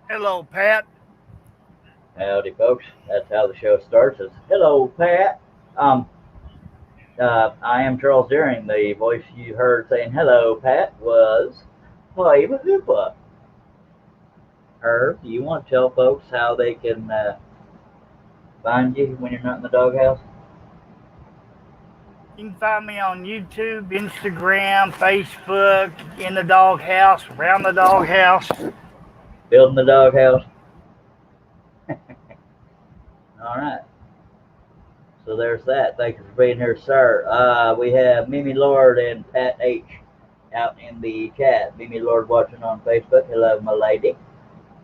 Hello, Pat. Howdy, folks. That's how the show starts. Is hello, Pat. Um, I am Charles Deering. The voice you heard saying hello, Pat, was Flava Hoopa. Herb, do you want to tell folks how they can find you when you're not in the doghouse? You can find me on YouTube, Instagram, Facebook, in the doghouse, around the doghouse. Building the doghouse. All right. So there's that. Thank you for being here, sir. We have Mimi Lord and Pat H out in the chat. Mimi Lord watching on Facebook. Hello, my lady.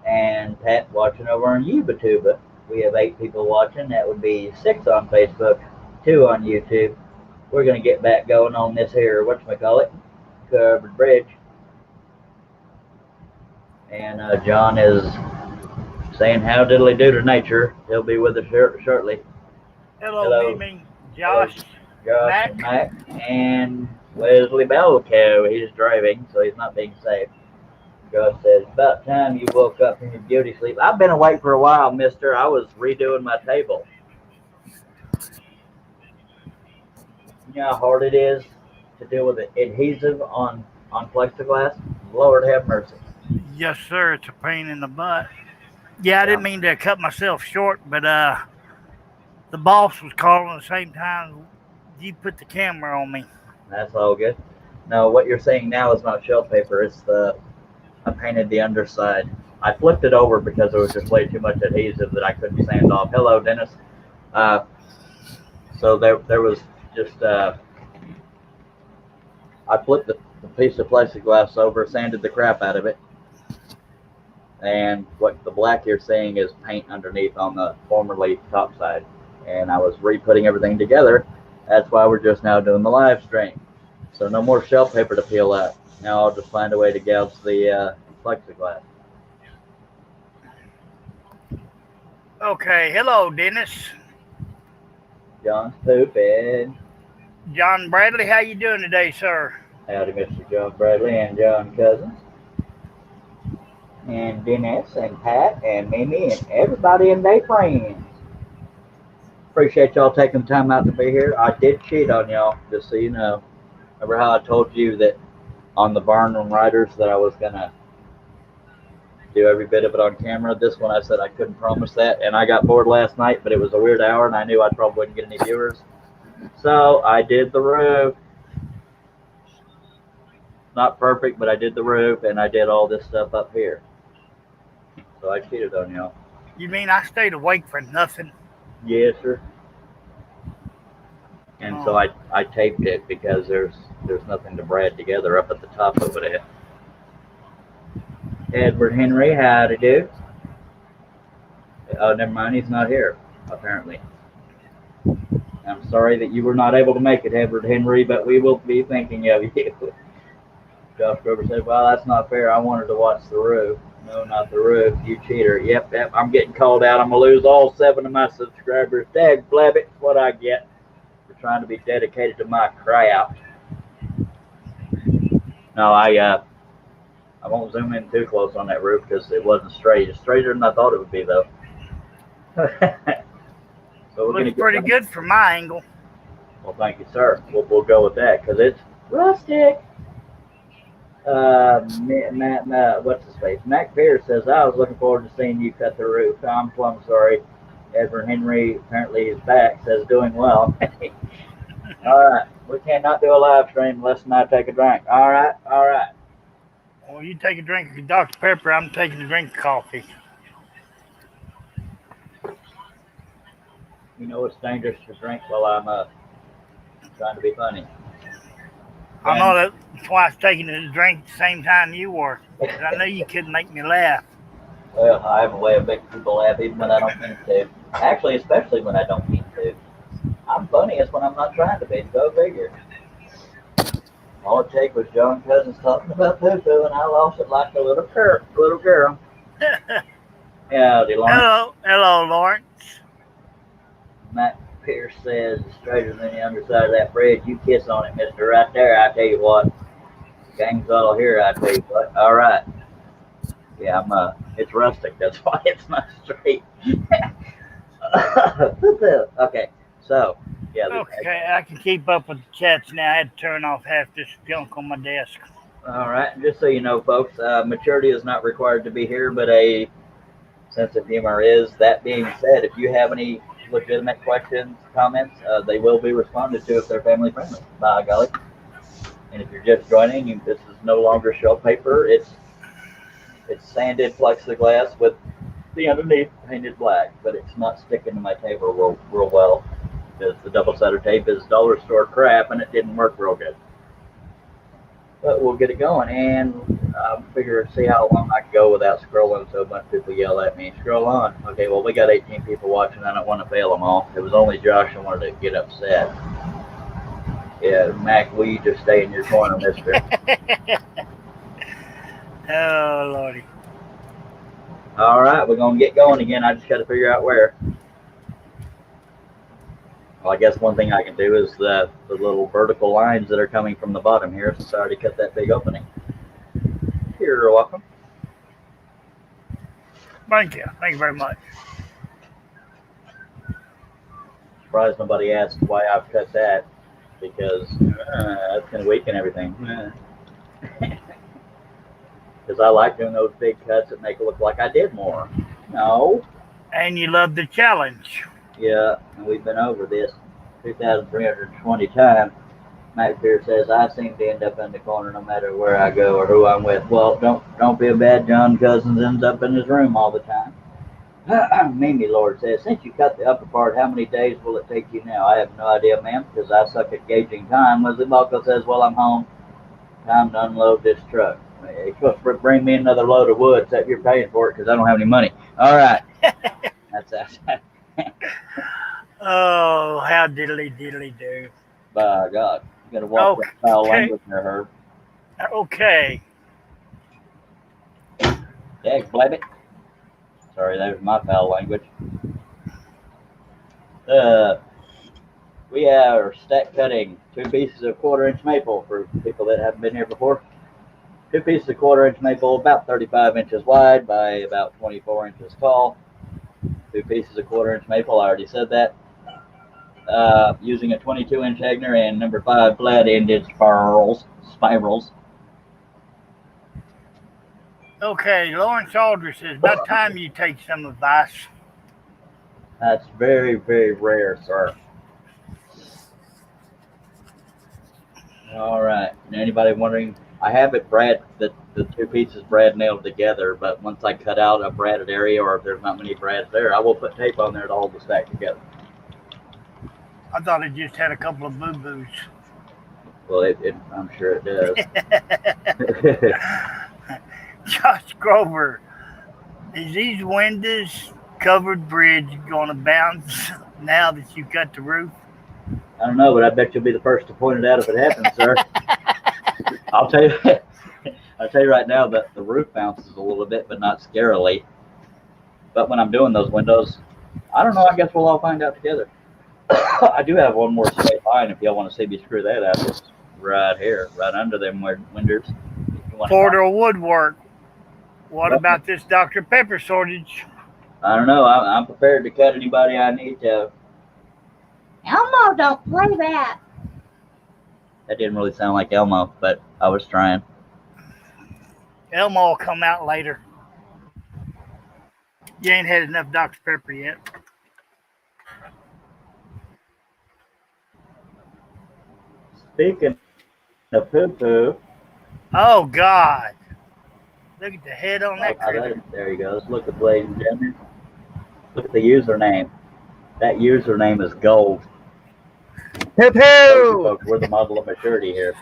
And Pat watching over on YouTuber. We have 8 people watching. That would be 6 on Facebook, 2 on YouTube. We're gonna get back going on this here whatchamacallit, covered bridge. And John is saying how diddly do to nature. He'll be with us shortly. Hello, Hello, Mimi, hello, Josh, Josh and Mac. Mac and Wesley Belco. He's driving, so he's not being safe. Josh says, about time you woke up from your beauty sleep. I've been awake for a while, mister. I was redoing my table. You know how hard it is to deal with adhesive on plexiglass? Lord have mercy. Yes, sir. It's a pain in the butt. Yeah, I Yeah, didn't mean to cut myself short, but the boss was calling at the same time. You put the camera on me. that's all good. No, what you're saying now is not shelf paper. It's the I painted the underside. I flipped it over because there was just way too much adhesive that I couldn't sand off. Hello, Dennis. Uh, so there was just I flipped the piece of plexiglass over, sanded the crap out of it, and what the black you're seeing is paint underneath on the formerly top side. And I was re-putting everything together. That's why we're just now doing the live stream. So no more shelf paper to peel out. Now I'll just find a way to gouge the plexiglass. Okay. Hello, Dennis. John's pooping. John Bradley, how you doing today, sir? Howdy, Mr. John Bradley and John Cousins. And Dennis and Pat and Mimi and everybody and their friends. Appreciate y'all taking the time out to be here. I did cheat on y'all, just so you know. Remember how I told you that on the Barnum Riders that I was gonna do every bit of it on camera? This one I said I couldn't promise that, and I got bored last night, but it was a weird hour, and I knew I probably wouldn't get any viewers. So I did the roof. Not perfect, but I did the roof, and I did all this stuff up here. So I cheated on y'all. You mean I stayed awake for nothing? Yes, sir. And so Oh, I taped it because there's nothing to brad together up at the top over there. Edward Henry, how to do? Oh, never mind, he's not here, apparently. I'm sorry that you were not able to make it, Edward Henry, but we will be thinking of you. Josh Grover said, well, that's not fair. I wanted to watch the roof. No, not the roof. You cheater. Yep. I'm getting called out. I'm going to lose all 7 of my subscribers. Dag blabbit, what I get for trying to be dedicated to my craft. No, I won't zoom in too close on that roof because it wasn't straight. It's straighter than I thought it would be, though. So we're going looks to get pretty done. good from my angle. Well, thank you, sir. We'll go with that because it's rustic. What's his face? Mac Pierce says, I was looking forward to seeing you cut the roof. I'm plumb sorry. Edward Henry apparently is back, says doing well. All right. We cannot do a live stream unless I take a drink. All right. All right. Well, you take a drink of Dr. Pepper, I'm taking a drink of coffee. You know it's dangerous to drink while I'm trying to be funny. I Then, know that's why I was taking a drink at the same time you were, because I knew you couldn't make me laugh. well, I have a way of making people laugh even when I don't mean to. Actually, especially when I don't mean to. I'm funniest when I'm not trying to be. Go figure. All it take was John Cousins talking about poo-poo, and I lost it like a little girl. Little girl. Howdy, Lawrence. Hello, Lawrence. Matt Pierce says, straighter than the underside of that bridge. You kiss on it, mister. Right there, I tell you what. Gang's all here, I tell you what. All right. Yeah, it's rustic. That's why it's not straight. Okay, so yeah. Okay, I can keep up with the chats now. I had to turn off half this junk on my desk. All right, just so you know, folks, maturity is not required to be here, but a sense of humor is. That being said, if you have any legitimate questions, comments, they will be responded to if they're family friendly. By golly. And if you're just joining, this is no longer shelf paper. It's sanded plexiglass with the underneath painted black, but it's not sticking to my table real well because the double-sided tape is dollar store crap and it didn't work real good. But we'll get it going, and figure see how long I can go without scrolling so a bunch of people yell at me. Scroll on. Okay, well, we got 18 people watching. I don't want to fail them all. It was only Josh I wanted to get upset. Yeah, Mac, will you just stay in your corner, mister? Oh, Lordy. All right, we're going to get going again. I just got to figure out where. Well, I guess one thing I can do is the little vertical lines that are coming from the bottom here, since I already cut that big opening. You're welcome. Thank you. Thank you very much. Surprised nobody asked why I've cut that, because that's going to weaken everything. Because I like doing those big cuts that make it look like I did more. No. And you love the challenge. Yeah, and we've been over this 2,320 times. Matt Pierce says, I seem to end up in the corner no matter where I go or who I'm with. Well, don't feel bad. John Cousins ends up in his room all the time. Mimi Lord says, since you cut the upper part, how many days will it take you now? I have no idea, ma'am, because I suck at gauging time. Leslie Balco says, well, I'm home. Time to unload this truck. You're supposed to bring me another load of wood, except you're paying for it because I don't have any money. All right. That's Oh, how diddly do. By God. You got to walk that foul language there, Herb. Okay. Yeah, blab it. Sorry, that was my foul language. We are stack cutting 2 pieces of 1/4-inch maple for people that haven't been here before. 2 pieces of 1/4-inch maple, about 35 inches wide by about 24 inches tall. 2 pieces of 1/4-inch maple, I already said that. Using a 22-inch Hagner and number 5 flat-ended spirals. Okay, Lawrence Aldridge says, about time you take some advice. That's very, very rare, sir. All right. Anybody wondering? I have it the 2 pieces brad nailed together, but once I cut out a bradded area, or if there's not many brads there, I will put tape on there to hold the stack together. I thought it just had a couple of boo-boos. Well, I'm sure it does. Josh Grover, is these windows covered bridge going to bounce now that you cut the roof? I don't know, but I bet you'll be the first to point it out if it happens, sir. I'll tell you right now that the roof bounces a little bit, but not scarily. But when I'm doing those windows, I don't know. I guess we'll all find out together. I do have one more straight line if y'all want to see me screw that out. It's right here, right under them windows. Porter Woodwork. What about this Dr. Pepper shortage? I don't know. I'm prepared to cut anybody I need to. Elmo, don't play that. That didn't really sound like Elmo, but I was trying. Elmo will come out later. You ain't had enough Dr. Pepper yet. Speaking of poo-poo. Oh, God. Look at the head on that critter. There he goes. Look at ladies and gentlemen. Look at the username. That username is gold. Poo-poo! We're the model of maturity here.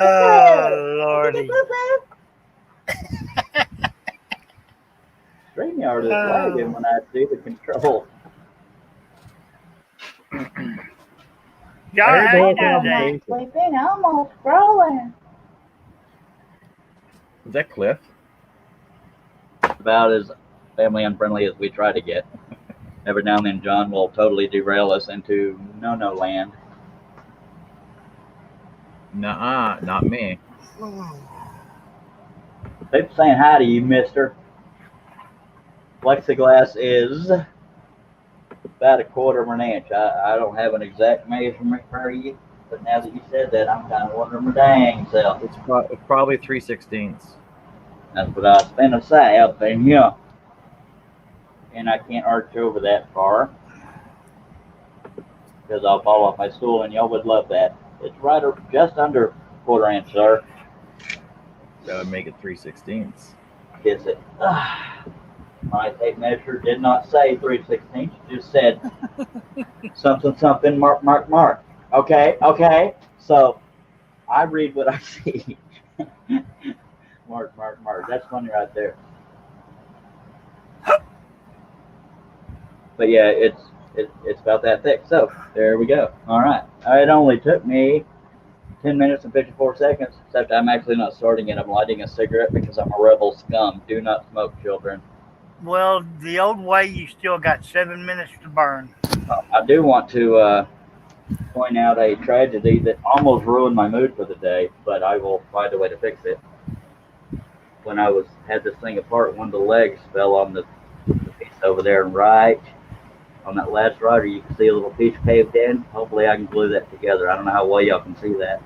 Oh, Lordy. StreamYard is lagging when I do the control. John, how you doing I'm today? not sleeping. I'm almost scrolling. Is that Cliff? About as family unfriendly as we try to get. Every now and then John will totally derail us into no land. Nuh-uh, not me. People saying hi to you, mister. Plexiglass is about 1/4 of an inch. I don't have an exact measurement for you, but now that you said that, I'm kind of wondering my dang self. It's probably 3/16. That's what I was finna say up in here. And I can't arch over that far because I'll fall off my stool, and y'all would love that. It's right just under 1/4 inch, sir. That would make it 3/16. Kiss it. My tape measure did not say 3/16. It just said something, mark. Okay. So I read what I see. mark. That's funny right there. But yeah, it's about that thick. So there we go. All right. It only took me 10 minutes and 54 seconds, except I'm actually not starting it. I'm lighting a cigarette because I'm a rebel scum. Do not smoke, children. Well, the old way, you still got 7 minutes to burn. I do want to point out a tragedy that almost ruined my mood for the day, but I will find a way to fix it. When I had this thing apart, one of the legs fell on the piece over there, and right on that last rider, you can see a little piece paved in. Hopefully I can glue that together. I don't know how well y'all can see that.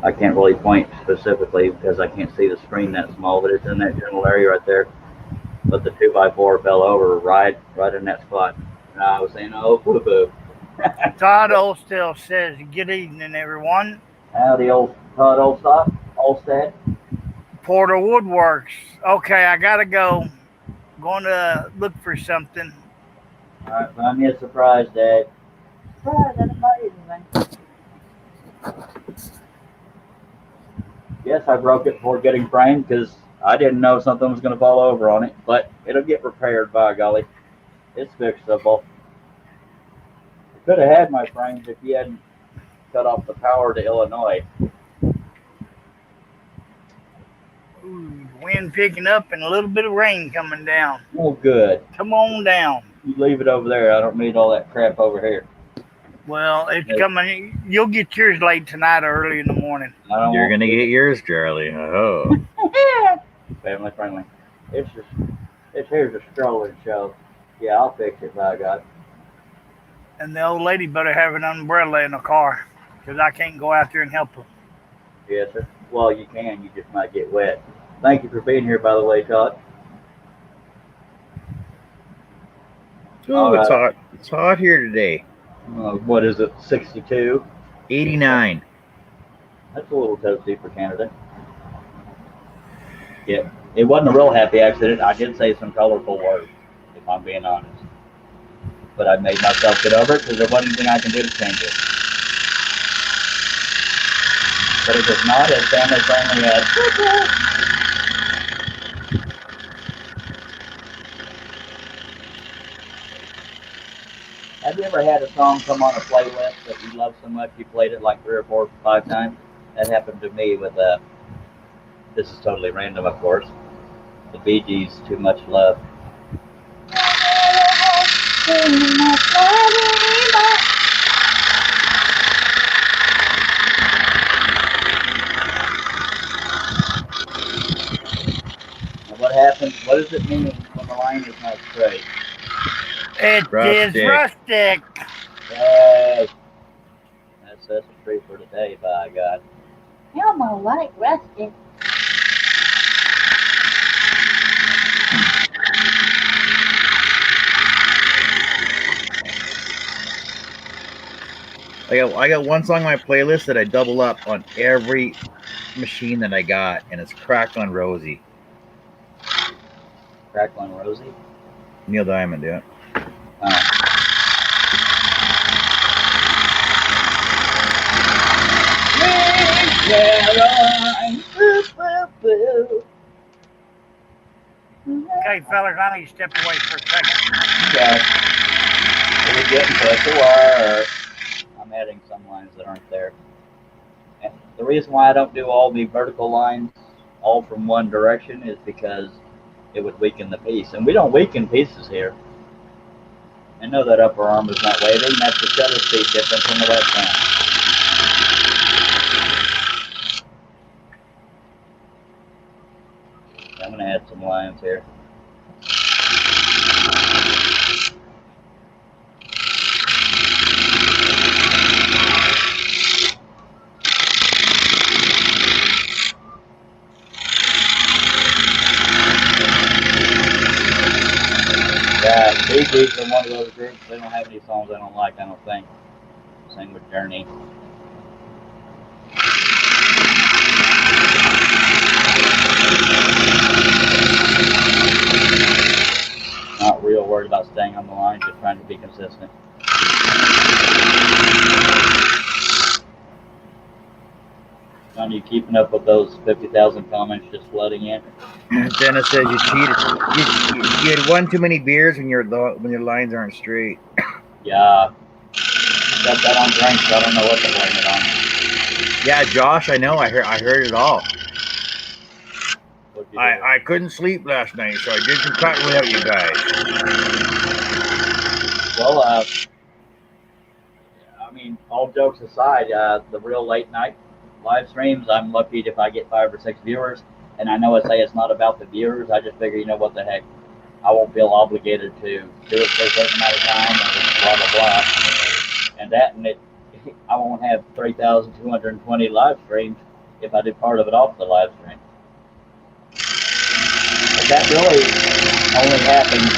I can't really point specifically because I can't see the screen that small, but it's in that general area right there. But the 2x4 fell over right in that spot. And I was saying, oh, boo-boo. Todd Olstell says, good evening, everyone. Howdy, old Todd Olstead. Porter Woodworks. Okay, I got to go. Going to look for something. All right, find me a surprise, Dad. Surprise, I didn't buy you anything. Yes, I broke it before getting framed because I didn't know something was going to fall over on it, but it'll get repaired, by golly. It's fixable. I could have had my frames if you hadn't cut off the power to Illinois. Ooh, wind picking up and a little bit of rain coming down. Oh, good. Come on down. You leave it over there. I don't need all that crap over here. Well, it's coming. You'll get yours late tonight or early in the morning. You're going to get yours, Charlie. Oh. Family friendly. Here's a strolling show. Yeah, I'll fix it, by God. And the old lady better have an umbrella in the car because I can't go out there and help her. Yes, sir. Well, you can. You just might get wet. Thank you for being here, by the way, Todd. Oh, it's hot. It's hot here today. What is it, 62? 89. That's a little toasty for Canada. Yeah, it wasn't a real happy accident. I did say some colorful words, if I'm being honest. But I made myself get over it because there wasn't anything I can do to change it. But it was not as family friendly as... Have you ever had a song come on a playlist that you love so much you played it like 3 or 4 or 5 times? That happened to me with this is totally random, of course. The Bee Gees, Too Much Love. And what happens? What does it mean when the line is not straight? It is rustic. Yay! That's a treat for today, by God. Elmo like rustic. I got one song on my playlist that I double up on every machine that I got, and it's Crack on Rosie. Crack on Rosie? Neil Diamond, yeah. Okay, fellas, I need to step away for a second. Okay. We're getting put to work. I'm adding some lines that aren't there. And the reason why I don't do all the vertical lines all from one direction is because it would weaken the piece. And we don't weaken pieces here. I know that upper arm is not waving. That's the shutter speed difference in the left hand. I'm gonna add some lines here. Yeah, Bee Gees are one of those groups. They don't have any songs I don't like, I don't think. Same with Journey. Not real worried about staying on the line, just trying to be consistent. John, you keeping up with those 50,000 comments just flooding in? Dennis says you cheated. You had one too many beers when your lines aren't straight. Yeah. Got that on drinks, so I don't know what to blame it on. Yeah, Josh, I know. I heard it all. What'd you do? I couldn't sleep last night, so I did some cutting without you guys. Well, I mean, all jokes aside, the real late night live streams, I'm lucky if I get 5 or 6 viewers. And I know I say it's not about the viewers. I just figure, you know what the heck, I won't feel obligated to do it for a certain amount of time and blah, blah, blah. And I won't have 3,220 live streams if I do part of it off the live stream. But that really only happens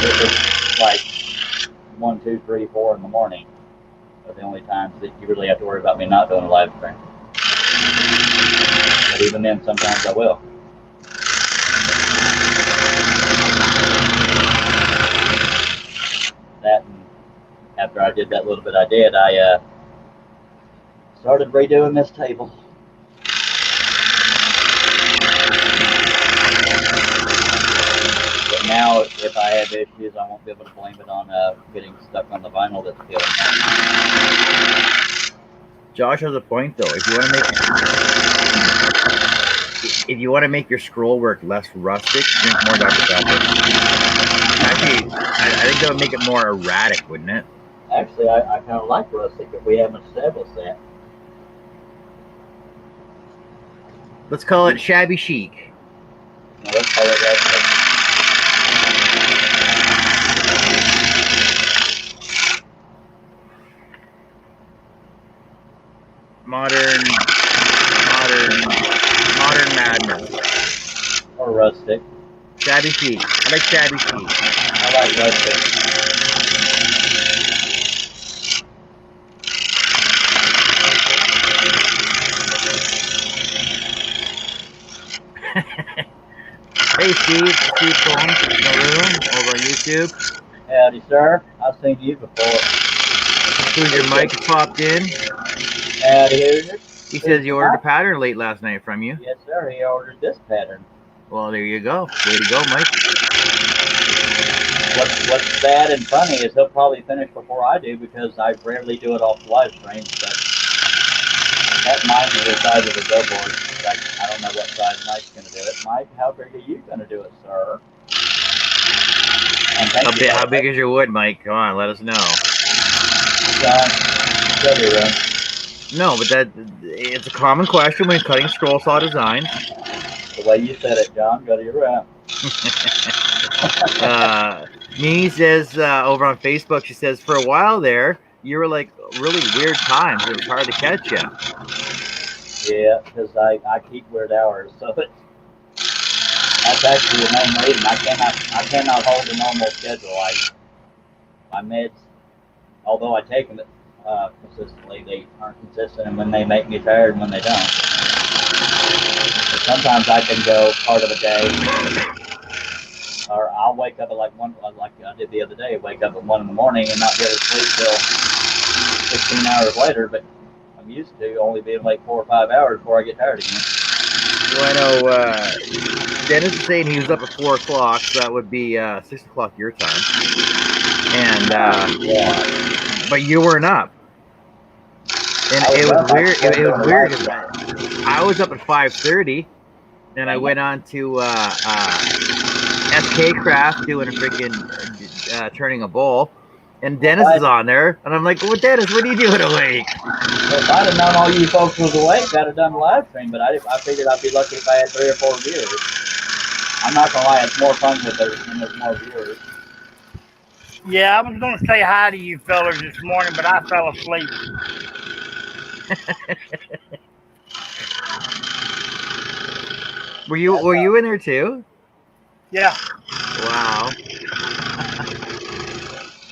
if it's like 1, 2, 3, 4 in the morning. Are the only times that you really have to worry about me not doing a live stream. But even then, sometimes I will. That, and after I did that little bit I did, I started redoing this table. But now, if I have issues, I won't be able to blame it on getting stuck on the vinyl that's peeling. Josh has a point though. If you want to make your scroll work less rustic, drink more Dr. Pepper. Actually, I think that would make it more erratic, wouldn't it? Actually, I kind of like rustic if we haven't established that. Let's call it shabby chic. Now, let's call it rustic. Modern madness. Or rustic. Shabby chic. I like shabby chic. I like rustic. Hey Steve Combs in the room over on YouTube. Howdy, sir. I've seen you before. Who's your mic popped in? Howdy, Hoosier. He says you ordered a pattern late last night from you. Yes, sir. He ordered this pattern. Well, there you go. Way to go, Mike. What's sad and funny is he'll probably finish before I do because I rarely do it off the live stream. But that might be the size of the billboard. I don't know what size Mike's going to do it. Mike, how big are you going to do it, sir? And How big is your wood, Mike? Come on, let us know. John, go to your room. No, but it's a common question when cutting scroll saw designs. The way you said it, John, go to your room. Mimi says over on Facebook, she says, for a while there, you were like really weird times. It was hard to catch you. Yeah, because I keep weird hours, so that's actually the main reason. I cannot hold a normal schedule. My meds, although I take them consistently, they aren't consistent, and when they make me tired and when they don't. But sometimes I can go part of a day, or I'll wake up at like I did the other day, wake up at 1 in the morning and not be able to sleep till 16 hours later, but I'm used to only being like 4 or 5 hours before I get tired again. Well, I know Dennis is saying he was up at 4 o'clock, so that would be 6 o'clock your time. And Yeah. but you weren't up. And it was weird. It was weird. I was up at 5:30, and I went on to SK Craft doing a freaking turning a bowl, And Dennis is on there, and I'm like, "Well, Dennis, what are you doing awake?" Well, if I'd have known all you folks was awake, I'd have done the live stream, but I figured I'd be lucky if I had 3 or 4 viewers. I'm not gonna lie, it's more fun when there's more viewers. Yeah, I was going to say hi to you fellas this morning, but I fell asleep. Were you in there too? Yeah. Wow.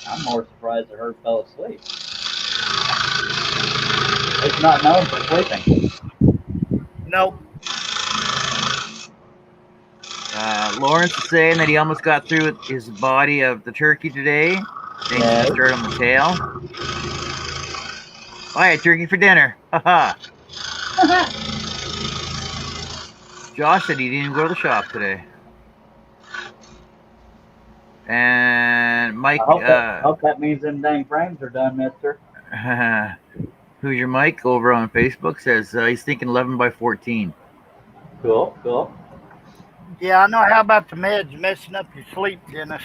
I'm more surprised that Herb fell asleep. It's not known for sleeping. Nope. Lawrence is saying that he almost got through with his body of the turkey today. Thanks Yeah. to start on the tail. I had turkey for dinner. Haha. Josh said he didn't even go to the shop today. And Mike, I hope that means them dang frames are done, mister. who's your Mike over on Facebook, says he's thinking 11 by 14. Cool, cool. Yeah, I know. How about the meds messing up your sleep, Dennis?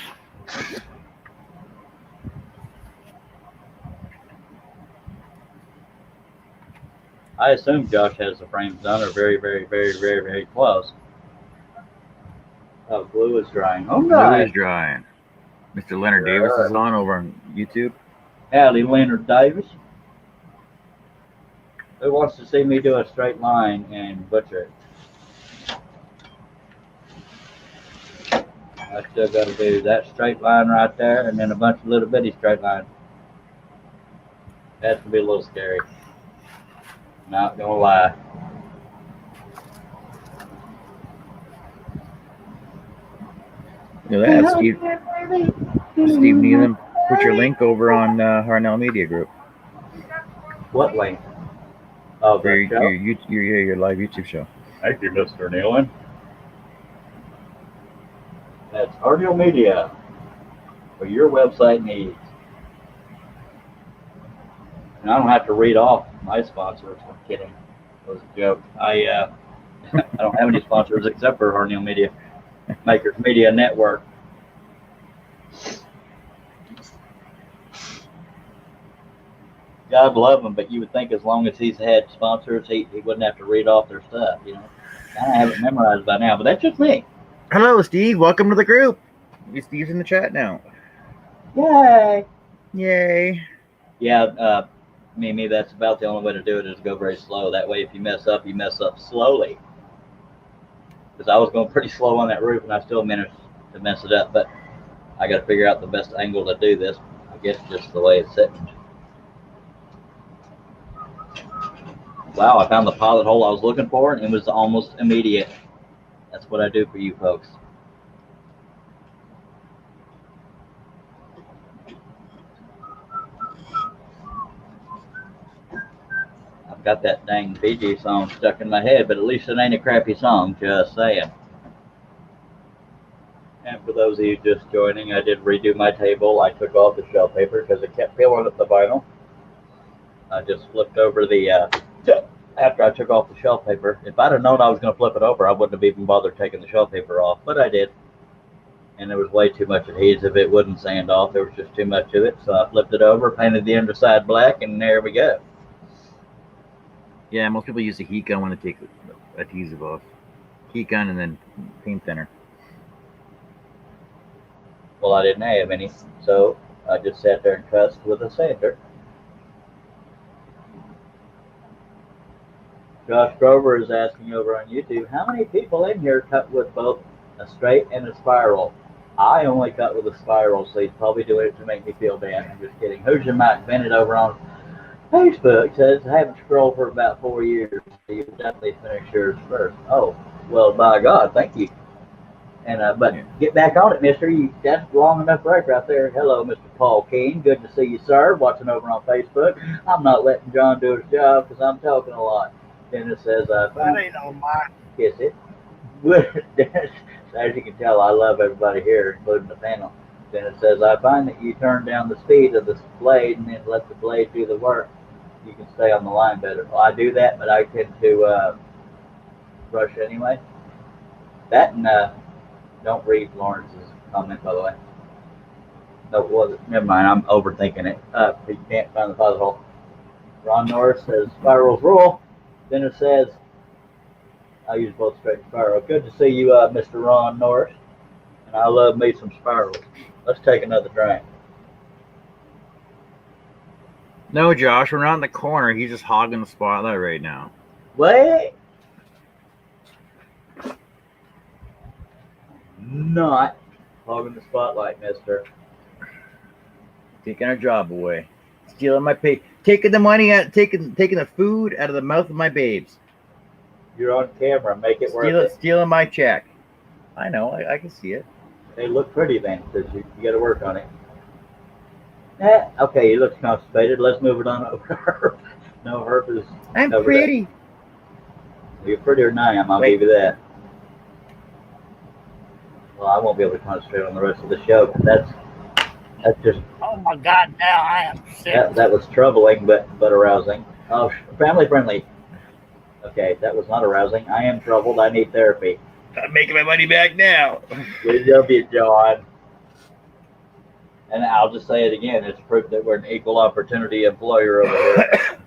I assume Josh has the frames done, or very, very, very, very, very close. Oh, glue is drying. Oh, Glue nice. is drying. Mr. Leonard Davis is on over on YouTube. Howdy, Leonard Davis. Who wants to see me do a straight line and butcher it? I still got to do that straight line right there, and then a bunch of little bitty straight lines. That's going to be a little scary. Not going to lie. Look at that, Steve Needham. Put your link over on Harnell Media Group. What link? Oh, For that show? your live YouTube show. Thank you, Mr. Nealon. That's Harnell Media for your website needs. And I don't have to read off my sponsors. I'm kidding. That was a joke. I don't have any sponsors except for Harnell Media, Makers Media Network. God love him, but you would think as long as he's had sponsors, he wouldn't have to read off their stuff, you know. I have it memorized by now, but that's just me. Hello, Steve. Welcome to the group. Steve's in the chat now. Yay! Yay. Yeah, Mimi, that's about the only way to do it is go very slow. That way, if you mess up slowly. Because I was going pretty slow on that roof, and I still managed to mess it up. But I got to figure out the best angle to do this. I guess just the way it's sitting. Wow, I found the pilot hole I was looking for, and it was almost immediate. That's what I do for you folks. I've got that dang Bee Gees song stuck in my head, but at least it ain't a crappy song, just saying. And for those of you just joining, I did redo my table. I took off the shelf paper because it kept peeling at the vinyl. I just flipped over the, after I took off the shelf paper. If I'd have known I was going to flip it over, I wouldn't have even bothered taking the shelf paper off, but I did. And there was way too much adhesive. It wouldn't sand off. There was just too much of it. So I flipped it over, painted the underside black, and there we go. Yeah, most people use a heat gun when they take the adhesive off. Heat gun and then paint thinner. Well, I didn't have any, so I just sat there and cussed with a sander. Josh Grover is asking over on YouTube, how many people in here cut with both a straight and a spiral? I only cut with a spiral, so he's probably doing it to make me feel bad. I'm just kidding. Who's your Mike Bennett over on Facebook? Says, I haven't scrolled for about 4 years, so you definitely finish yours first. Oh, well, by God, thank you. And but get back on it, mister. That's long enough break right there. Hello, Mr. Paul King. Good to see you, sir. Watching over on Facebook. I'm not letting John do his job because I'm talking a lot. Dennis says, That ain't on mine. kiss it. Dennis, as you can tell, I love everybody here, including the panel. Dennis says, I find that you turn down the speed of the blade and then let the blade do the work. You can stay on the line better. Well, I do that, but I tend to rush anyway. That and don't read Lawrence's comment, by the way. No, well, never mind. I'm overthinking it. He can't find the puzzle. Ron Norris says spirals rule. Dennis says, I use both straight and spiral. Good to see you, Mr. Ron Norris. And I love me some spirals. Let's take another drink. No, Josh, we're not in the corner. He's just hogging the spotlight right now. Wait. Not hogging the spotlight, mister. Taking our job away. Stealing my pay. Taking the money out, taking the food out of the mouth of my babes. You're on camera. Make it worth it. Stealing my check. I know. I can see it. They look pretty then, says you got to work on it. Okay, he looks constipated. Let's move it on over to Herb. No, Herb is. I'm pretty. You're prettier than I am. I'll give you that. Well, I won't be able to concentrate on the rest of the show because that's just. Oh my God! Now I am sick. That was troubling, but arousing. Oh, family friendly. Okay, that was not arousing. I am troubled. I need therapy. I'm making my money back now. We love you, John. And I'll just say it again. It's proof that we're an equal opportunity employer over here.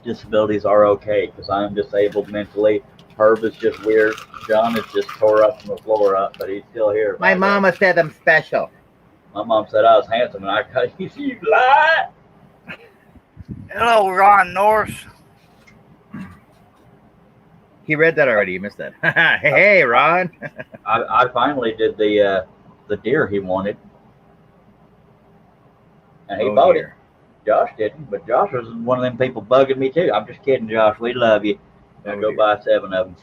Disabilities are okay because I'm disabled mentally. Herb is just weird. John is just tore up from the floor up, but he's still here. My mama said I'm special. My mom said I was handsome, and I got you lie. Hello, Ron Norris. He read that already. You missed that. Hey, Ron. I finally did the deer he wanted, and he bought it. Josh didn't, but Josh was one of them people bugging me too. I'm just kidding, Josh. We love you. I'll go buy 7 of them.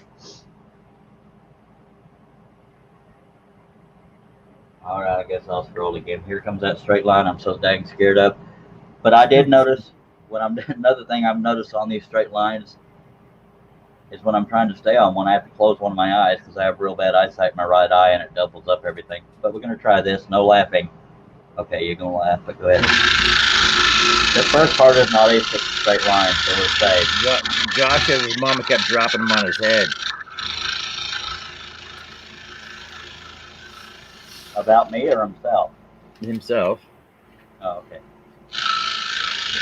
All right, I guess I'll scroll again. Here comes that straight line I'm so dang scared of. But I did notice another thing I've noticed on these straight lines is when I'm trying to stay on one, I have to close one of my eyes because I have real bad eyesight in my right eye and it doubles up everything. But we're going to try this. No laughing. Okay, you're going to laugh, but go ahead. The first part is not a straight line, so we're safe. Josh says his mama kept dropping him on his head. About me or himself? Himself. Oh, okay.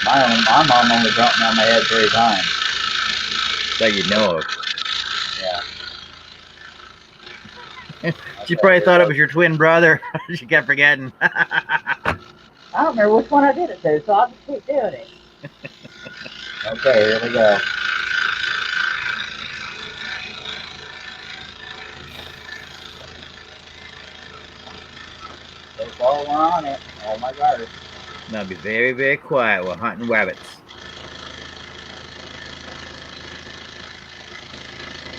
My mom only dropped me on my head 3 times. That you know of. Yeah. She probably thought it was your twin brother. She kept forgetting. I don't remember which one I did it to, so I'll just keep doing it. Okay, here we go. There's all on it. Oh my God. Now be very, very quiet. We're hunting rabbits.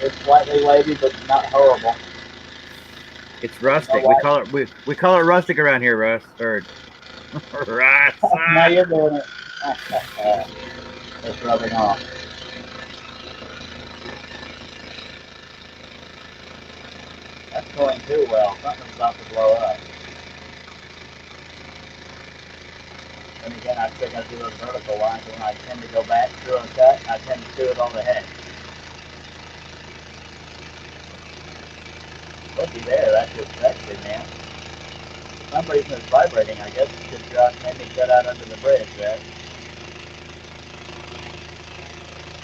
It's slightly wavy, but not horrible. It's rustic. We call it rustic around here, Russ. Or Russ. Now you're doing it. It's rubbing off. That's going too well. Something's about to blow up. And again, I think I do those vertical lines when I tend to go back through a cut. I tend to do it on the head. Looky there, that's just sexy, man. For some reason it's vibrating, I guess, because Josh made me cut out under the bridge, right?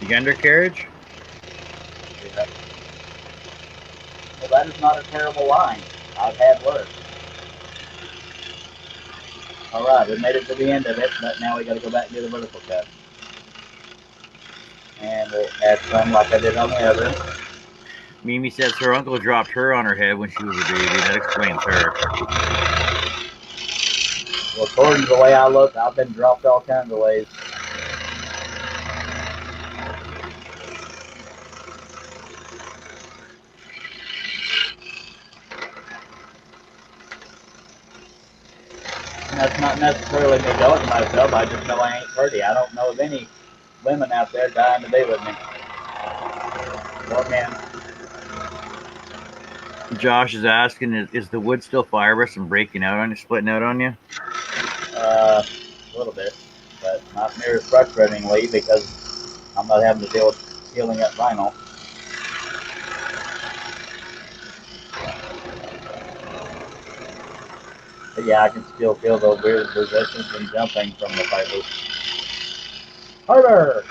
The undercarriage? Yeah. Well, that is not a terrible line. I've had worse. All right, we made it to the end of it, but now we got to go back and do the vertical cut. And we'll add some like I did on the other. Mimi says her uncle dropped her on her head when she was a baby. That explains her. Well, according to the way I look, I've been dropped all kinds of ways. And that's not necessarily me doing myself. I just know I ain't pretty. I don't know of any women out there dying to be with me. Or men. Josh is asking, is the wood still fibrous and breaking out on you, splitting out on you? A little bit, but not near as frustratingly because I'm not having to deal with healing up vinyl. But yeah, I can still feel the weird resistance and jumping from the fibers. Harder!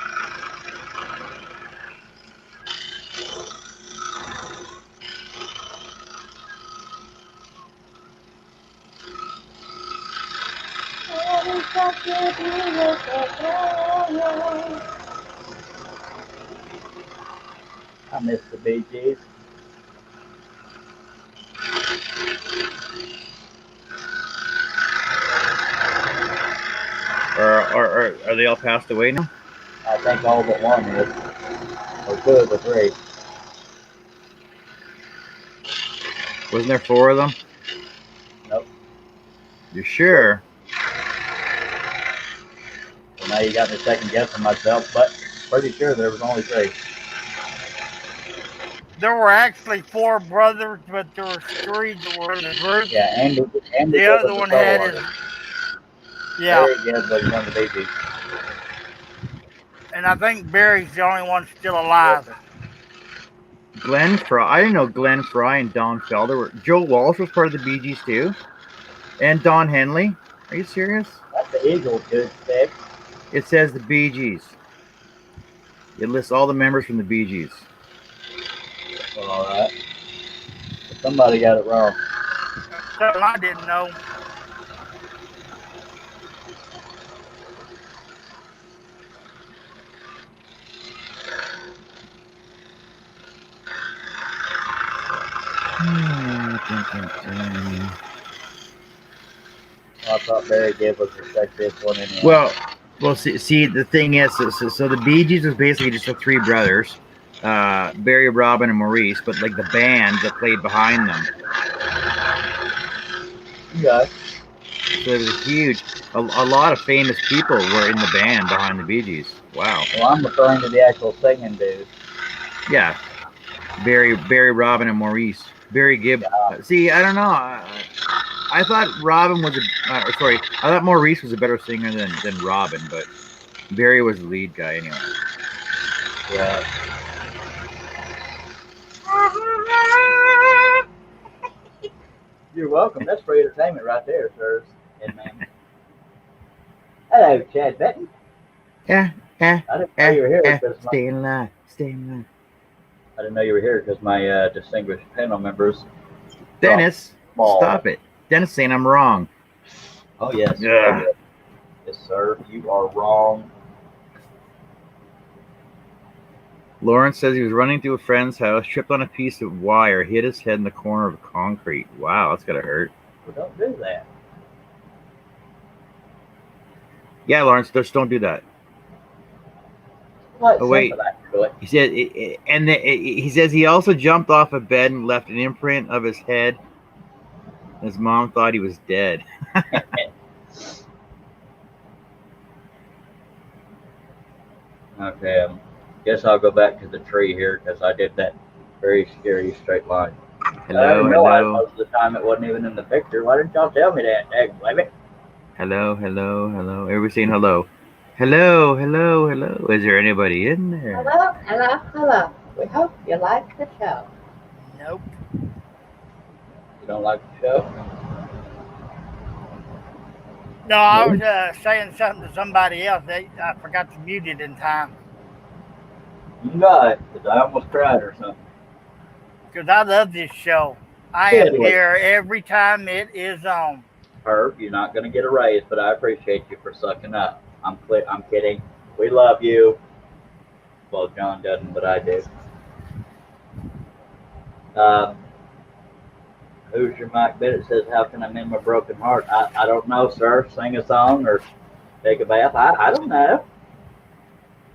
I miss the Bee Gees. Are they all passed away now? I think all but one is. Or two of the three. Wasn't there 4 of them? Nope. You sure? So now you got me second guessing myself, but pretty sure there was only 3. There were actually 4 brothers, but there were 3 that were in the group. Yeah, Andy The other one had his. Yeah. Very good, but he's on the Bee Gees. And I think Barry's the only one still alive. Glenn Fry. I didn't know Glenn Fry and Don Felder were. Joe Walsh was part of the Bee Gees too, and Don Henley. Are you serious? That's the Eagles, good stick. It says the Bee Gees. It lists all the members from the Bee Gees. Well, all right. But somebody got it wrong. Something I didn't know. I thought Barry gave us the sexiest one anyway. Well, see, the thing is, so the Bee Gees was basically just the 3 brothers, Barry, Robin, and Maurice, but like the band that played behind them. Yeah. So it was huge. A lot of famous people were in the band behind the Bee Gees. Wow. Well, I'm referring to the actual singing dude. Yeah. Barry, Robin, and Maurice. Barry Gibb. See, I don't know. I thought Robin was I thought Maurice was a better singer than Robin, but Barry was the lead guy anyway. Yeah. You're welcome. That's free entertainment right there, sirs and ma'am. Hello, Chad Benton. Yeah. I didn't know you were here because Stay alive. Stay alive. I didn't know you were here because my distinguished panel members. Dennis, Small. stop it. Dennis saying I'm wrong. Oh yes. Yeah. Yes, sir. You are wrong. Lawrence says he was running through a friend's house, tripped on a piece of wire, hit his head in the corner of concrete. Wow, that's gotta hurt. Well, don't do that. Yeah, Lawrence, just don't do that. Well, it's Oh, wait. simple, actually. He said, he says he also jumped off a bed and left an imprint of his head. His mom thought he was dead. Okay, guess I'll go back to the tree here because I did that very scary straight line. I Hello, didn't realize hello, most of the time it wasn't even in the picture. Why didn't y'all tell me that? Damn it. hello, hello, hello. Everybody saying hello. Hello, hello, hello. Is there anybody in there? Hello, hello, hello. We hope you like the show. Nope. You don't like the show? No, I was saying something to somebody else. I forgot to mute it in time. You got it, because I almost cried or something. Because I love this show. I Good. am here every time it is on. Herb, you're not going to get a raise, but I appreciate you for sucking up. I'm kidding. We love you. Well, John doesn't, but I do. Who's your Mike Bennett says, how can I mend my broken heart? I don't know, sir. Sing a song or take a bath. I don't know.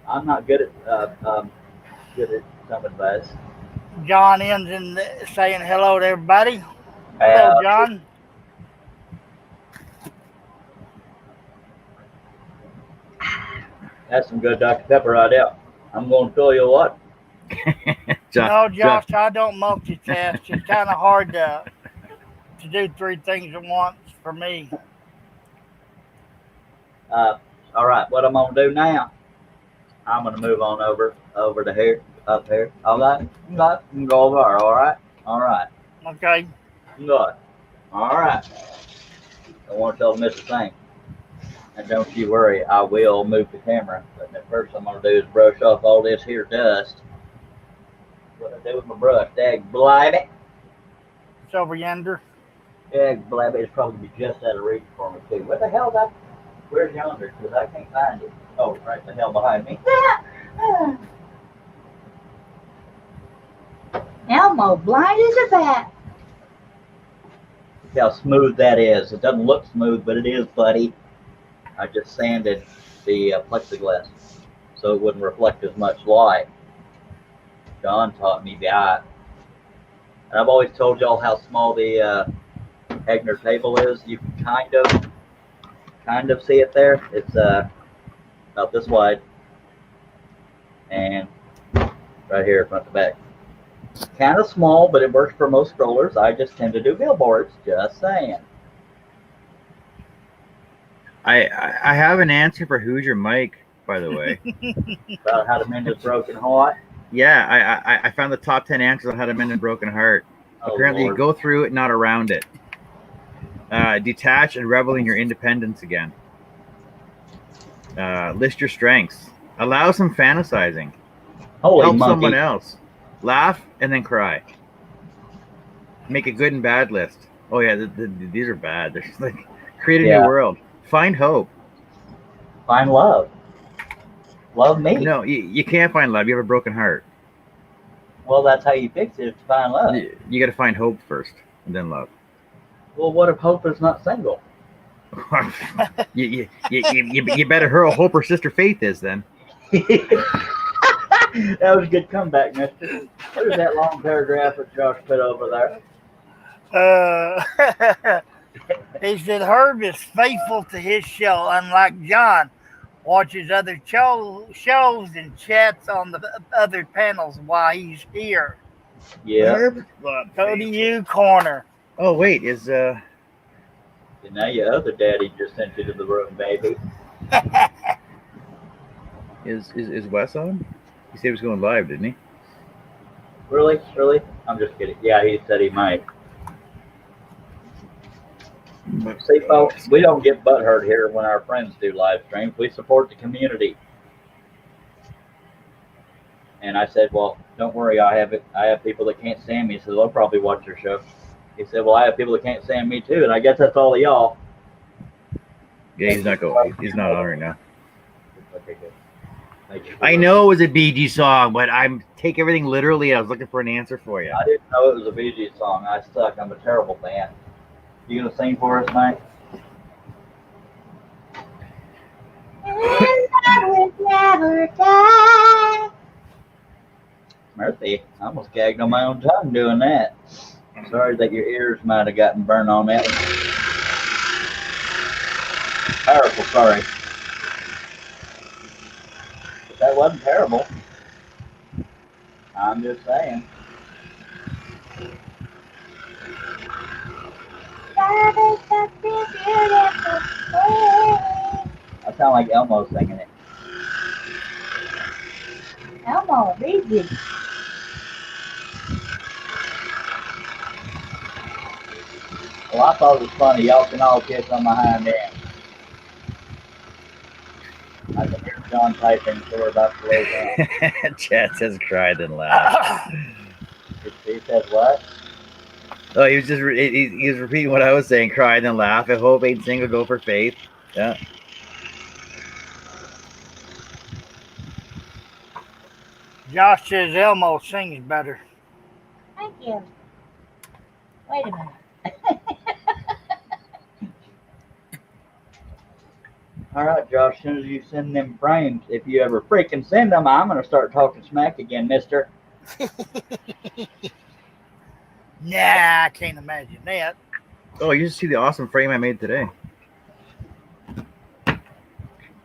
I'm not good at some advice. John ends in saying hello to everybody. Hello, John. That's some good Dr. Pepper right out. I'm going to tell you what. No, Josh, I don't multitask. It's kind of hard to do 3 things at once for me. All right, what I'm going to do now, I'm going to move on over to here, up here. All right? You can go over there, all right? All right. Okay. Good. All right. I want to tell Mr. Thing. And don't you worry, I will move the camera. But the first I'm going to do is brush off all this here dust. What I do with my brush? Dag blabby. It's over yonder. Dag blabby is probably just out of reach for me too. What the hell is that? Where's yonder? Because I can't find it. Oh, right the hell behind me. Elmo, blind as a bat. Look how smooth that is. It doesn't look smooth, but it is, buddy. I just sanded the plexiglass so it wouldn't reflect as much light. John taught me that. And I've always told y'all how small the Egner table is. You can kind of see it there. It's about this wide, and right here, front to back. Kind of small, but it works for most strollers. I just tend to do billboards. Just saying. I have an answer for Hoosier Mike, by the way. About how to mend a broken heart. Yeah, I found the top 10 answers on how to mend a broken heart. Oh, Apparently, Lord. you go through it, not around it. Detach and revel in your independence again. List your strengths. Allow some fantasizing. Holy Help monkey. someone else. Laugh and then cry. Make a good and bad list. Oh yeah, these are bad. They're just like create a Yeah. new world. Find hope. Find love. Love me. No, you can't find love. You have a broken heart. Well, that's how you fix it, is to find love. You got to find hope first, and then love. Well, what if Hope is not single? you better hurl hope her sister Faith is then. That was a good comeback, mister. There's that long paragraph that Josh put over there. He said Herb is faithful to his show, unlike John. Watches other shows and chats on the other panels while he's here. Yeah. Herb? Go to you, corner. Oh wait, is And now your other daddy just sent you to the room, baby. is Wes on? He said he was going live, didn't he? Really? Really? I'm just kidding. Yeah, he said he might. See, folks, we don't get butthurt here when our friends do live streams. We support the community. And I said, well, don't worry, I have people that can't stand me, so they'll probably watch your show. He said, well, I have people that can't stand me too, and I guess that's all of y'all. Yeah, he's not going. He's not on right now. Okay, good. Thank you. I know it was a Bee Gees song, but I'm take everything literally. I was looking for an answer for you. I didn't know it was a Bee Gees song. I suck. I'm a terrible fan. You gonna sing for us, Mike? And I will never die. Mercy, I almost gagged on my own tongue doing that. Sorry that your ears might have gotten burned on that one. Powerful, sorry. But that wasn't terrible. I'm just saying. Love is such a beautiful thing. I sound like Elmo singing it. Elmo, easy. Well, I thought it was funny. Y'all can all kiss on my hind end. I can hear John typing, so we're about to lay down. Chad says cry then laugh. He says what? Oh, he was just he was repeating what I was saying. Cry then laugh. I hope ain't single. Go for faith. Yeah. Josh says Elmo sings better. Thank you. Wait a minute. All right, Josh, as soon as you send them frames, if you ever freaking send them, I'm going to start talking smack again, mister. Nah, I can't imagine that. Oh, you should see the awesome frame I made today.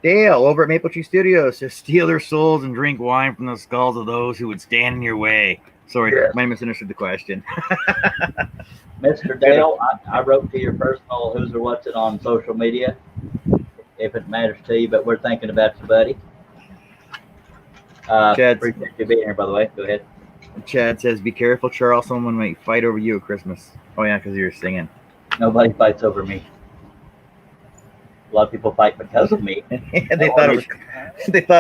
Dale over at Maple Tree Studios says, steal their souls and drink wine from the skulls of those who would stand in your way. Sorry, Yeah. I misunderstood the question. Mr. Dale, I wrote to your personal who's or what's it on social media, if it matters to you, but we're thinking about you, buddy. Chad. Appreciate you being here, by the way. Go ahead. Chad says, be careful, Charles. Someone might fight over you at Christmas. Oh, yeah, because you're singing. Nobody fights over me. A lot of people fight because of me. And they thought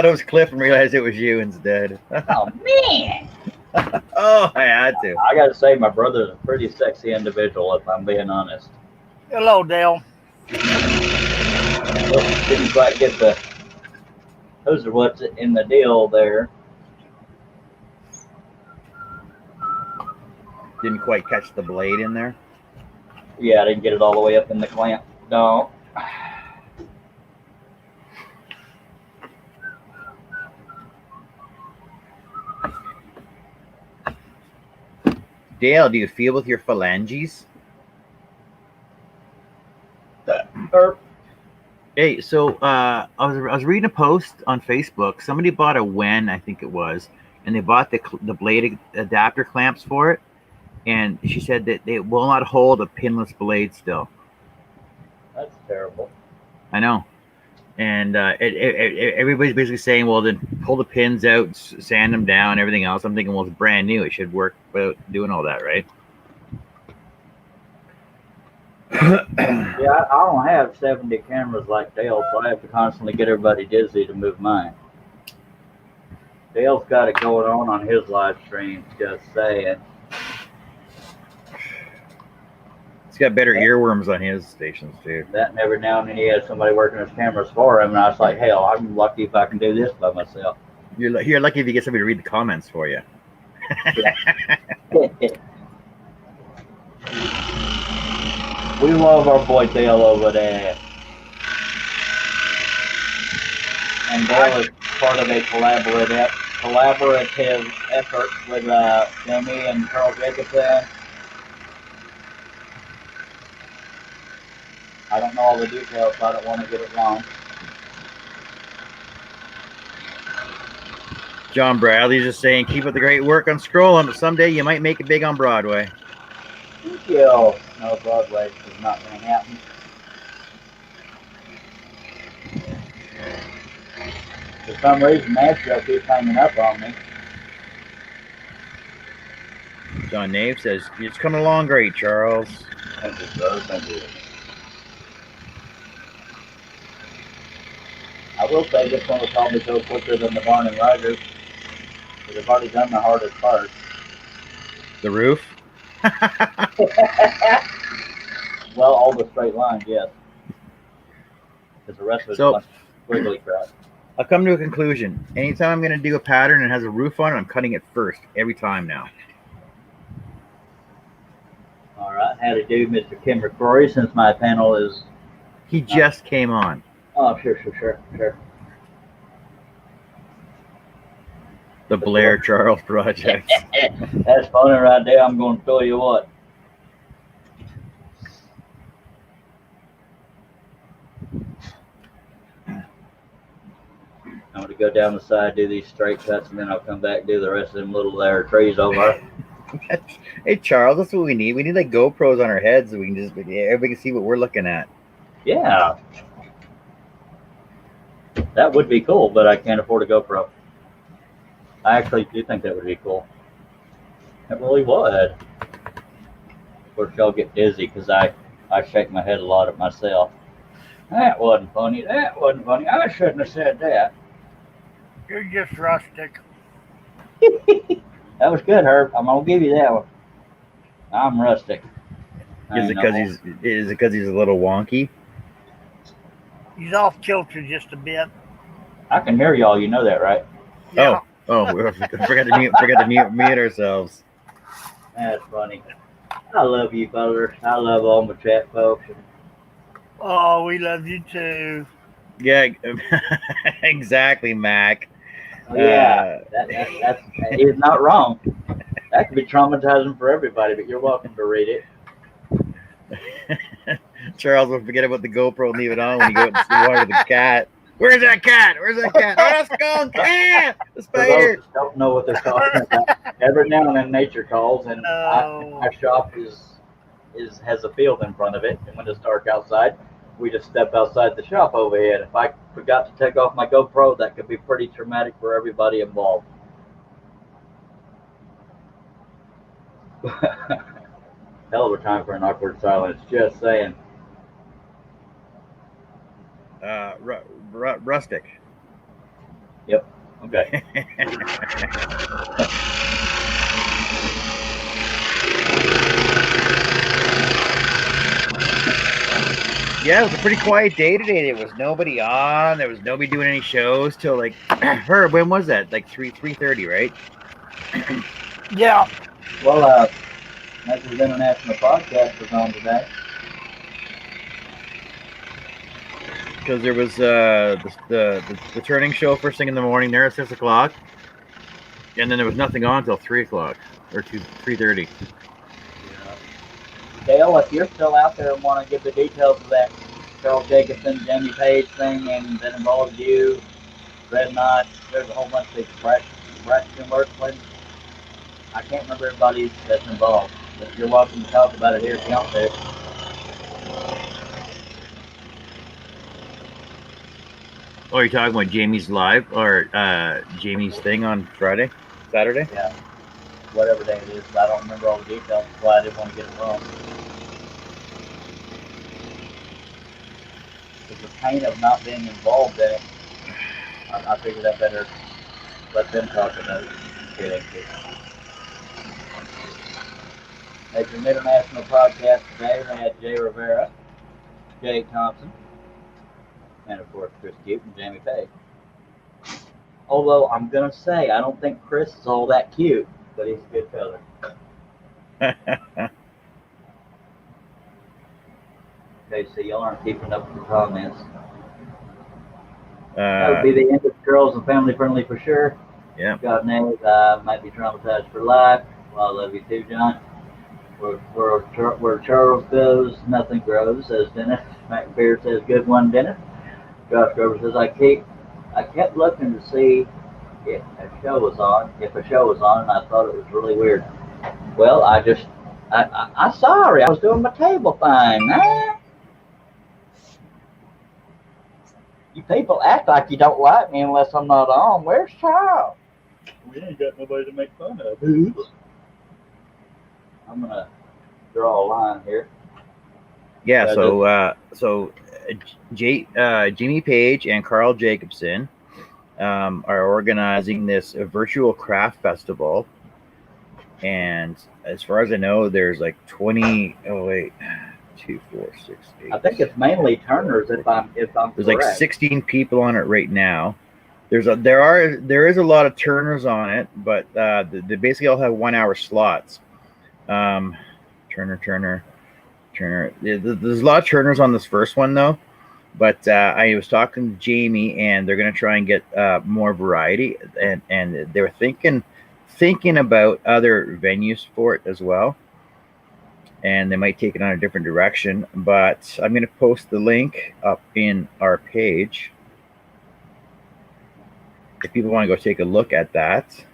it was Cliff and realized it was you instead. Oh man! Oh, I had to. I gotta say, my brother's a pretty sexy individual, if I'm being honest. Hello, Dale. Well, didn't quite get the those are what's in the deal there. Didn't quite catch the blade in there. Yeah, I didn't get it all the way up in the clamp. No. Dale, do you feel with your phalanges? Hey, so I was reading a post on Facebook. Somebody bought a Wen, I think it was, and they bought the blade adapter clamps for it, and she said that they will not hold a pinless blade still. That's terrible. I know, and everybody's basically saying, well, then pull the pins out, sand them down, everything else. I'm thinking, well, it's brand new. It should work without doing all that, right? Yeah, I don't have 70 cameras like Dale, so I have to constantly get everybody dizzy to move mine. Dale's got it going on his live stream, just saying. He's got better earworms on his stations, too. That and every now and then he has somebody working his cameras for him, and I was like, hell, I'm lucky if I can do this by myself. You're lucky if you get somebody to read the comments for you. We love our boy Dale over there. And Dale is part of a collaborative effort with Jamie and Carl Jacobson. I don't know all the details, so I don't want to get it wrong. John Bradley's just saying, keep up the great work on scrolling, but someday you might make it big on Broadway. Thank you. No, Broadway is not going to happen. For some reason, Nashville keeps hanging up on me. John Nave says, it's coming along great, Charles. Thank you, sir. Thank you. I will say this one will probably go quicker than the Barn and Rogers, because they've already done the hardest part. The roof? Well, all the straight lines, yes. Because the rest of it's a bunch of squiggly crap. I've come to a conclusion. Anytime I'm going to do a pattern and has a roof on it, I'm cutting it first, every time now. All right, how to do, Mr. Kim McCrory, since my panel is... He just came on. Oh, sure. The Blair Charles Project. That's funny right there. I'm going to tell you what. I'm going to go down the side, do these straight cuts, and then I'll come back, do the rest of them little layer trees over. Hey, Charles, that's what we need. We need like GoPros on our heads so we can just everybody can see what we're looking at. Yeah. That would be cool, but I can't afford a GoPro. I actually do think that would be cool. It really would. Of course, y'all get dizzy because I shake my head a lot at myself. That wasn't funny. I shouldn't have said that. You're just rustic. That was good, Herb. I'm gonna give you that one. I'm rustic. Is it because he's a little wonky? He's off kilter just a bit. I can hear y'all. You know that, right? Yeah. Oh, we forgot to mute ourselves. That's funny. I love you, brothers. I love all my chat folks. Oh, we love you too. Yeah, exactly, Mac. Oh, yeah, that's he's not wrong. That could be traumatizing for everybody, but you're welcome to read it. Charles will forget about the GoPro and leave it on when you go out and water the cat. Where's that cat? Oh, that's gone. Ah, the spider. For those who don't know what they're talking about, every now and then nature calls, and our shop has a field in front of it, and when it's dark outside, we just step outside the shop overhead. If I forgot to take off my GoPro, that could be pretty traumatic for everybody involved. Hell of a time for an awkward silence, just saying. Rustic. Okay. Yeah, it was a pretty quiet day today. There was nobody on. There was nobody doing any shows till like Herb. When was that? Like 3:30, right? Yeah. Well, Messrs. International Podcast was on today. Because there was the turning show first thing in the morning there at 6 o'clock, and then there was nothing on until 3 o'clock or 3:30. Dale, if you're still out there and want to give the details of that Charles Jacobson, Jamie Page thing, and that involves you, Red Knot, there's a whole bunch of these Braxton Workplace. I can't remember everybody that's involved, but you're welcome to talk about it here if you want to. Oh, you're talking about Jamie's live or Jamie's thing on Saturday? Yeah, whatever day it is, but I don't remember all the details. That's why I didn't want to get it wrong. It's the pain of not being involved in it. I figured I better let them talk about it. Kidding. At your international podcast today, we had Jay Rivera, Jake Thompson, and of course Chris Cute and Jamie Page. Although I'm gonna say I don't think Chris is all that cute, but he's a good feller. Okay, so y'all aren't keeping up with the comments. That would be the end of Girls and Family Friendly for sure. Yeah. God knows I might be traumatized for life. Well, I love you too, John. Where Charles goes, nothing grows, says Dennis. Mac Beard says, good one, Dennis. Josh Grover says, I kept looking to see if a show was on, and I thought it was really weird. Well, I'm sorry, I was doing my table thing. You people act like you don't like me unless I'm not on. Where's Charles? We ain't got nobody to make fun of. I'm gonna draw a line here. Yeah. So Jamie Page and Carl Jacobson are organizing this virtual craft festival, and as far as I know, there's like 20. Oh wait. 2, 4, 6, 8. I think it's mainly Turners. If I'm there's correct. Like 16 people on it right now. There is a lot of Turners on it, but they basically all have 1 hour slots. Turner. There's a lot of Turners on this first one though, but I was talking to Jamie, and they're gonna try and get more variety, and they were thinking about other venues for it as well. And they might take it on a different direction, but I'm going to post the link up in our page if people want to go take a look at that.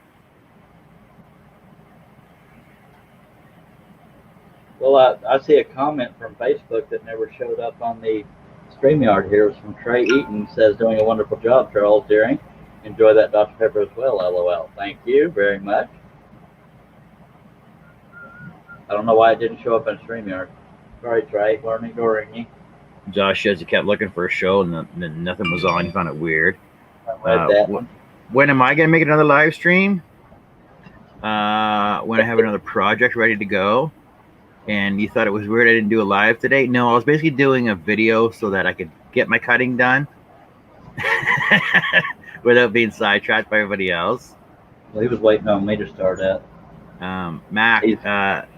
Well, I see a comment from Facebook that never showed up on the StreamYard here. It was from Trey Eaton. Says, doing a wonderful job, Charles Deering. Enjoy that Dr. Pepper as well, LOL. Thank you very much. I don't know why it didn't show up on StreamYard. Sorry, Trey. We're ignoring you. Josh says he kept looking for a show and then nothing was on. He found it weird. When am I going to make another live stream? When I have another project ready to go. And you thought it was weird I didn't do a live today? No, I was basically doing a video so that I could get my cutting done without being sidetracked by everybody else. Well, he was waiting on me to start out. Mac,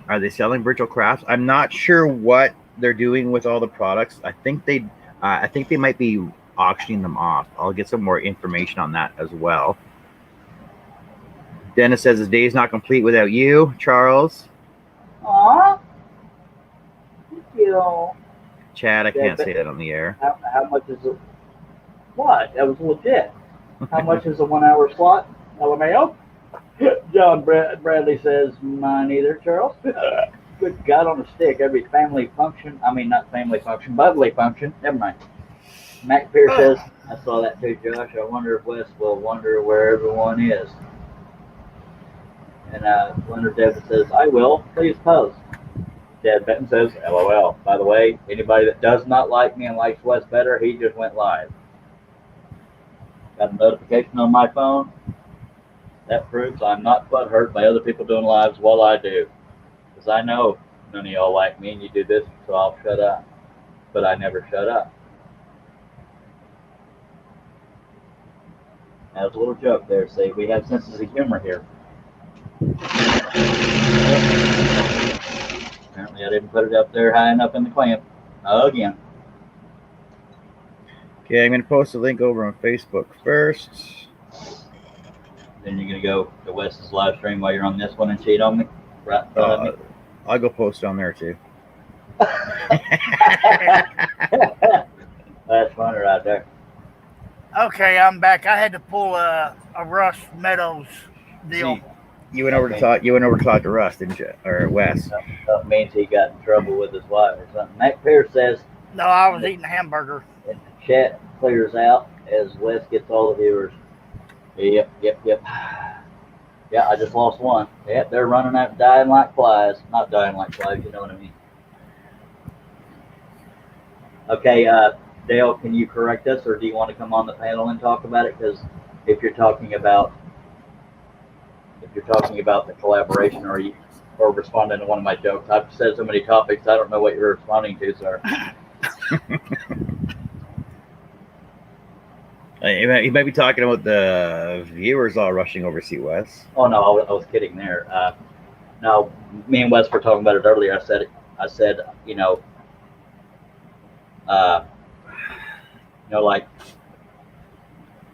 are they selling virtual crafts? I'm not sure what they're doing with all the products. I think they might be auctioning them off. I'll get some more information on that as well. Dennis says his day is not complete without you, Charles. Aw. Thank you. Chad, I can't say that on the air. How much is it? What? That was legit. How much is a 1 hour slot? LMAO? John Bradley says, mine either, Charles. Good God on a stick. Every family function, not family function, bubbly function. Never mind. Mac Pierce says, I saw that too, Josh. I wonder if Wes will wonder where everyone is. And Leonard David says, I will. Please post. Chad Benton says, LOL. By the way, anybody that does not like me and likes Wes better, he just went live. Got a notification on my phone. That proves I'm not butthurt by other people doing lives while I do. Because I know none of y'all like me and you do this, so I'll shut up. But I never shut up. That was a little joke there. See, we have senses of humor here. Apparently I didn't put it up there high enough in the clamp. Again. Okay, I'm going to post a link over on Facebook first. Then you're going to go to Wes's live stream while you're on this one and cheat on me? Right in front of me? I'll go post on there too. That's funny right there. Okay, I'm back. I had to pull a Russ Meadows deal. See, you went over to talk. You went over to talk to Russ, didn't you, or Wes? That means he got in trouble with his wife or something. Mac Pierce says, No, I was eating a hamburger. and the chat clears out as Wes gets all the viewers. Yep. Yeah, I just lost one. Yep, they're running out, dying like flies. Not dying like flies, you know what I mean. Okay, Dale, can you correct us, or do you want to come on the panel and talk about it? Because if you're talking about the collaboration, or responding to one of my jokes, I've said so many topics, I don't know what you're responding to, sir. You might be talking about the viewers all rushing over to see Wes. Oh no, I was kidding there. No, me and Wes were talking about it earlier. I said, like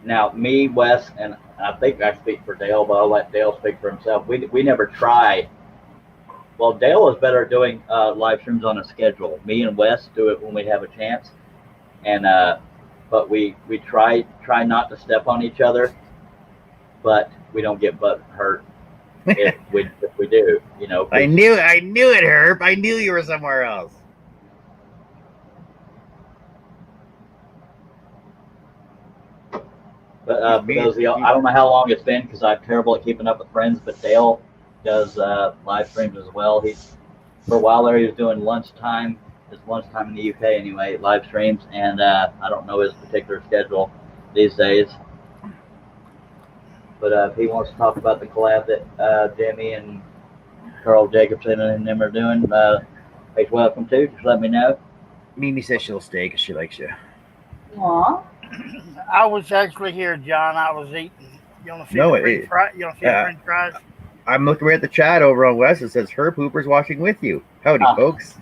now me, Wes, and I think I speak for Dale, but I'll let Dale speak for himself. We never try. Well, Dale is better at doing live streams on a schedule. Me and Wes do it when we have a chance, and but we try not to step on each other, but we don't get butt hurt if we do. I knew it, Herb. I knew you were somewhere else. But because I don't know how long it's been because I'm terrible at keeping up with friends, but Dale does live streams as well. For a while there he was doing lunchtime. His lunchtime in the UK anyway, live streams, and I don't know his particular schedule these days. But if he wants to talk about the collab that Jimmy and Carl Jacobson and them are doing, he's welcome to. Just let me know. Mimi says she'll stay because she likes you. Aw. I was actually here, John. I was eating. You want to see No, the French fries? You want to see the French fries? I'm looking right at the chat over on Wes. It says Herb Hooper's watching with you. Howdy, folks.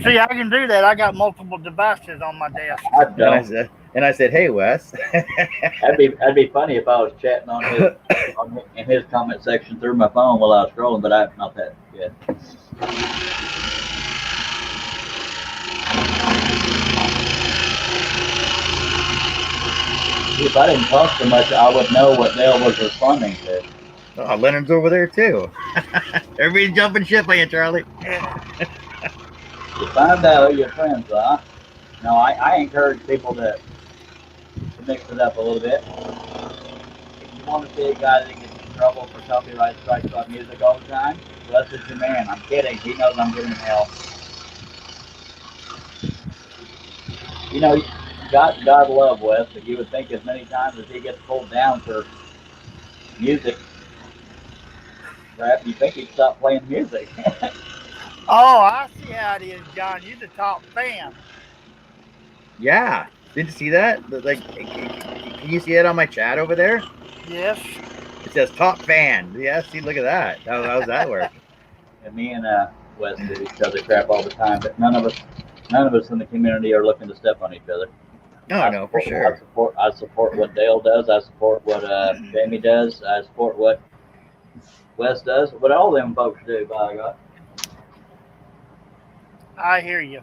See, I can do that. I got multiple devices on my desk. I don't. And I said, "Hey, Wes." That'd be funny if I was chatting in his comment section through my phone while I was scrolling, but I'm not that good. If I didn't talk so much, I would know what Dale was responding to. Oh, Leonard's over there too. Everybody's jumping ship on you, Charlie. You find out who your friends are. No, I encourage people to mix it up a little bit. If you want to see a guy that gets in trouble for copyright strikes on music all the time, Wes is your man. I'm kidding. He knows I'm giving him hell. God love Wes, but you would think as many times as he gets pulled down for music, perhaps you think he'd stop playing music. Oh, I see how it is, John. You're the top fan. Yeah. Did you see that? Like, can you see it on my chat over there? Yes. It says top fan. Yeah, see, look at that. How's that work? And me and Wes do each other crap all the time, but none of us in the community are looking to step on each other. Oh, no, for sure. I support what Dale does. I support what Jamie does. I support what Wes does. What all them folks do, by God. I hear you.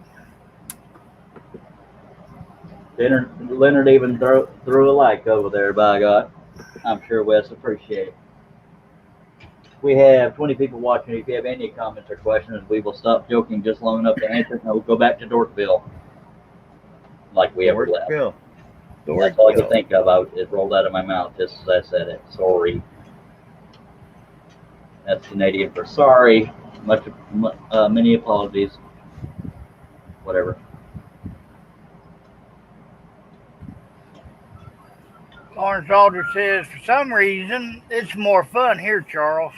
Leonard even threw a like over there, by God. I'm sure Wes appreciate it. We have 20 people watching. If you have any comments or questions, we will stop joking just long enough to answer, and we'll go back to Dorkville. Like we ever left. That's all I could think of. It rolled out of my mouth just as I said it. Sorry. That's Canadian for sorry. Many apologies. Whatever. Lawrence Alder says, for some reason, it's more fun here, Charles.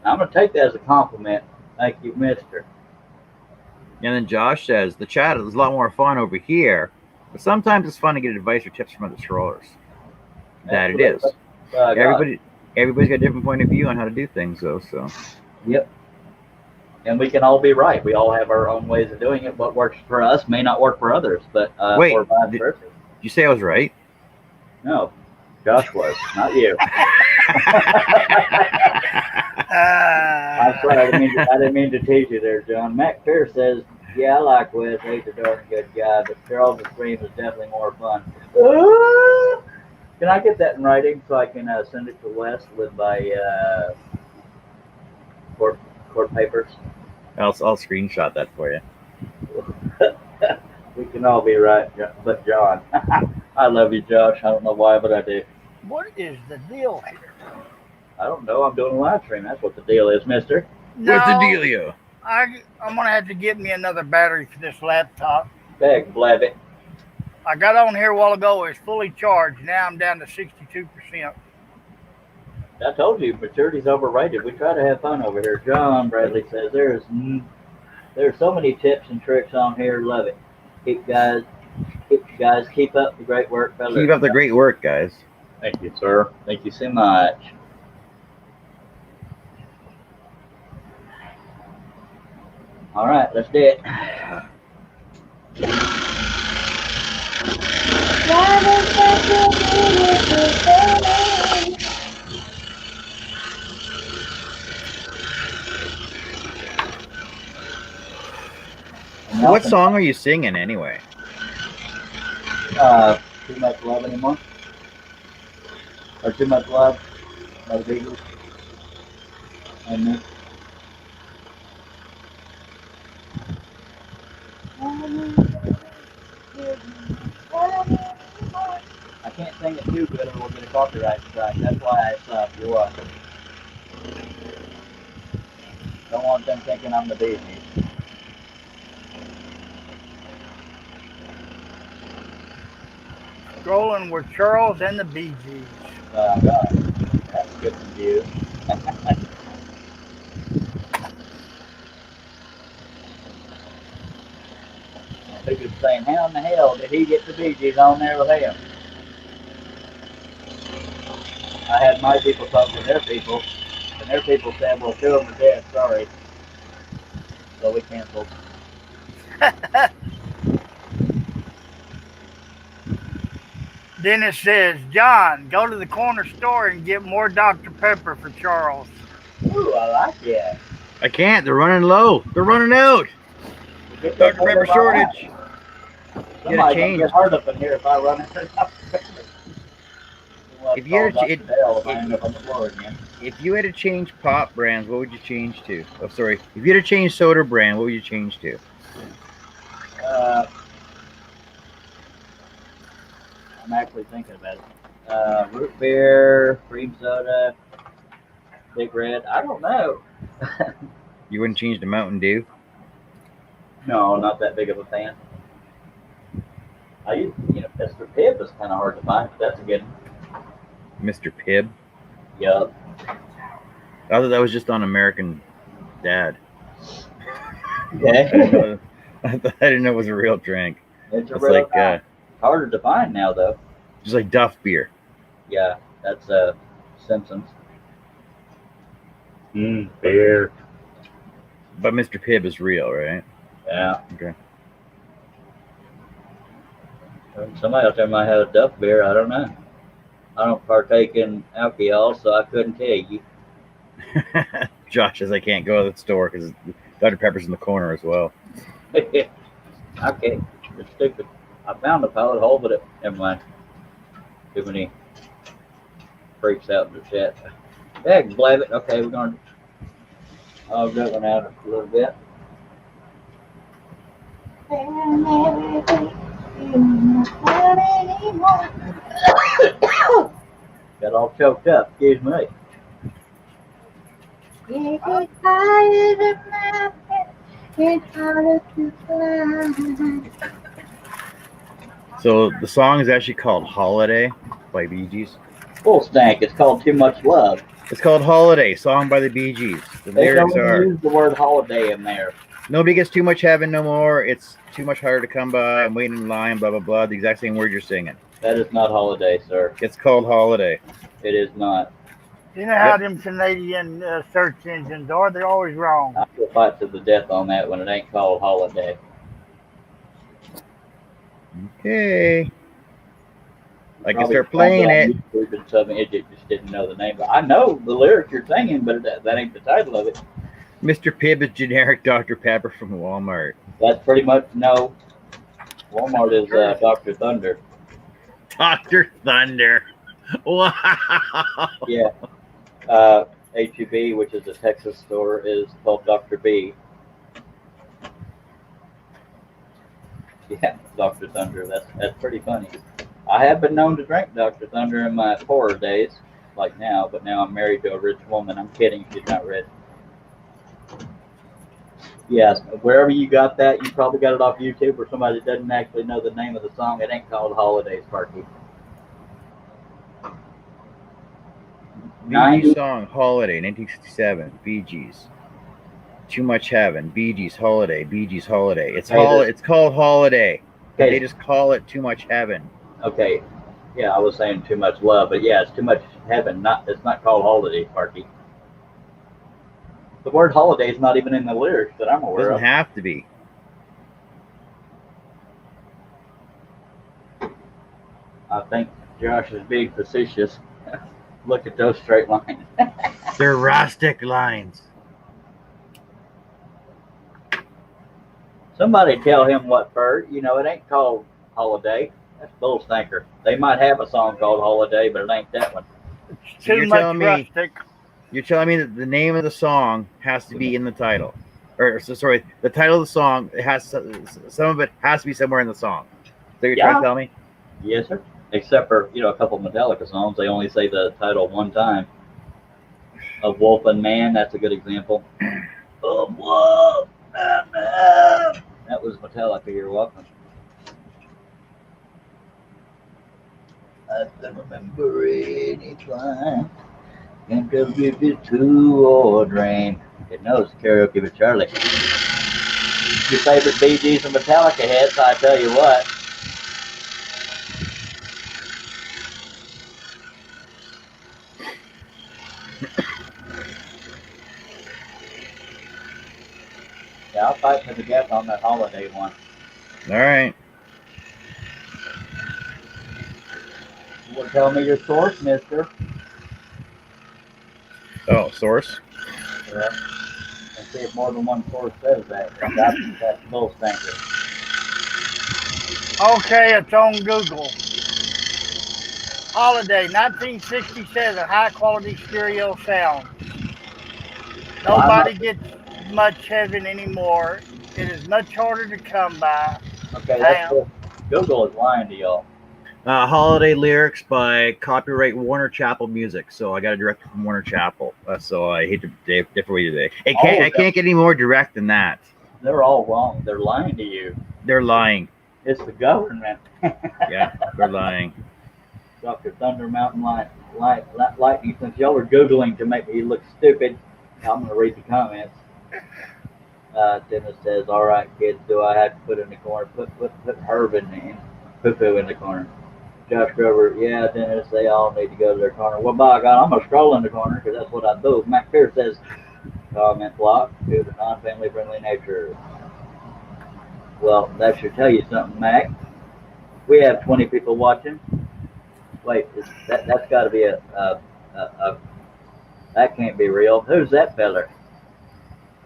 I'm gonna take that as a compliment. Thank you, Mister. And then Josh says the chat is a lot more fun over here, but sometimes it's fun to get advice or tips from other strollers. That it is. Everybody's got a different point of view on how to do things, though. So. Yep. And we can all be right. We all have our own ways of doing it. What works for us may not work for others, but Wait, or vice versa. Did you say I was right? No, Josh was, not you. I'm sorry, I didn't mean to tease you there, John. Matt Pierce says, yeah, I like Wes. He's a darn good guy, but Charles' Scream is definitely more fun. Can I get that in writing so I can send it to Wes with my court papers? I'll screenshot that for you. We can all be right, but John. I love you, Josh. I don't know why, but I do. What is the deal here? I don't know. I'm doing a live stream. That's what the deal is, mister. What's the dealio? I'm going to have to get me another battery for this laptop. Beg, blabbit. I got on here a while ago. It's fully charged. Now I'm down to 62%. I told you, maturity's overrated. We try to have fun over here. John Bradley says, there's so many tips and tricks on here. Love it. Keep up the great work, fellas. Keep up the great work, guys. Thank you, sir. Thank you so much. All right, let's do it. What song are you singing anyway? Too Much Love Anymore? Or Too Much Love by the Beatles? And me. I can't sing it too good or we'll get a copyright strike. That's why I suck. You're welcome. Don't want them thinking I'm the Bee Gees. Scrolling with Charles and the Bee Gees. Oh, God. That's good from you. People saying, how in the hell did he get the Bee Gees on there with him? I had my people talk to their people, and their people said, well, two of them are dead, sorry. So we canceled. Dennis says, John, go to the corner store and get more Dr. Pepper for Charles. Ooh, I like that. I can't. They're running low. They're running out. Dr. Pepper shortage. Somebody's gonna get hurt up in here if I run into Dr. Pepper. If you had to, if you had to change pop brands, what would you change to? Oh, sorry. If you had to change soda brand, what would you change to? I'm actually thinking about it. Root beer, cream soda, Big Red. I don't know. You wouldn't change to Mountain Dew? No, not that big of a fan. Mr. Pibb is kind of hard to find, but that's a good one. Mr. Pibb? Yup. I thought that was just on American Dad. Okay. I didn't know it was a real drink. It's It's like harder to find now, though. just like Duff beer. Yeah, that's Simpsons. Beer. But Mr. Pibb is real, right? Yeah. Okay. Somebody out there might have a Duff beer. I don't know. I don't partake in alcohol, so I couldn't tell you. Josh says I can't go to the store because Dr. Pepper's in the corner as well. Okay. It's stupid. I found a pilot hole, but never mind. Too many freaks out in the chat. Yeah, blab it. Okay, we're going to hog that one out a little bit. Got all choked up. Excuse me. It gets higher than mountain, it's harder to climb. So the song is actually called Holiday by Bee Gees. Full stank. It's called Too Much Love. It's called Holiday, song by the Bee Gees. The They lyrics don't are, use the word holiday in there. nobody gets too much heaven no more. It's too much harder to come by. I'm waiting in line, blah, blah, blah. The exact same word you're singing. That is not holiday, sir. It's called Holiday. It is not. You know how them Canadian search engines are? They're always wrong. I will fight to the death on that when it ain't called holiday. Okay. I can Probably start playing found it. on YouTube and some idiot just didn't know the name. But I know the lyrics you're singing, but that ain't the title of it. Mr. Pibb is generic Dr. Pepper from Walmart. That's pretty much no. Walmart is Dr. Thunder. Dr. Thunder. Wow. Yeah. HEB, which is a Texas store, is called Dr. B. Yeah, Dr. Thunder. That's pretty funny. I have been known to drink Dr. Thunder in my poorer days, like now, but now I'm married to a rich woman. I'm kidding, she's not rich. Yes, wherever you got that, you probably got it off YouTube or somebody that doesn't actually know the name of the song. It ain't called Holiday, Sparky. Bee Gees song, Holiday, 1967. Bee Gees. Too Much Heaven. Bee Gees, Holiday. Bee Gees, Holiday. It's called Holiday. Okay. They just call it Too Much Heaven. Okay, yeah, I was saying Too Much Love, but yeah, it's Too Much Heaven. It's not called Holiday, Sparky. The word holiday is not even in the lyrics that I'm aware Doesn't of. have to be. I think Josh is being facetious. Look at those straight lines. They're rustic lines. Somebody tell him what bird. You know, it ain't called Holiday. That's bull stinker. They might have a song called Holiday, but it ain't that one. It's So too you're much telling me- rustic. You're telling me that the name of the song has to be in the title, or so sorry, the title of the song, it has some of it has to be somewhere in the song. So you're trying to tell me? Yes, sir. Except for, you know, a couple of Metallica songs, they only say the title one time. Of Wolf and Man, that's a good example. Of Wolf and Man. That was Metallica. You're welcome. I can remember any time. Can't tell if it's true or dream. It knows karaoke with Charlie. Your favorite Bee Gees and Metallica hits, I tell you what. Yeah, I'll fight to the death on that holiday one. All right. Well, tell me your source, mister. Oh, source. Yeah. And see if more than one source says that. That's bull stinker. Okay, it's on Google. Holiday, 1967, high quality stereo sound. Nobody gets much heaven anymore. It is much harder to come by. Okay, that's cool. Google is lying to y'all. Holiday lyrics by copyright Warner Chappell Music. So I got a director from Warner Chappell. So I hate to different way today. I can't get any more direct than that. They're all wrong. They're lying to you. They're lying. It's the government. Yeah, they're lying. Dr. Thunder Mountain Lightning. Since y'all are Googling to make me look stupid, I'm going to read the comments. Dennis says, all right, kids, do I have to put in the corner? Put Herb in poo-poo in the corner. Josh Grover, yeah, Dennis, they all need to go to their corner. Well, by God, I'm going to scroll in the corner because that's what I do. Mac Pierce says, comment block to the non-family friendly nature. Well, that should tell you something, Mac. We have 20 people watching. Wait, that's got to be that can't be real. Who's that feller?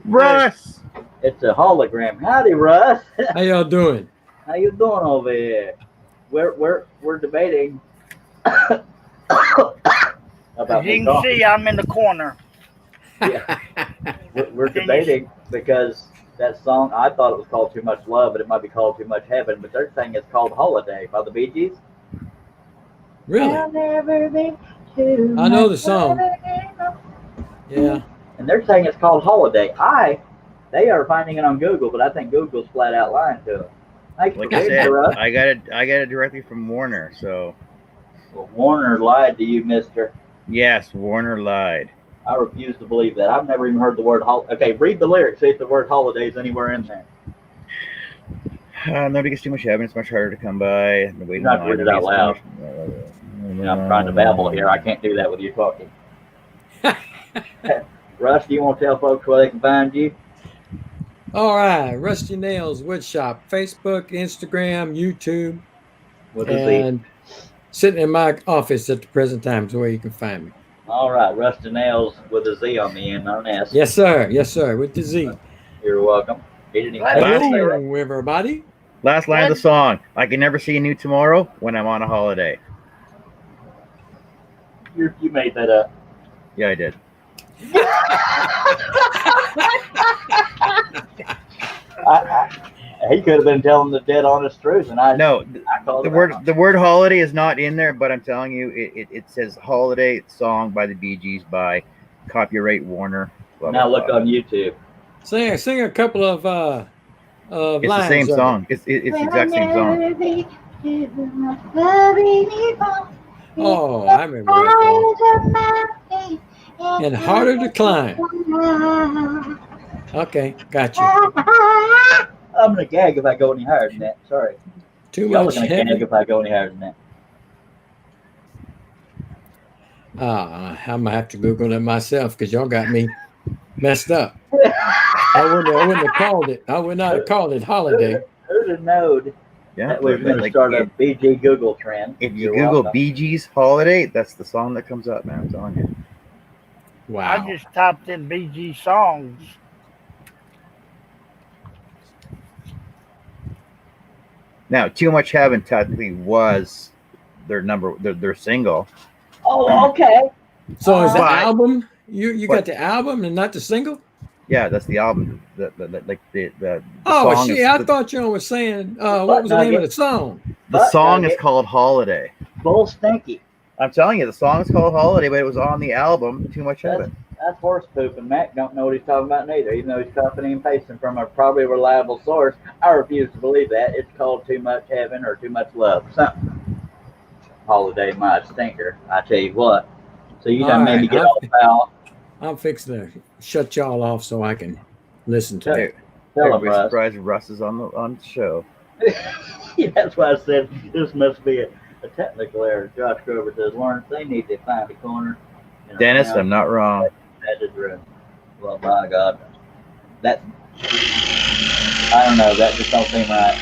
Russ! It's a hologram. Howdy, Russ. How y'all doing? How you doing over here? We're debating about As you can see, I'm in the corner. Yeah. We're debating because that song, I thought it was called Too Much Love, but it might be called Too Much Heaven, but they're saying it's called Holiday by the Bee Gees. Really? I'll never be too I know much the song. better. Yeah. And and they're saying it's called Holiday. They are finding it on Google, but I think Google's flat out lying to them. Thanks Like for I reading said, for us. I got it directly from Warner. So Well, Warner lied to you, mister. yes, Warner lied. I refuse to believe that. I've never even heard the word holiday. Okay, read the lyrics. See if the word holiday is anywhere in there. Nobody gets too much heaven. It's much harder to come by. The waiting Not to line read it out gets loud. too much- I'm trying to babble here. I can't do that with you talking. Russ, do you want to tell folks where they can find you? All right, Rusty Nails Woodshop, Facebook, Instagram, YouTube, With a Z. and sitting in my office at the present time is where you can find me. All right, Rusty Nails with a Z on the end, not an S. Yes, sir. Yes, sir. With the Z. You're welcome. He didn't even Hello, everybody. Last line of the song. I can never see a new tomorrow when I'm on a holiday. You made that up. Yeah, I did. He could have been telling the dead honest truth, and I No, called the it word out. the word holiday is not in there, but I'm telling you, it says holiday song by the Bee Gees by copyright Warner. Blah, Now blah, look blah. on YouTube. Sing a couple of It's lines the same of it. song. It's the exact same song. Oh, I remember that song. And harder to climb. Okay, got you. I'm gonna gag if I go any higher than that. Sorry. Too Y'all are much gonna gag heaven. if I go any higher than that. I'm gonna have to Google it myself because y'all got me messed up. I wouldn't have called it. I would not have called it holiday. Who'd have known Yeah, that we're but gonna like, start a BG Google trend? if you You're Google welcome. Bee Gees holiday, that's the song that comes up, man. I'm telling you. Wow. I just typed in BG songs. Now, Too Much Heaven technically was their single. Oh, okay. So is the But- album? You but- got the album and not the single? Yeah, that's the album. The Oh, song shit! is, I thought y'all was saying what was the name of the song? the But song nugget. is called Holiday. Bull stinky. I'm telling you, the song is called Holiday, but it was on the album Too Much Heaven. That's horse poop, and Mac don't know what he's talking about neither, even though he's copying and pasting from a probably reliable source. I refuse to believe that. It's called Too Much Heaven or Too Much Love. Something. Holiday, my stinker. I tell you what. So you done All made me right, get I'll- off foul. I'm fixing to shut y'all off so I can listen to Hey, it. Tell him, Everybody's Russ. surprised Russ is on the show. Yeah, that's why I said this must be a technical error. Josh Grover says, Lawrence, they need to find a corner. and Dennis, around I'm not wrong. that is room. Well, my God. That, I don't know. That just don't seem right.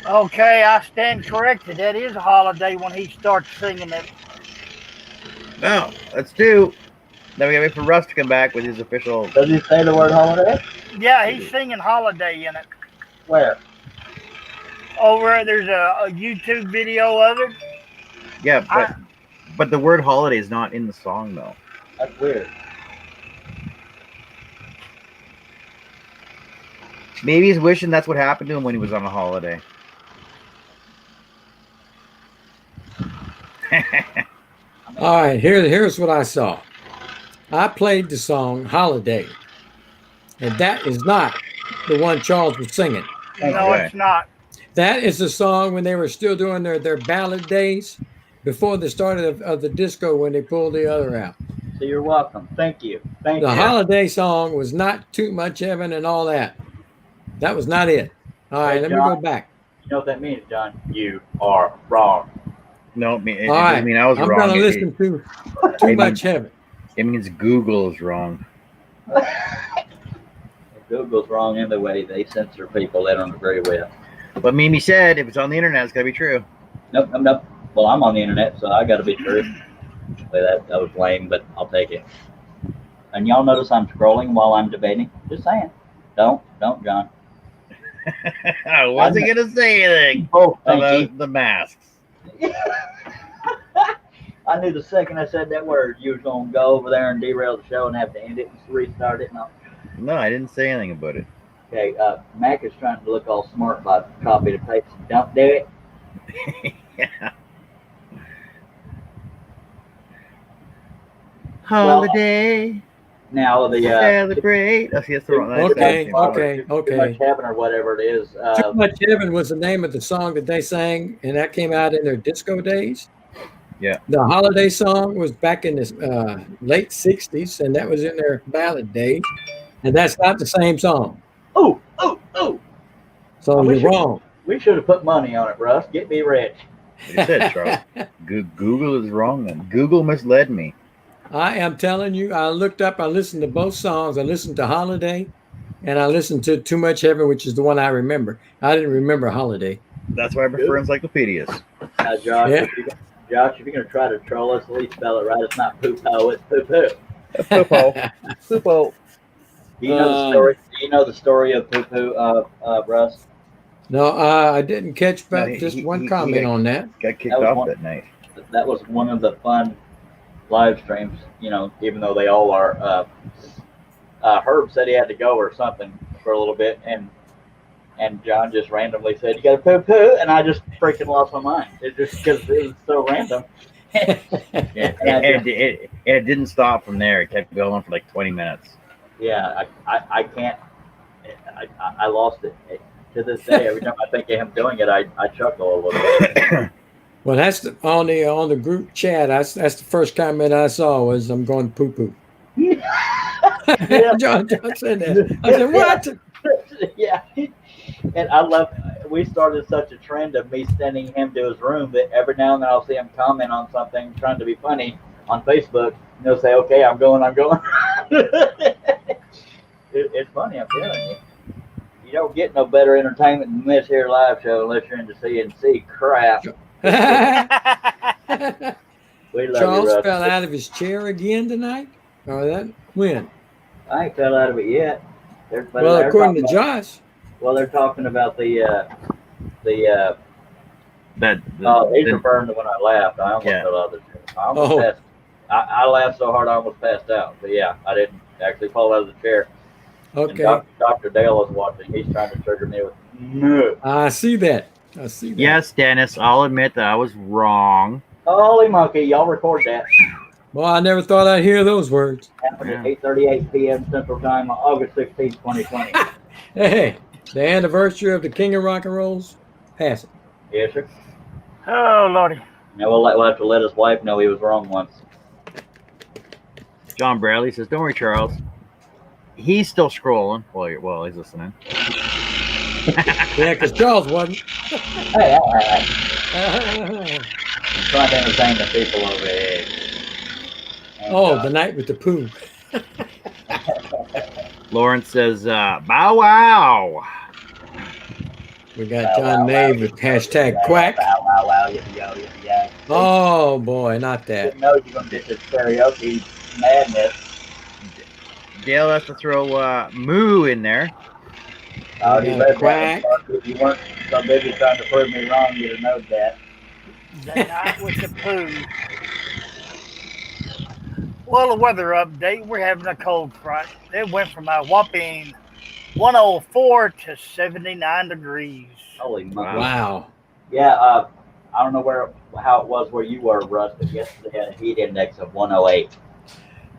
Okay, I stand corrected. That is a holiday when he starts singing it. No, let's do. Then we gotta wait for Russ to come back with his official. Does he say the word holiday? Yeah, he's singing holiday in it. Where? Over there's a YouTube video of it. Yeah, but the word holiday is not in the song though. That's weird. Maybe he's wishing that's what happened to him when he was on a holiday. All right, here's what I saw. I played the song Holiday, and that is not the one Charles was singing. No, Okay. it's not. That is the song when they were still doing their ballad days before the start of the disco when they pulled the other out. So you're welcome. Thank you. Thank The you. holiday song was not Too Much Heaven and all that. That was not it. All right, Hey, let me John. go back. You know what that means, John? You are wrong. No, it All doesn't right, mean I was I'm wrong. gonna listen to Too it Much Heaven. It means Google is wrong. Google's wrong in the way they censor people they don't agree with. But Mimi said if it's on the internet, it's gotta be true. Nope, nope, nope. Well, I'm on the internet, so I got to be true. That was lame, but I'll take it. And y'all notice I'm scrolling while I'm debating. Just saying. Don't, John. I wasn't gonna say anything Oh, thank about the masks. you. I knew the second I said that word, you was gonna go over there and derail the show and have to end it and restart it. No, No, I didn't say anything about it. Okay, Mac is trying to look all smart by copy to paste. Don't do it. Yeah. Holiday, Now the celebrate. Oh, see, that's the wrong. That's Okay, the wrong okay, Too okay. Much Heaven or whatever it is. Too Much Heaven was the name of the song that they sang, and that came out in their disco days. Yeah. The holiday song was back in the late 60s, and that was in their ballad days. And that's not the same song. Oh. So I you're wish it- wrong. We should have put money on it, Russ. Get me rich. You said, Charles. Google is wrong then. Google misled me. I am telling you, I looked up, I listened to both songs. I listened to Holiday, and I listened to Too Much Heaven, which is the one I remember. I didn't remember Holiday. That's why I prefer encyclopedias. Now, Josh, Yeah. if you're going to try to troll us, at least spell it right. It's not poo-po, it's poo-poo. Poopo. Poopo. Do you know the story? Do you know the story of poo-poo, Russ? No, I didn't catch No, but just he- one he comment got- on that. Got kicked That was off one- that night. That was one of the fun live streams, you know, even though they all are. Herb said he had to go or something for a little bit, and John just randomly said, "You got to poo-poo," and I just freaking lost my mind. It just because it was so random. Yeah, and it didn't stop from there. It kept going for like 20 minutes. Yeah, I can't. I lost it. To this day, every time I think of him doing it, I chuckle a little bit. Well, that's on the group chat. That's the first comment I saw was I'm going poo poo. Yeah. John said that. I said what? Yeah, and I love. We started such a trend of me sending him to his room that every now and then I'll see him comment on something, trying to be funny on Facebook, and he'll say, "Okay, I'm going." It's funny, I'm telling you. You don't get no better entertainment than this here live show unless you're into CNC crap. We love Charles you, Russ. fell out of his chair again tonight. Or that when? I ain't fell out of it yet. Well, according to Josh. Well, they're talking about the That he's referring to when I laughed. I almost Yeah. fell out of the chair. I almost passed. I laughed so hard I almost passed out. But yeah, I didn't actually fall out of the chair. Okay. And Dr. Dale is watching. He's trying to trigger me with no. I see that. yes, Dennis, I'll admit that I was wrong. Holy monkey, y'all record that. Well, I never thought I'd hear those words. Happened at 8:38 p.m. Central Time on August 16, 2020. Hey, the anniversary of the King of Rock and Roll's passing. Yes, sir. Oh, Lordy. Now we'll have to let his wife know he was wrong once. John Bradley says, "Don't worry, Charles. He's still scrolling." Well, he's listening. Yeah, because Charles wasn't. Hey, I'm trying to entertain the people over here. And, the night with the poo. Lawrence says, "Bow wow." We got John Nave with hashtag quack. Wow, yeah. Oh boy, not that. Didn't know you're gonna get this karaoke madness. Dale has to throw moo in there. Oh, Yeah, you better quack. if you weren't so busy trying to prove me wrong, you'd have known that. The night with the poo. Well, a weather update. We're having a cold front. It went from a whopping 104 to 79 degrees. Holy monkey. Wow. Yeah, I don't know how it was where you were, Russ, but yesterday had a heat index of 108.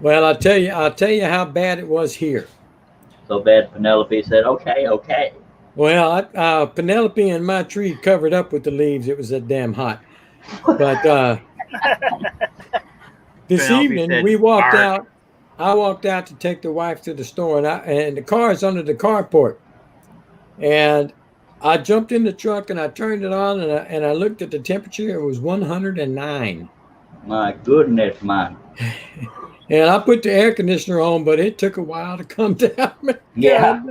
Well, I'll tell you how bad it was here. So bad Penelope said, okay. Well, Penelope and my tree covered up with the leaves. It was that damn hot. But this Penelope evening said, we walked "Arr." out. I walked out to take the wife to the store, and the car is under the carport. And I jumped in the truck and I turned it on, and I looked at the temperature. It was 109. My goodness, man. And I put the air conditioner on, but it took a while to come down. Yeah.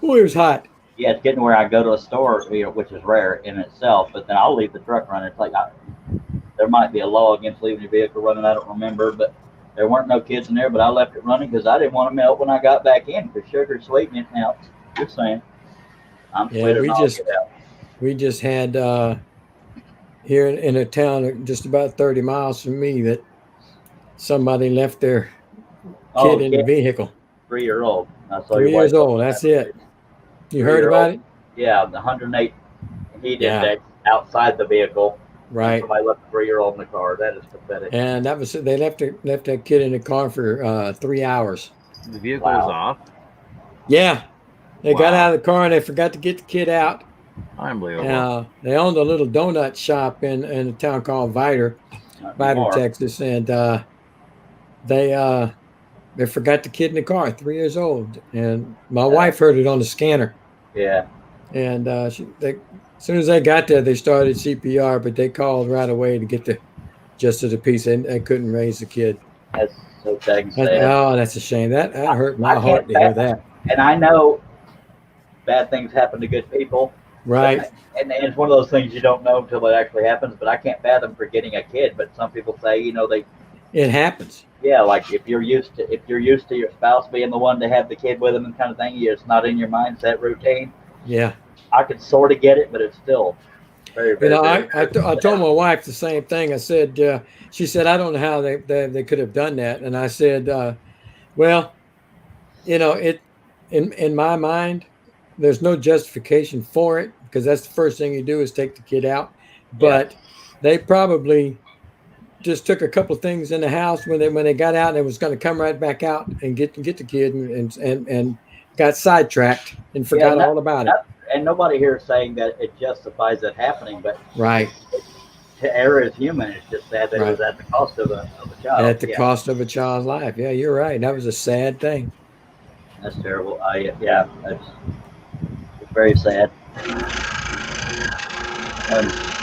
Oh, it was hot. Yeah, it's getting where I go to a store, which is rare in itself, but then I'll leave the truck running. It's like there might be a law against leaving your vehicle running. I don't remember, but there weren't no kids in there, but I left it running because I didn't want to melt when I got back in because sugar sweetening. Now, just saying. I'm Yeah, sweeter we than all just- get out. We just had here in a town just about 30 miles from me that somebody left their kid in the vehicle. 3-year-old. I saw 3 your years wife. old. That's it. You heard about it? Yeah, the 108 heat Yeah. index outside the vehicle. Right. Somebody left a 3-year-old in the car. That is pathetic. And that was they left that kid in the car for 3 hours. The vehicle was Wow. off. Yeah. They got Wow. out of the car and they forgot to get the kid out. Unbelievable. They owned a little donut shop in a town called Vidor, Not Vidor, anymore. Texas, and they forgot the kid in the car, 3 years old, and my wife heard it on the scanner, Yeah. and as soon as they got there, they started CPR, but they called right away to get the just of the piece, and they couldn't raise the kid. That's so dang sad. Oh, that's a shame. That hurt my I heart can't to hear fathom- that. And I know bad things happen to good people. Right. And it's one of those things you don't know until it actually happens. But I can't fathom forgetting a kid. But some people say, It happens. yeah, like if you're used to your spouse being the one to have the kid with them and kind of thing, it's not in your mindset routine. Yeah. I could sort of get it, but it's still very, very. I told my wife the same thing. I said, she said, I don't know how they could have done that. And I said, well, it in my mind, there's no justification for it because that's the first thing you do is take the kid out. But they probably just took a couple of things in the house when they got out and it was going to come right back out and get the kid and got sidetracked and forgot all about it. And nobody here is saying that it justifies it happening, but Right. to err is human. It's just sad that Right. it was at the cost of a child. At the cost of a child's life. Yeah, you're right. That was a sad thing. That's terrible. It's very sad.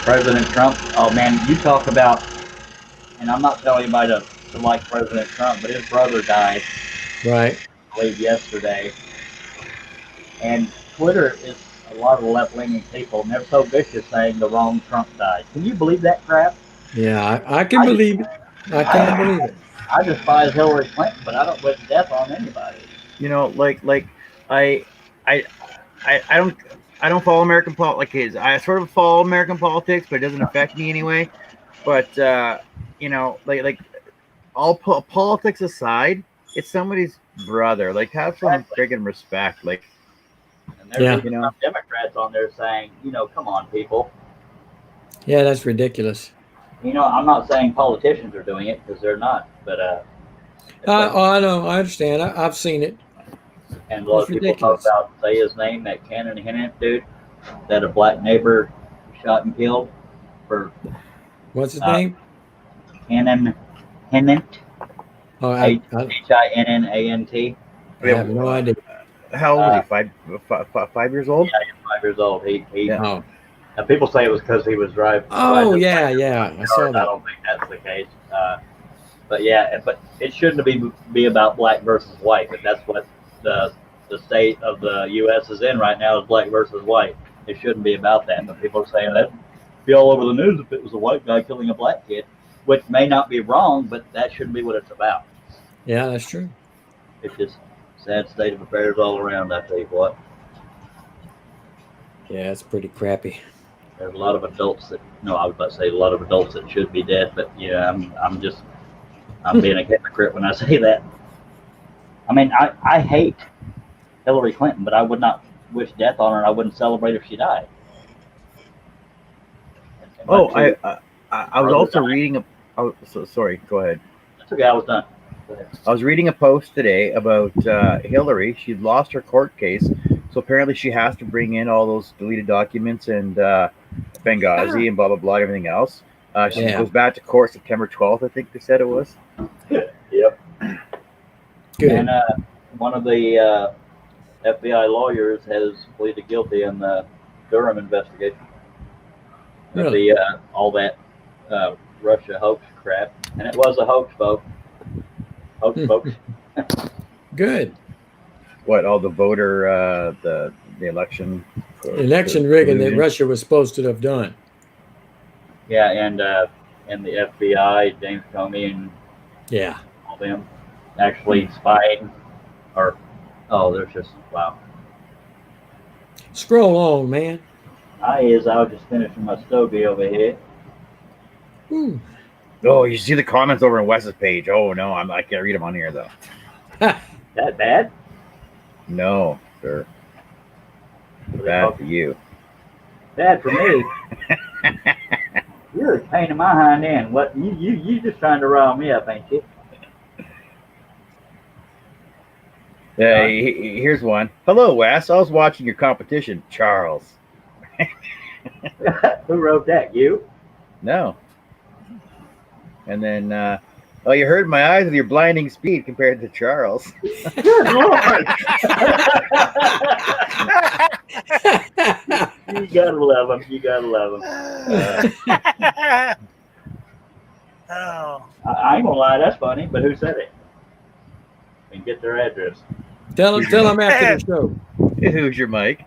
President Trump. Oh man, you talk about, and I'm not telling anybody to like President Trump, but his brother died, Right. I believe, yesterday. And Twitter is a lot of left-leaning people, and they're so vicious saying the wrong Trump died. Can you believe that crap? Yeah, I can believe it. I can't believe it. I despise Hillary Clinton, but I don't wish death on anybody. I don't follow American politics. I sort of follow American politics, but it doesn't affect me anyway. But all politics aside, it's somebody's brother. Like, have some friggin' respect. Like, And there's some Democrats on there saying, come on, people. Yeah, that's ridiculous. I'm not saying politicians are doing it because they're not, but I know. I understand. I've seen it. and a lot of people talk about, say his name, that Cannon Hennant dude, that a black neighbor shot and killed for. What's his name? Cannon Hennant. Oh, I Hinnant. have no idea. how old is he? 5 years old? Yeah, he's 5 years old. Oh, And people say it was because he was driving. oh yeah. I saw I that. don't think that's the case. But it shouldn't be about black versus white. But that's what the state of the U.S. is in right now, is black versus white. It shouldn't be about that. But people are saying that be all over the news if it was a white guy killing a black kid, which may not be wrong, but that shouldn't be what it's about. Yeah, that's true. It's just sad state of affairs all around. I tell you what. Yeah, it's pretty crappy. There's a lot of adults I was about to say a lot of adults that should be dead, but yeah, I'm being a hypocrite when I say that. I mean, I hate Hillary Clinton, but I would not wish death on her, and I wouldn't celebrate if she died. Oh, I was also reading sorry, go ahead. That's okay, I was done. Go ahead. I was reading a post today about Hillary. She'd lost her court case, so apparently she has to bring in all those deleted documents and Benghazi and blah blah blah, everything else. She goes back to court September 12th, I think they said it was. Yep. Good. And one of the FBI lawyers has pleaded guilty in the Durham investigation. Really? All that Russia hoax crap, and it was a hoax, folks. Folks. Good. What, all the voter, the election? Election rigging that Russia was supposed to have done. Yeah, and the FBI, James Comey, and Yeah. all them actually spying, there's just, wow. Scroll on, man. I was just finishing my stogie over here. Ooh. Oh, you see the comments over on Wes's page. Oh no, I can't read them on here though. That bad? No, sir. Bad for you. Bad for me. You're a pain in my hind end. What you just trying to rile me up, ain't you? Yeah, here's one. Hello, Wes. I was watching your competition, Charles. Who wrote that? You? No. And then, oh, you hurt my eyes with your blinding speed compared to Charles. Good Lord. You gotta love him. You gotta love him. Oh. I ain't gonna lie, that's funny. But who said it? And get their address. Tell them after the show. Who's your mic?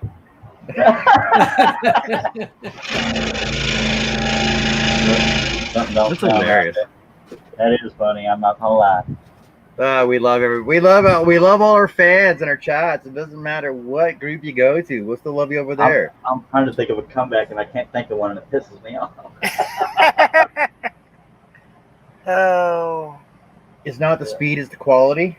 Something don't That's sound right. hilarious. That is funny. I'm not gonna lie. We love we love all our fans and our chats. It doesn't matter what group you go to. We'll still love you over there. I'm trying to think of a comeback, and I can't think of one, and it pisses me off. Oh. It's not the speed, it's the quality.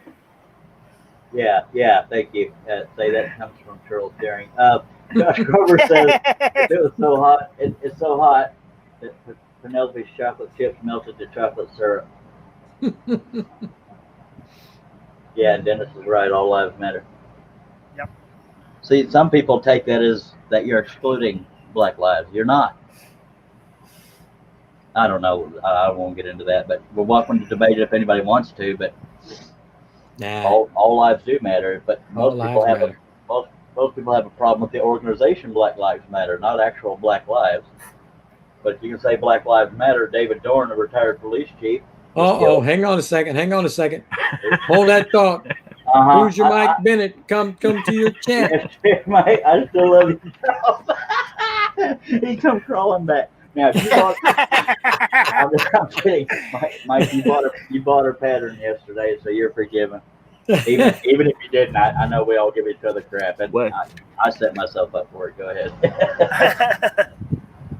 Yeah. Thank you. Say that comes from Charles Daring. Josh Grover says it was so hot. It's so hot that Penelope's chocolate chips melted to chocolate syrup. Yeah, Dennis is right. All lives matter. Yep. See, some people take that as that you're excluding Black lives. You're not. I don't know. I won't get into that, but we're welcome to debate it if anybody wants to. But Nah. all lives do matter. But All most people lives have matter. most people have a problem with the organization Black Lives Matter, not actual Black lives. But if you can say Black Lives Matter, David Dorn, a retired police chief. Oh, hang on a second. Hold that thought. Who's your Mike Bennett? Come to your chat. Mike, I still love you. He come crawling back. Now, if you bought, I'm kidding. Mike, you bought her pattern yesterday, so you're forgiven. Even if you didn't, I know we all give each other crap. And What? I set myself up for it. Go ahead.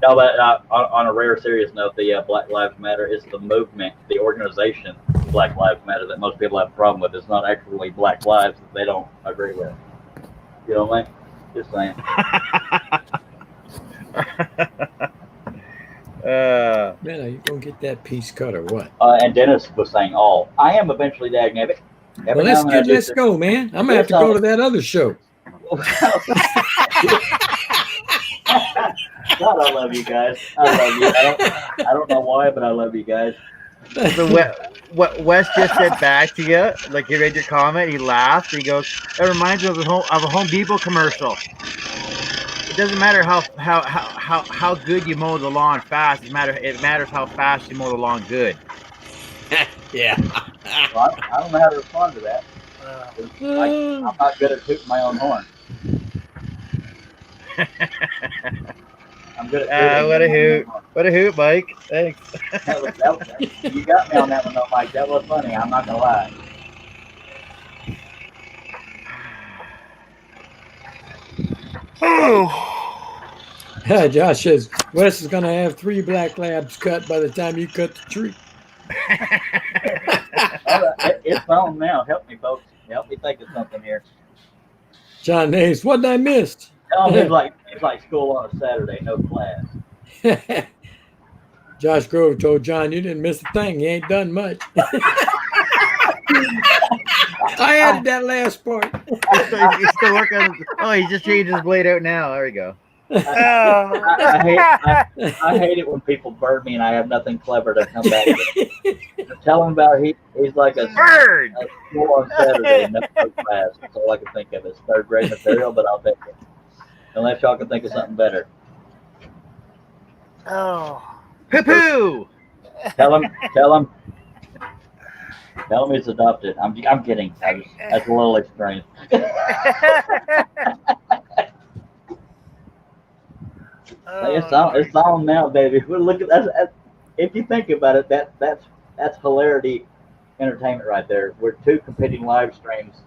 No, but on a rare serious note, the Black Lives Matter is the movement, the organization Black Lives Matter that most people have a problem with. It's not actually Black lives that they don't agree with. You know what I mean? Just saying. Man, are you gonna get that piece cut or what? And Dennis was saying all. I am eventually dagnabbit. Well, let's go, man. I'm gonna have to go to that other show. God, I love you guys. I love you. I don't know why, but I love you guys. So what Wes just said back to you, like he read your comment, he laughed. He goes, "That reminds me of a Home Depot commercial. It doesn't matter how good you mow the lawn fast. It matters how fast you mow the lawn good." Yeah. Well, I don't know how to respond to that. I'm not good at tooting my own horn. I'm good at tooting. What a hoot, Mike. Thanks. You got me on that one, though, Mike. That was funny. I'm not gonna lie. Josh says Wes is gonna have 3 black labs cut by the time you cut the tree. All right, it's on now. Help me, folks. Help me think of something here. John Nace, what did I miss? Tell me it's like school on a Saturday, no class. Josh Grove told John, "You didn't miss a thing. You ain't done much." I added that last part. He's still working on. Oh, he just changed his blade out now. There we go. I hate it when people burn me and I have nothing clever to come back with. Tell him about he's like a Bird. school on Saturday, no class. That's all I can think of. It's third grade material, but I'll take it. Unless y'all can think of something better. Oh. Poo-poo. Tell him he's adopted. I'm kidding. That's a little extreme. It's on now, baby. Look at that. If you think about it, that's hilarity entertainment right there. We're 2 competing live streams.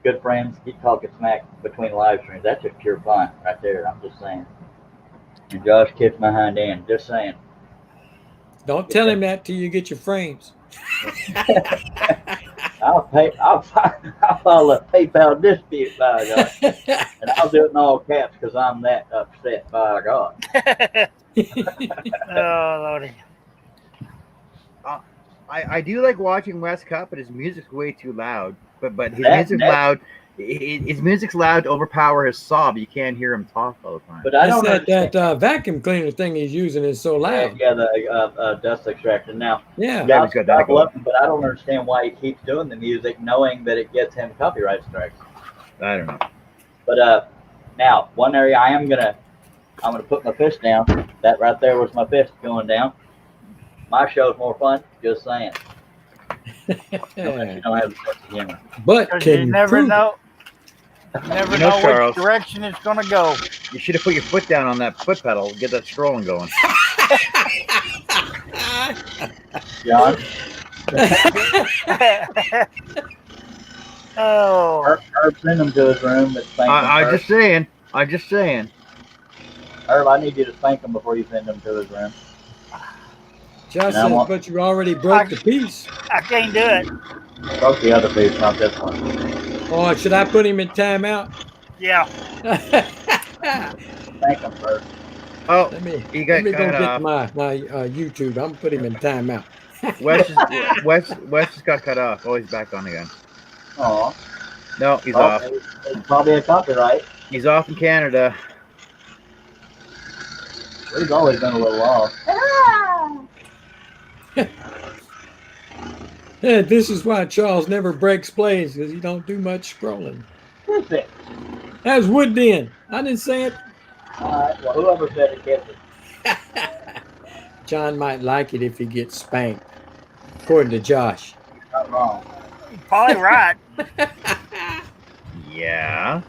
Good friends keep talking smack between live streams. That's just pure fun right there. I'm just saying. And Josh kicked my hind end. Just saying. Don't tell him that till you get your frames. I'll file a PayPal dispute, by God. And I'll do it in all caps because I'm that upset, by God. Oh, Lordy. I do like watching West Cup, but his music's way too loud. But his That- music's that- loud. His music's loud to overpower his sob. You can't hear him talk all the time. But I It's don't understand. that vacuum cleaner thing he's using is so loud. Yeah, the dust extraction. Now, Yeah. Yeah, he's got that God going. love him, but I don't understand why he keeps doing the music, knowing that it gets him copyright strikes. I don't know. But now one area I'm gonna put my fist down. That right there was my fist going down. My show's more fun. Just saying. Unless you don't have the sense of humor. But 'Cause can you you never prove it? know. You never You know, know Charles. which direction it's going to go. You should have put your foot down on that foot pedal. Get that strolling going. John, Oh, Herb sent him to his room. But spank him I'm first. just saying. I'm just saying. Herb, I need you to spank him before you send him to his room. Josh Now I'm says, on- but you already broke the piece. I can't do it. Broke the other piece, not this one. Oh, should I put him in timeout? Yeah. Spank him first. Oh, let me he got let me go cut get off. my YouTube. I'm gonna put him in timeout. Wes just got cut off. Oh, he's back on again. Aw. No, he's Well, off. It's probably a copyright. He's off in Canada. He's always been a little off. Yeah, this is why Charles never breaks plays because he don't do much scrolling. That's it. That was Wood Den. I didn't say it. All right. Well, whoever said it gets it. John might like it if he gets spanked, according to Josh. Not wrong. You're probably right. Yeah.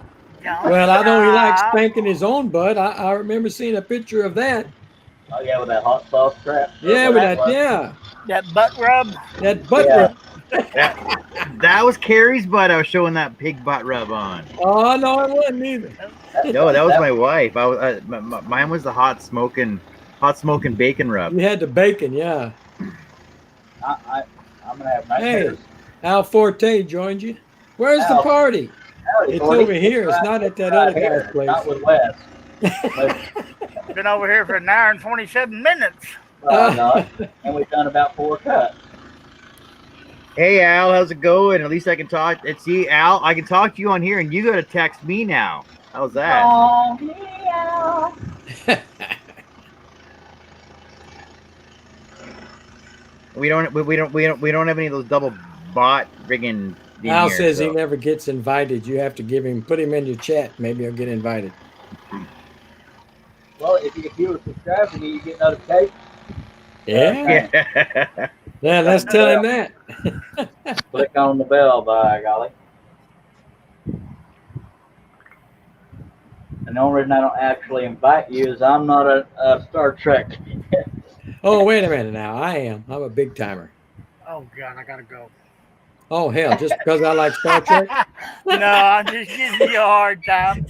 Well, I know he likes spanking his own butt. I remember seeing a picture of that. Oh yeah, with that hot sauce crap. Yeah, with that, yeah, That butt rub. that butt Yeah. rub. That was Carrie's butt I was showing that pig butt rub on. Oh no, it wasn't either. No, that was my wife. I was mine was the hot smoking bacon rub. You had the bacon, yeah. I'm gonna have nice Hey, hairs. Al Forte joined you. Where's the Al. party? Howdy, It's Cordy. over here. It's not at that Right other here, guy's place. Not with Wes. But, Been over here for an hour and 27 minutes. no, and we've done about 4 cuts. Hey Al, how's it going? At least I can talk. See, Al, I can talk to you on here, and you got to text me now. How's that? Oh, yeah. We don't have any of those double bot friggin' in Al here, says so. he never gets invited. You have to put him in your chat. Maybe he'll get invited. Well, if you were subscribed, you get notifications. Yeah. Yeah. Yeah, let's tell him that. Click on the bell, by golly. And the only reason I don't actually invite you is I'm not a Star Trek. Oh, wait a minute now. I am. I'm a big timer. Oh, God, I got to go. Oh, hell, just because I like Star Trek? No, I'm just giving you a hard time.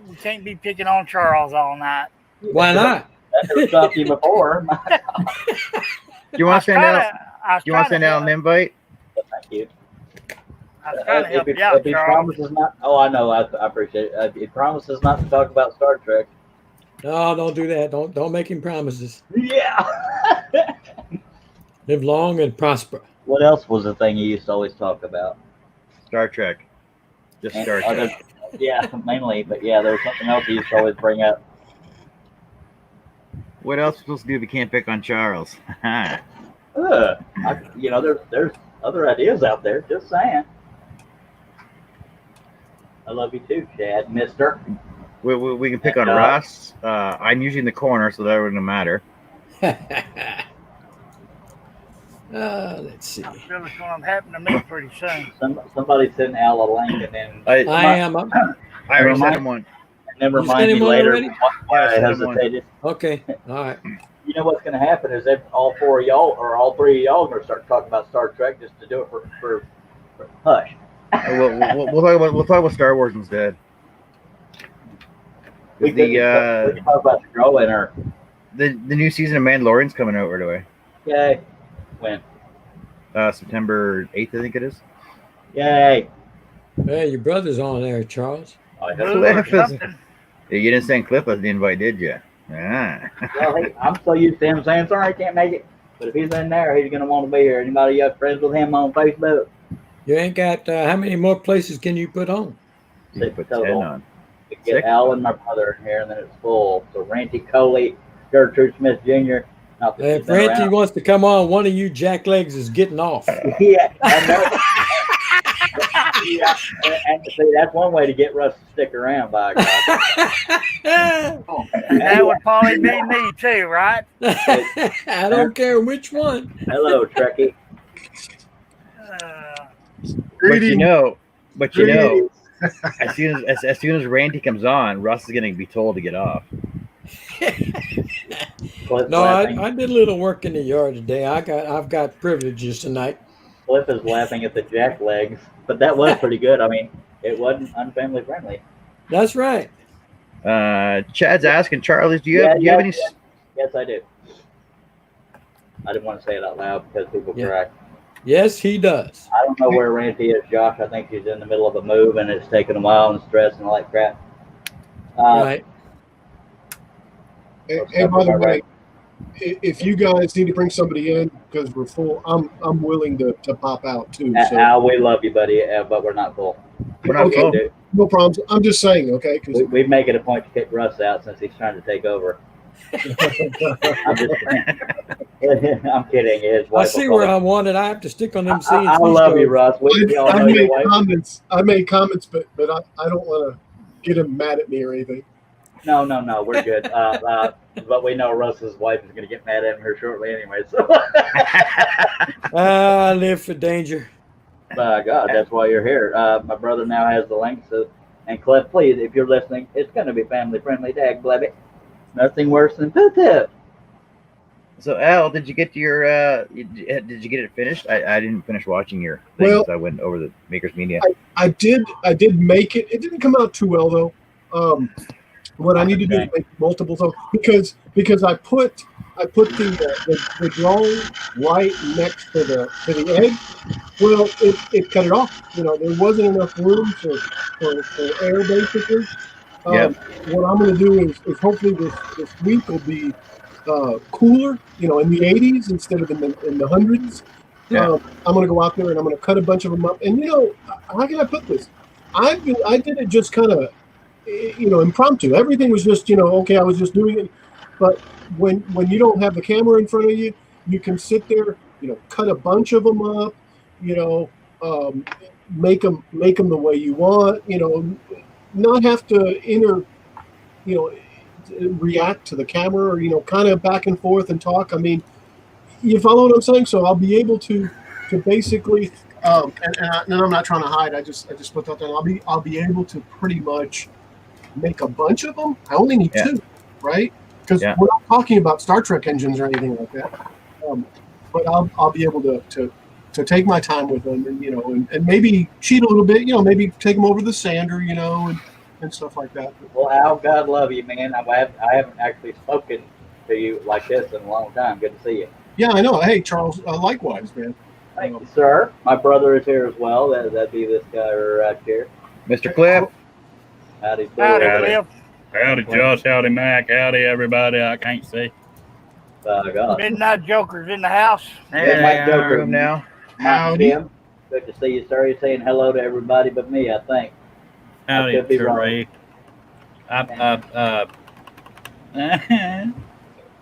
We can't be picking on Charles all night. Why not? That never stopped you before. You want to send out? You want to send out an help. invite? Thank you. I was trying to help If you out, he Charles. promises not, oh, I know, I appreciate it. If he promises not to talk about Star Trek. No, don't do that. Don't make him promises. Yeah. Live long and prosper. What else was the thing you used to always talk about? Star Trek. Just Star Other- Trek. Yeah, mainly, but yeah, there was something else you used to always bring up. What else are we supposed to do if we can't pick on Charles? There's other ideas out there. Just saying. I love you too, Chad, Mister. we can pick on Russ. I'm usually in the corner, so that wouldn't matter. Let's see. I feel it's going to happen to me pretty soon. Somebody sent Al a link, and then I am. I already sent him one. never You mind sent me him one later already? why I Yeah, I sent him one. hesitated. Okay. All right. You know what's going to happen is all 4 of y'all or all 3 of y'all are going to start talking about Star Trek just to do it for hush. We'll talk about Star Wars instead. We can talk about the girl in her. The new season of Mandalorian's coming out right away. Yay. When? September 8th, I think it is. Yay! Hey, your brother's on there, Charles. I hope Boo so. or Cliff is- something. You didn't send Cliff as the invite, did you? Ah. Well, hey, I'm so used to him saying sorry I can't make it. But if he's in there, he's gonna want to be here. Anybody else friends with him on Facebook? You ain't got how many more places can you put on? You can put 10 Total. on. We get Six. Al and my brother in here, and then it's full. So Ranty Coley, Gertrude Smith Jr. Not that If she's been Ranty around. wants to come on, one of you jacklegs is getting off. Yeah, I know. Yeah, and see, that's one way to get Russ to stick around, by God. That would probably be me too, right? I don't care which one. Hello, Trekkie. But you know, Greetings. as soon as Randy comes on, Russ is going to be told to get off. Cliff, No, laughing. I did a little work in the yard today. I've got privileges tonight. Cliff is laughing at the jack legs, but that was pretty good. I mean, it wasn't unfamily friendly. That's right. Chad's asking, Charlie, do you have any? Yes, I do. I didn't want to say it out loud because people Yeah. correct. Yes, he does. I don't know where Ranty is, Josh. I think he's in the middle of a move and it's taking a while and stress and all that crap. Right. Hey, by the way, if you guys need to bring somebody in because we're full, I'm willing to pop out too. So Al, we love you, buddy, but we're not full. We're not okay, full. Dude, no problems. I'm just saying, okay? Because we make it a point to kick Russ out since he's trying to take over. I'm just I'm kidding. His I wife see will where call I wanted. I have to stick on them I CNC love you, stoves. Russ. We all I know your made wife. comments. I made comments, but I don't want to get him mad at me or anything. No, we're good. But we know Russ's wife is going to get mad at him here shortly anyway. So, I live for danger. God, that's why you're here. My brother now has the link. So, and Cliff, please, if you're listening, it's going to be family friendly. Dag blabby. Nothing worse than poo-poo. So Al, did you get to your? Did you get it finished? I didn't finish watching your thing. Well- So I went over the Makers Media. I did make it. It didn't come out too well though. What I need to do is make multiple times because I put the drawing right next to the egg. Well, it cut it off. You know, there wasn't enough room for air basically. Yep. What I'm going to do is hopefully this week will be cooler. You know, in the 80s instead of in the hundreds. Yeah. I'm going to go out there and I'm going to cut a bunch of them up. And you know, how can I put this? I did it just kind of, you know, impromptu. Everything was just, you know, okay, I was just doing it. But when you don't have the camera in front of you, you can sit there, you know, cut a bunch of them up, you know, make them the way you want, you know, not have to react to the camera or, you know, kind of back and forth and talk. I mean, you follow what I'm saying? So I'll be able to basically, and I'm not trying to hide. I just put that down. I'll be able to pretty much make a bunch of them. I only need two, right? Because we're not talking about Star Trek engines or anything like that. But I'll be able to take my time with them, and you know, and maybe cheat a little bit. You know, maybe take them over the sander, you know, and stuff like that. Well, Al, God love you, man. I haven't actually spoken to you like this in a long time. Good to see you. Yeah, I know. Hey, Charles, likewise, man. Thank you, sir. My brother is here as well. That'd be this guy right here. Mr. Cliff. Howdy, Howdy, Bill. Cliff. Howdy, Josh. Howdy, Mac. Howdy, everybody. I can't see. God. Midnight Joker's in the house. Yeah, Mike in our Joker. room now. Howdy. Tim, good to see you, sir. You're saying hello to everybody but me, I think. Howdy, could be wrong. Sheree.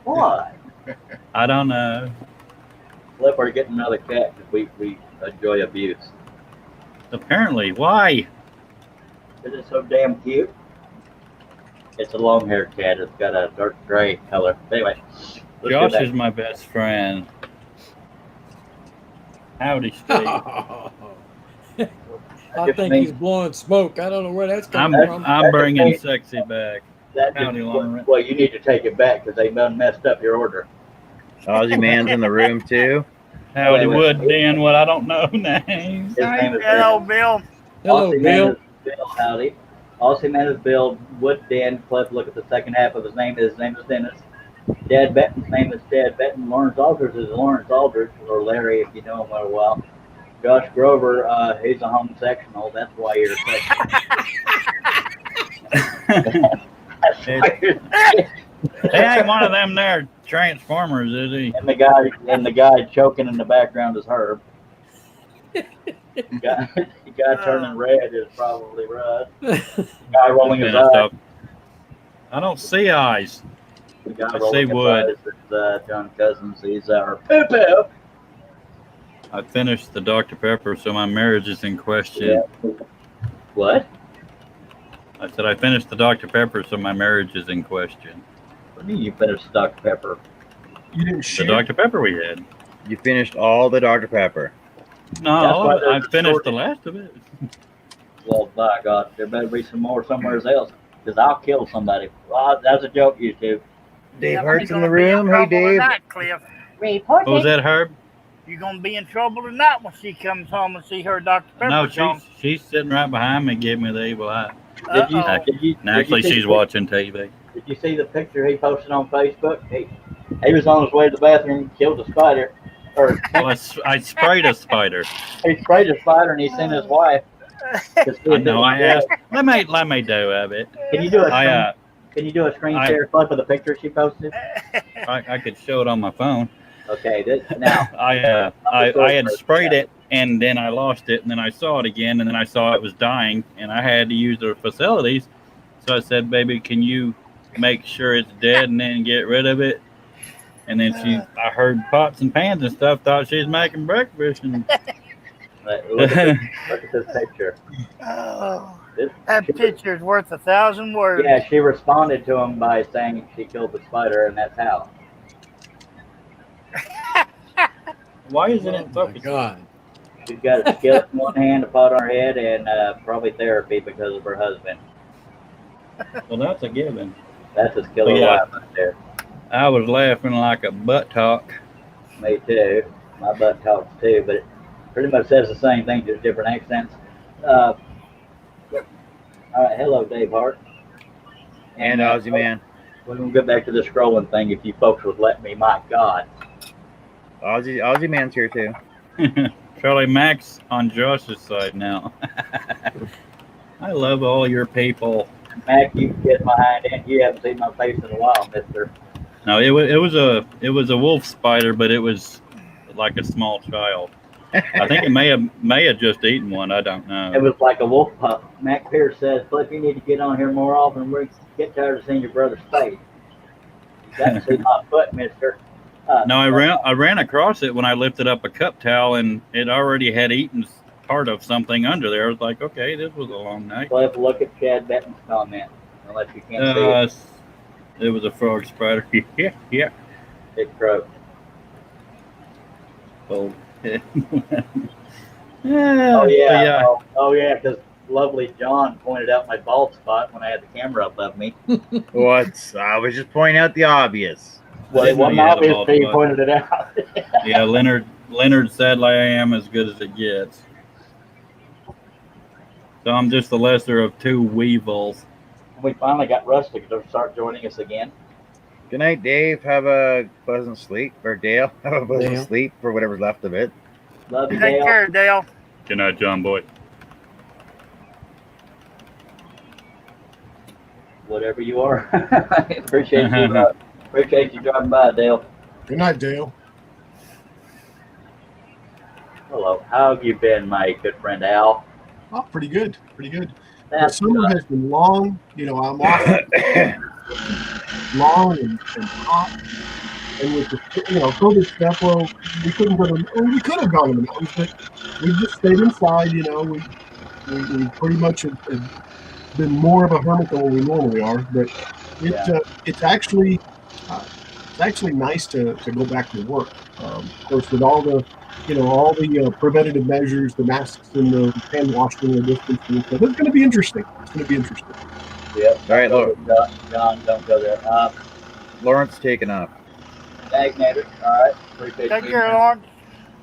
What? I don't know. Flip, we're getting another cat because we enjoy abuse. Apparently, why? Is it so damn cute? It's a long-haired cat. It's got a dark gray color. Anyway, let's Josh go back. is my best friend. Howdy, Steve. I think he's blowing smoke. I don't know where that's coming from. I'm bringing sexy back. That Howdy, just, Lauren. well, you need to take it back because they done messed up your order. Ozzy Man's in the room too. Howdy, Wait. Wood Den. What I don't know names. His name is Hello, Bill. Hello, Aussie Man Bill. is Bill. Howdy. Aussie Man is Bill. Wood Dan. Cliff. Look at the second half of his name. His name is Dennis. Chad Benton's name is Chad Benton. Lawrence Aldridge is Lawrence Aldridge, or Larry if you know him well. Josh Grover, he's a homosexual. That's why you're He ain't one of them there Transformers, is he? And the guy choking in the background is Herb. The guy turning red is probably Russ. The guy rolling his eyes. I don't see eyes. The guy I rolling see his wood. eyes is John Cousins. He's our poo-poo. I finished the Dr. Pepper, so my marriage is in question. Yeah. What? I said I finished the Dr. Pepper, so my marriage is in question. What do you mean you finished Dr. Pepper? You didn't The share. Dr. Pepper we had. You finished all the Dr. Pepper. No, That's why I there's a finished shortage. the last of it. Well, by God, there better be some more somewhere else, because I'll kill somebody. Well, that's a joke, you two. Dave Yeah, Hart's you're in the gonna be room. Hey, trouble Dave. tonight, Cliff. Report What was it. that, Herb? You're gonna be in trouble tonight when she comes home and see her Dr. Pepper. No, gone. she's sitting right behind me, giving me the evil eye. Did you? Uh-oh. Did you? And actually, did you see she's the- watching TV. Did you see the picture he posted on Facebook? He was on his way to the bathroom and killed a spider. Or Well, I sprayed a spider. he sprayed a spider and he sent his wife. to see I if know. it I was dead. asked. Let me do of it. Can you do a I Can you do a screen I- share clip of the picture she posted? I could show it on my phone. Okay. Now I had sprayed it and then I lost it and then I saw it again and then I saw it was dying and I had to use the facilities. So I said, "Baby, can you make sure it's dead and then get rid of it?" And then I heard pots and pans and stuff. Thought she was making breakfast and look at this picture. Oh, This- that picture's worth 1,000 words. Yeah, she responded to him by saying she killed the spider, and that's how. why isn't Oh it my focused? God. She's got a skillet in one hand, a pot on her head, and probably therapy because of her husband. Well, that's a given. That's a killer Yeah. wife right there. I was laughing like a butt talk. Me too. My butt talks too, but it pretty much says the same thing, just different accents. All right, hello, Dave Hart. And Ozzy Man. We're gonna get back to the scrolling thing, if you folks would let me. My God. Ozzy Man's here too. Charlie Mack's on Josh's side now. I love all your people. Mac, you can get behind it. You haven't seen my face in a while, mister. No, it was a wolf spider, but it was like a small child. I think it may have just eaten one. I don't It know. was like a wolf pup. Mac Pierce says, Cliff, you need to get on here more often. We get tired of seeing your brother's face. You got to see my foot, mister. No, I ran across it when I lifted up a cup towel, and it already had eaten part of something under there. I was like, okay, this was a long night. Cliff, look at Chad Benton's comment, unless you can't see it. It was a frog spider. yeah. It croaked. Oh, Oh, yeah. yeah. Oh, yeah, because lovely John pointed out my bald spot when I had the camera above me. What? I was just pointing out the obvious. Well, it wasn't Yeah, the obvious bald till you spot. pointed it out. Yeah, Leonard said I am as good as it gets. So I'm just the lesser of two weevils. We finally got Rusty to start joining us again. Good night, Dave. Have a pleasant sleep. Or Dale. Have a pleasant Dale. sleep for whatever's left of it. Love you, Take Dale. care, Dale. Good night, John Boy. Whatever you are. Appreciate you driving by, Dale. Good night, Dale. Hello. How have you been, my good friend Al? Oh, pretty good. Pretty good. The That's summer has been long. You know, I'm off long and hot. And with the COVID stuff, well, we couldn't go to, we could have gone to the mountains, but we just stayed inside. You know, we pretty much have been more of a hermit than what we normally are. But it's actually nice to go back to work. Of course, with all the preventative measures, the masks and the hand washing and the distancing. So it's going to be interesting. Yep. All right, look. John, don't go there. Lawrence taking off. Stagnated. All right. Appreciate Take you. care, Lawrence.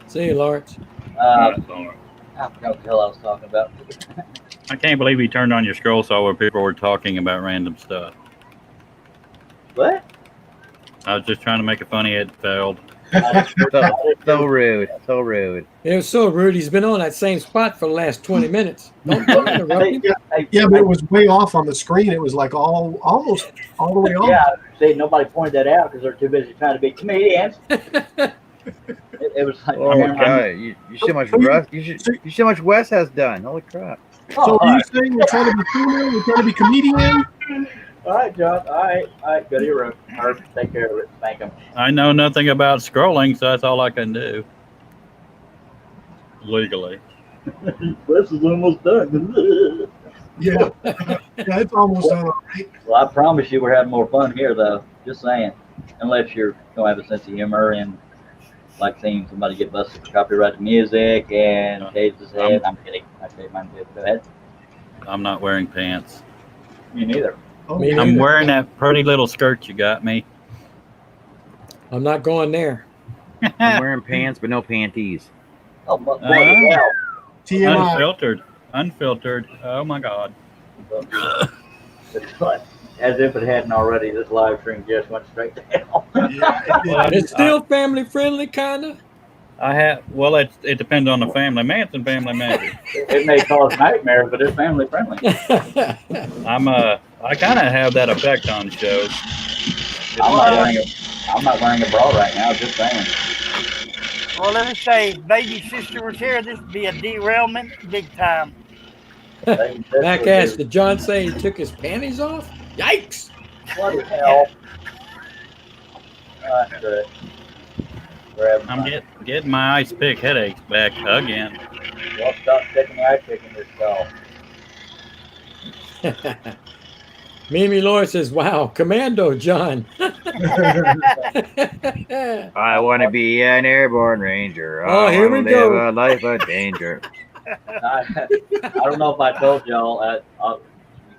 See you, Lawrence. I forgot what the hell I was talking about. I can't believe you turned on your scroll saw where people were talking about random stuff. What? I was just trying to make it funny. It failed. So rude. So rude. It was so rude. He's been on that same spot for the last 20 minutes. Don't interrupt him. Yeah, but it was way off on the screen. It was like almost all the way off. Yeah, see, nobody pointed that out because they're too busy trying to be comedians. It was like, Oh my god! You see how much Russ? You see how much Wes has done? Holy crap! So are you saying we're trying to be cool? We're trying to be comedian? All right, John. All right. Go to your room. Herb, take care of it. Thank him. I know nothing about scrolling, so that's all I can do. Legally. This is almost done. Yeah. Yeah, it's almost done. All right. Well, I promise you, we're having more fun here, though. Just saying. Unless you're gonna have a sense of humor and like seeing somebody get busted for copyrighted music and shave his head. I'm kidding. I shaved mine too. Go ahead. I'm not wearing pants. Me neither. Oh, Me I'm neither. wearing that pretty little skirt you got me. I'm not going there. I'm wearing pants, but no panties. Oh, my Ah. TMI. Unfiltered. Oh my God. But as if it hadn't already, this live stream just went straight to hell. Yeah, it did. It's still family friendly, kind of. It depends on the family. Manson family, maybe. It may cause nightmares, but it's family friendly. I kind of have that effect on shows. I'm not wearing a bra right now, just saying. Well, let me say, if baby sister was here, this would be a derailment big time. Back ass, did John say he took his panties off? Yikes! What the hell? That's good. I'm getting my ice pick headaches back again. Well, stop sticking the ice pick in your skull. Mimi Laura says, wow, Commando John. I want to be an airborne ranger. Oh, I here wanna we go. live a life of danger. I don't know if I told y'all at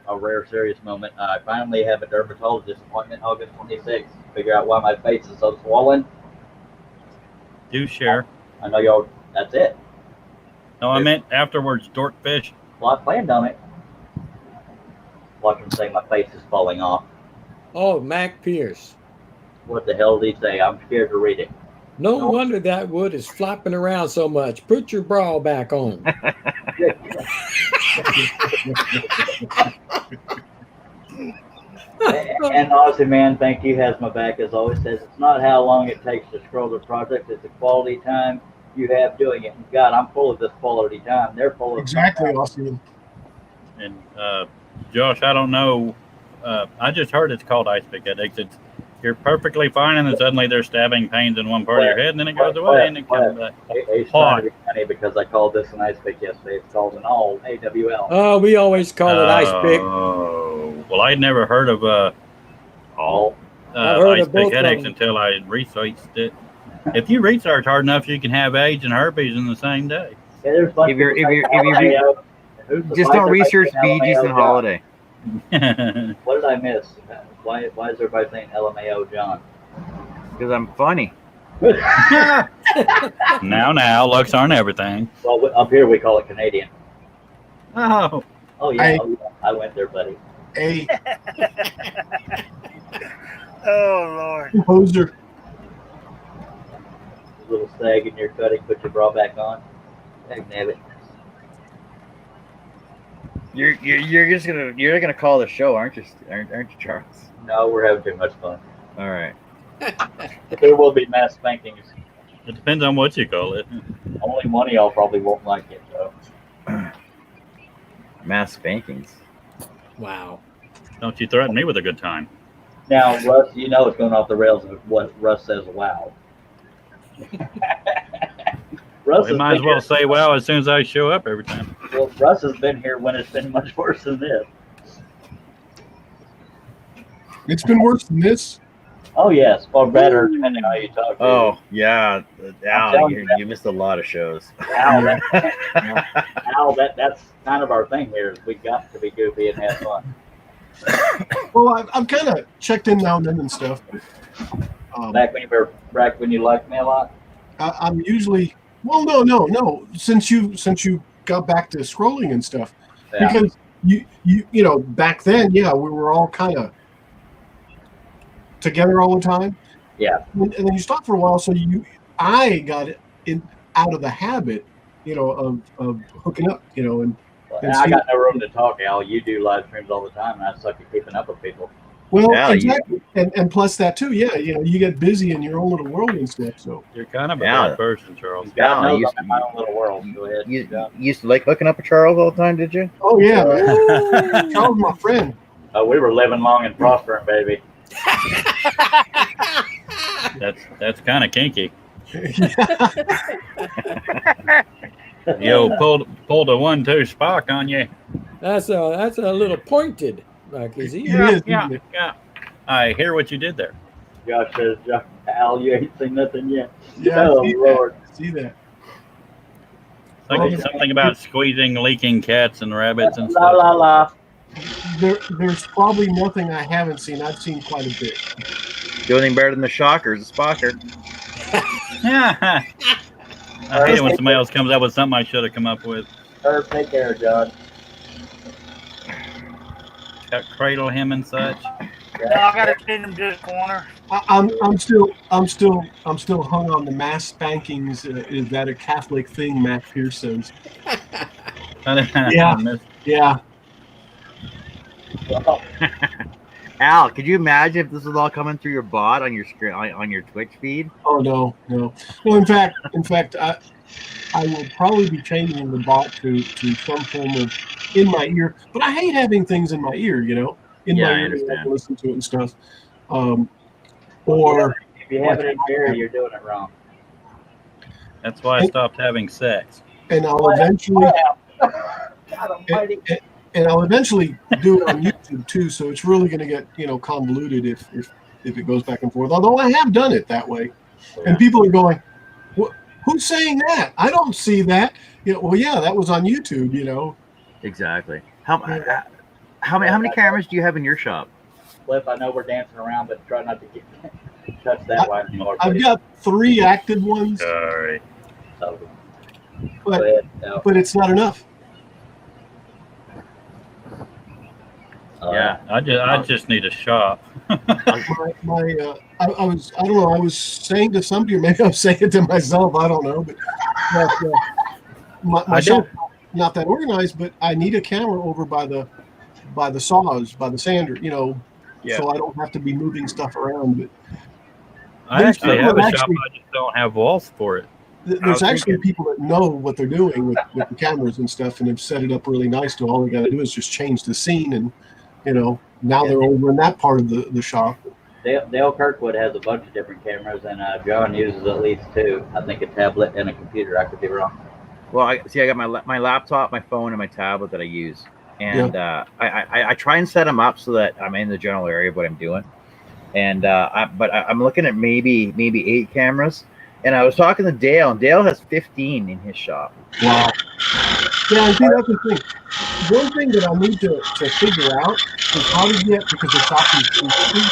a rare serious moment. I finally have a dermatologist appointment August 26th. Figure out why my face is so swollen. Do share. I know y'all. That's it. No, I meant afterwards, Dorkfish. Well, I planned on it. Watch him say my face is falling off. Oh, Mac Pierce. What the hell did he say? I'm scared to read it. No wonder that wood is flopping around so much. Put your bra back on. And honestly, man, thank you. Has my back as always. Says it's not how long it takes to scroll the project; it's the quality time you have doing it. And God, I'm full of this quality time. They're full of Exactly, Austin. And Josh, I don't know. I just heard it's called ice pick headaches. You're perfectly fine, and then suddenly there's stabbing pains in one part of your head, and then it goes away, and it comes back. He's trying to be funny because I called this an ice pick yesterday. It's called an all AWL. Oh, we always call it ice pick. Oh, well, I'd never heard of All. I've heard ice of both pick of headaches them. until I researched it. If you research hard enough, you can have AIDS and herpes in the same day. Yeah, there's a bunch If you're- of if you're- people if you're- saying, who's the Just fighter don't research making Bee Gees LMAO and John? Holiday. What did I miss? Why is everybody saying LMAO John? Because I'm funny. now, looks aren't everything. Well, up here we call it Canadian. Oh, Oh yeah, I went there, buddy. A Oh, Lord. composer. Little sag in your cutting. Put your bra back on. Heck, damn it. You're just gonna call the show, aren't you, Charles? No, we're having too much fun. All right. There will be mass spankings. it depends on what you call it. Only one of y'all probably won't like it, though. Mass spankings. Wow. Don't you threaten me with a good time. Now, Russ, you know it's going off the rails of what Russ says. Wow. Russ We might as well say wow as soon as I show up every time. Well, Russ has been here when it's been much worse than this. It's been worse than this. Oh yes, or better, depending on how you talk. To Oh yeah, Al, telling you you missed a lot of shows. Al, that's kind of our thing here. Is we got to be goofy and have fun. Well, I've kind of checked in now and then and stuff. Back when you liked me a lot. I'm usually no. Since you got back to scrolling and stuff, Yeah. because you know back then, yeah, we were all kind of together all the time. Yeah. And then you stop for a while. So I got it out of the habit, of hooking up, and I got no room to talk, Al. You do live streams all the time, and I suck at keeping up with people. well, Yeah, exactly. And plus that too. Yeah. You get busy in your own little world and stuff. So You're kind of a Yeah. bad person, Charles. God Yeah, knows you I'm in my own little world. Go ahead. You used to like hooking up with Charles all the time, did you? oh yeah, man. Charles, my friend. We were living long and prospering, baby. That's kind of kinky. Yo, pulled a 1-2 Spock on you. That's a little pointed, like is he? It is, Yeah, isn't it? yeah. I hear what you did there. Josh says, Al, you ain't seen nothing yet. Yeah, Oh, I see Lord. that. See that. Something about squeezing leaking cats and rabbits and La stuff. la la. There's probably nothing I haven't seen. I've seen quite a bit. The only thing better than the Shockers, the Spocker. I hate it when somebody else comes up with something I should have come up with. Herb, take care, John. Got cradle him and such. No, I gotta send him to the corner. I'm still hung on the mass spankings. Is that a Catholic thing? Matt Pierce says. Yeah. Yeah. Well, Al, could you imagine if this was all coming through your bot on your screen on your Twitch feed? Oh no. Well, in fact, I will probably be changing the bot to some form of in my ear. But I hate having things in my ear. In Yeah, my I ear, understand. I can listen to it and stuff. Or if you have it in here, you're doing it wrong. That's why I stopped having sex. and I'll eventually. God almighty. And I'll eventually do it on YouTube too, so it's really going to get convoluted if it goes back and forth. Although I have done it that way, and people are going, "Who's saying that? I don't see that." Well, yeah, that was on YouTube. Exactly. How many cameras do you have in your shop? Cliff, I know we're dancing around, but try not to touch that one anymore. I've got 3 active ones, Sorry. So, but go ahead. No. but it's not enough. Yeah, I just need a shop. I was saying to somebody, or maybe I'm saying it to myself. I don't know, but my I shop not that organized, but I need a camera over by the saws, by the sander, Yeah. so I don't have to be moving stuff around. But I actually have a shop. Actually- I just don't have walls for it. there's actually people that know what they're doing with the cameras and stuff, and have set it up really nice. So all they got to do is just change the scene, and now they're over in that part of the shop. Dale Kirkwood has a bunch of different cameras, and John uses at least 2. I think a tablet and a computer. I could be wrong. Well, I got my laptop, my phone, and my tablet that I use, and I try and set them up so that I'm in the general area of what I'm doing, and I'm looking at maybe 8 cameras, and I was talking to Dale, and Dale has 15 in his shop. Wow. Yeah, I think that's the thing. One thing that I need to figure out is how to get, because the shop is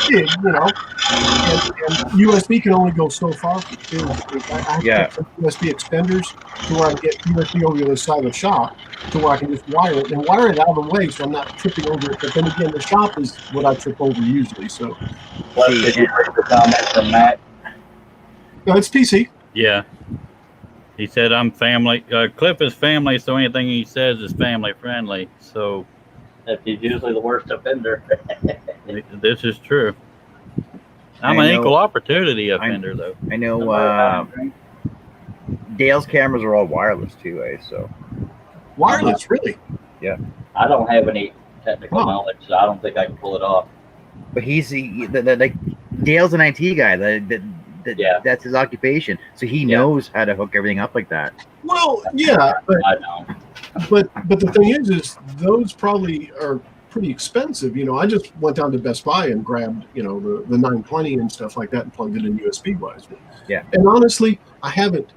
big, and USB can only go so far. I have to get some USB extenders to where I can get USB over the other side of the shop to where I can just wire it out of the way so I'm not tripping over it. But then again, the shop is what I trip over usually. So Plus, did you read the comment from Matt? no, it's PC. Yeah. He said I'm family. Cliff is family, so anything he says is family friendly. So That he's usually the worst offender. this is true. I'm I an know- equal opportunity offender, though. I know Dale's cameras are all wireless too, so Wireless, really? I don't have any technical Huh. knowledge, so I don't think I can pull it off. but he's like Dale's an IT guy. Yeah. That's his occupation, so he knows how to hook everything up like that. Well, yeah, I don't. but the thing is those probably are pretty expensive. I just went down to Best Buy and grabbed, the 920 and stuff like that and plugged it in USB wise. Yeah. And honestly, I haven't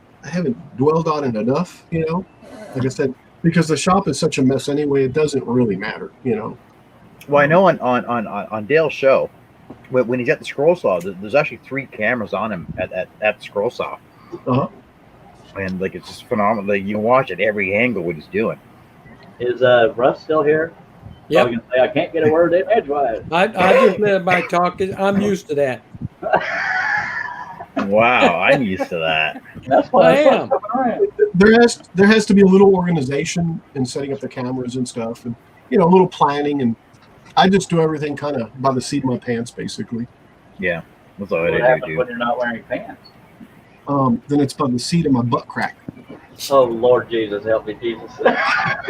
dwelled on it enough, like I said, because the shop is such a mess anyway, it doesn't really matter, Well, I know on Dale's show, when he's at the scroll saw, there's actually 3 cameras on him at the scroll saw, Uh-huh. and like it's just phenomenal. Like, you can watch at every angle what he's doing. Is Russ still here? Yep. I was gonna say I can't get a word in edgewise. I just let everybody talk. I'm used to that. Wow, I'm used to that. That's why I that's why am. I'm coming around. There has to be a little organization in setting up the cameras and stuff, and a little planning. And I just do everything kind of by the seat of my pants, basically. Yeah, that's all What I happens do. when you're not wearing pants? Then it's by the seat of my butt crack. Oh Lord Jesus, help me, Jesus.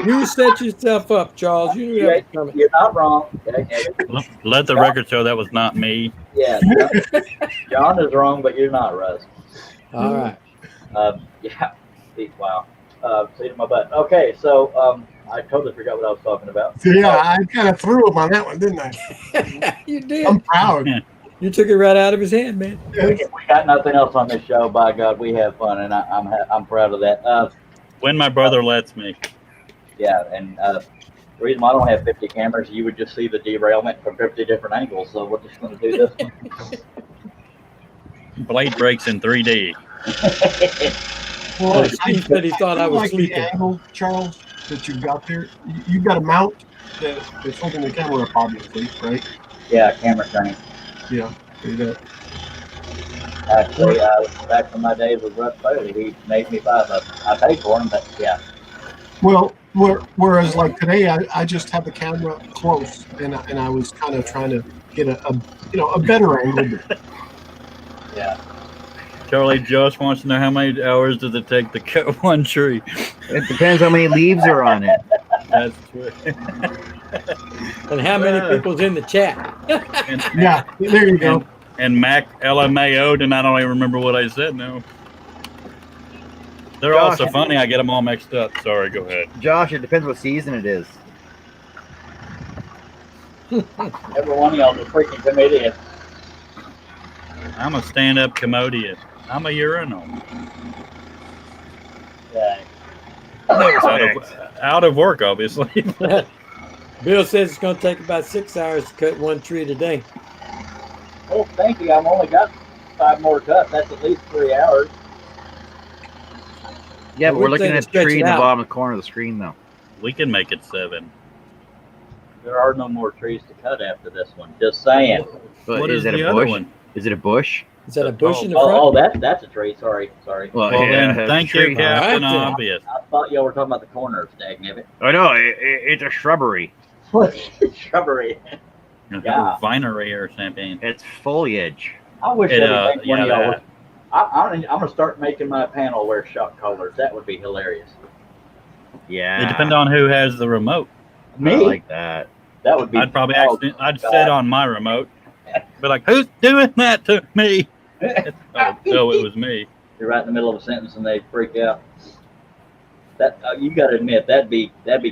You set yourself up, Charles. You knew that was coming. You're not wrong. Okay. Let the record show that was not me. Yeah, John is wrong, but you're not, Russ. All right. Yeah. Wow. Seat of my butt. Okay, so I totally forgot what I was talking about. Yeah, I kind of threw him on that one, didn't I? You did. I'm proud. You took it right out of his hand, man. We got nothing else on this show. By God, we have fun, and I'm proud of that. When my brother lets me. Yeah, and the reason why I don't have 50 cameras, you would just see the derailment from 50 different angles. So we're just going to do this one. Blade breaks in 3D. Well, Steve said he thought I was like sleeping. the angle, Charles, that you've got there. You've got a mount that's holding the camera up, obviously, right? Yeah, camera training. Yeah. See that? Actually, back from my days with Russ Bailey, he made me buy them. I paid for them, but yeah. Well, whereas like today, I just have the camera close, and I was kind of trying to get a better angle. Yeah. Charlie Josh wants to know how many hours does it take to cut one tree. It depends how many leaves are on it. That's true. And how many people's in the chat? And, Yeah, there you go. and Mac LMAO'd, and I don't even remember what I said now. They're all Josh, so funny, I get them all mixed up. Sorry, go ahead. Josh, it depends what season it is. Every one of y'all is a freaking comedian. I'm a stand-up comedian. I'm a urinal. Yeah. Out of work, obviously. Bill says it's going to take about 6 hours to cut one tree today. Well, thank you. I've only got 5 more cuts. That's at least 3 hours. Yeah, Well, but we're we're looking saying at the stretch tree it in the out. bottom of the corner of the screen, though. We can make it 7. There are no more trees to cut after this one. Just saying. But What is it the a other bush? one? Is it a bush? Is that a bush in the front? Oh, that's a tree. Sorry. Well, Well, yeah, then, thank you, tree. Captain All right, then. Obvious. I thought y'all were talking about the corners, dagnabbit. Oh no, it's a shrubbery. Shrubbery. Yeah. Refinery or something. It's foliage. I wish It, every one of yeah, y'all would. I'm gonna start making my panel wear shock collars. That would be hilarious. Yeah. It depends on who has the remote. Me? I like that. That would be. I'd probably oh, I'd God. sit on my remote. Be like, who's doing that to me? Oh, it was me. You're right in the middle of a sentence and they freak out. That you got to admit that'd be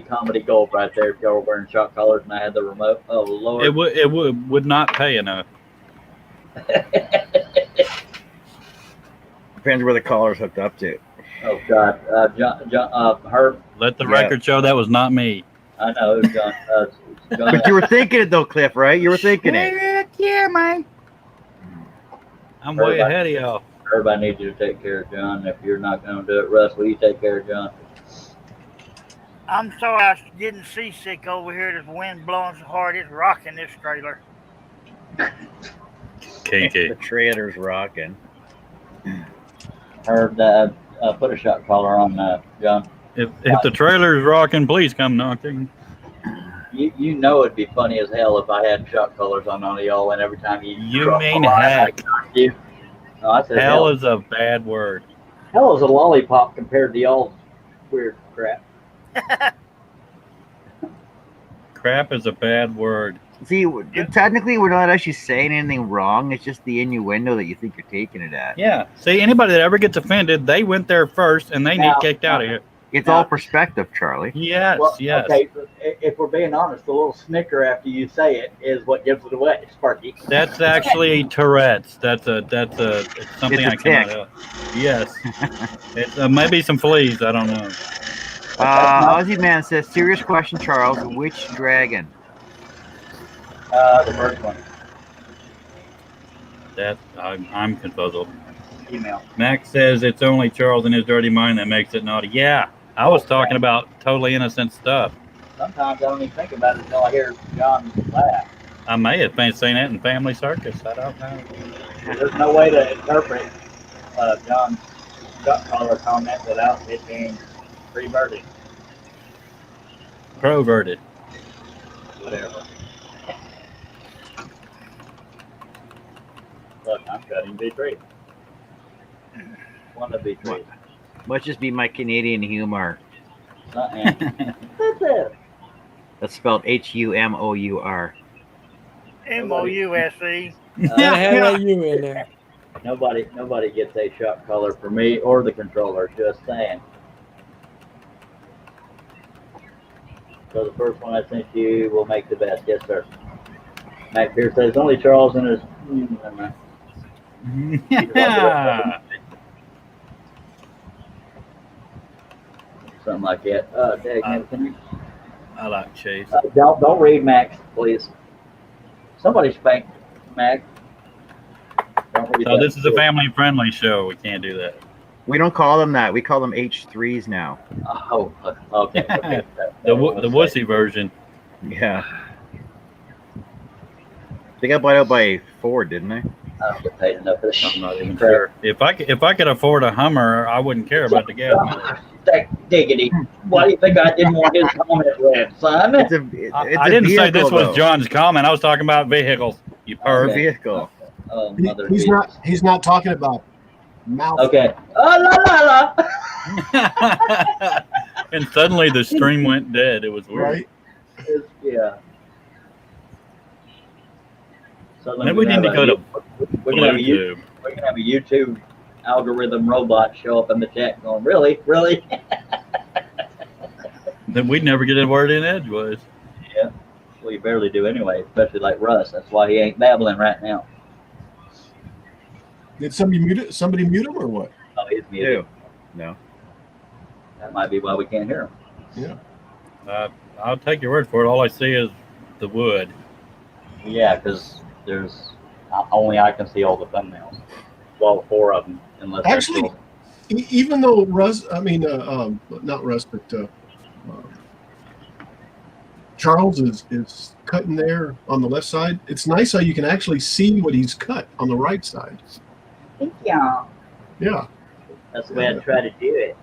comedy gold right there if y'all were wearing shock collars and I had the remote. Oh Lord. It would not pay enough. Depends where the collar's hooked up to. Oh God, Herb. Let the Yeah. record show that was not me. I know it was John. John But you were thinking it though, Cliff, right? You were thinking it. Yeah, man. I'm way Everybody- ahead of y'all. Herb, I need you to take care of John. If you're not going to do it, Russ, will you take care of John? I'm sorry I was getting seasick over here. This wind blowing so hard it's rocking this trailer. KK. The trailer's rocking. Herb, put a shot collar on John. If the trailer's rocking, please come knocking. You know it'd be funny as hell if I had shot collars on of y'all, and every time you drop mean a line, heck. I knock you. No, I said Hell hell. is a bad word. Hell is a lollipop compared to y'all's weird crap. Crap is a bad word. See, technically, we're not actually saying anything wrong. It's just the innuendo that you think you're taking it at. Yeah. See, anybody that ever gets offended, they went there first and they need Now- kicked out of here. It's all perspective, Charlie. Yes, Well, yes. Okay, if we're being honest, the little snicker after you say it is what gives it away, Sparky. That's actually Tourette's. It's something It's a I cannot tick. help. Yes. It's maybe some fleas. I don't know. Aussie Man says, serious question, Charles. Which dragon? The first one. That I'm confuzzled. Email. Max says it's only Charles and his dirty mind that makes it naughty. Yeah, I was talking about totally innocent stuff. Sometimes I don't even think about it until I hear John laugh. I may have been saying that in Family Circus. I don't know. There's no way to interpret John's shot caller comment without it being reverted. Proverted. Whatever. Look, I'm cutting B3. One of B3. Must just be my Canadian humor. What's that? That's spelled Humour. MOUSE. Gotta have that U in there. Nobody gets a shot caller for me or the controller. Just saying. So the first one I sent you will make the best. Yes, sir. Mac Pierce says only Charles and his. Never mind. Something like that. Can you? I like Chase. Don't read Max, please. Somebody spank Mac. Don't read So that. this is a family-friendly show. We can't do that. We don't call them that. We call them H3s now. Oh, okay. Okay. The wussy version. Yeah. They got bought out by Ford, didn't they? I don't get paid enough for this. I'm not even Sure. If I could afford a Hummer, I wouldn't care about the gas mileage. Diggity. Why do you think I didn't want his comment read, son? It's I didn't say this was John's comment. I was talking about vehicles. You perv. Okay. vehicle. Oh, He- mother he's Jesus. not talking about mouth. Okay. Oh, la la la. And suddenly the stream went dead. It was weird. Right? Yeah. So Maybe we need to go to we're gonna have a Bluetooth. we're gonna have a YouTube algorithm robot show up in the chat going, really? Then we'd never get a word in edgeways. Yeah. Well, you barely do anyway, especially like Russ. That's why he ain't babbling right now. Did somebody mute him or what? Oh, he's muted. Ew. No. That might be why we can't hear him. Yeah. I'll take your word for it. All I see is the wood. Yeah, because there's only I can see all the thumbnails. Well, 4 of them, unless Actually, even though Russ, not Russ, but Charles is cutting there on the left side. It's nice how you can actually see what he's cut on the right side. Thank y'all. Yeah, That's the way I try to do it.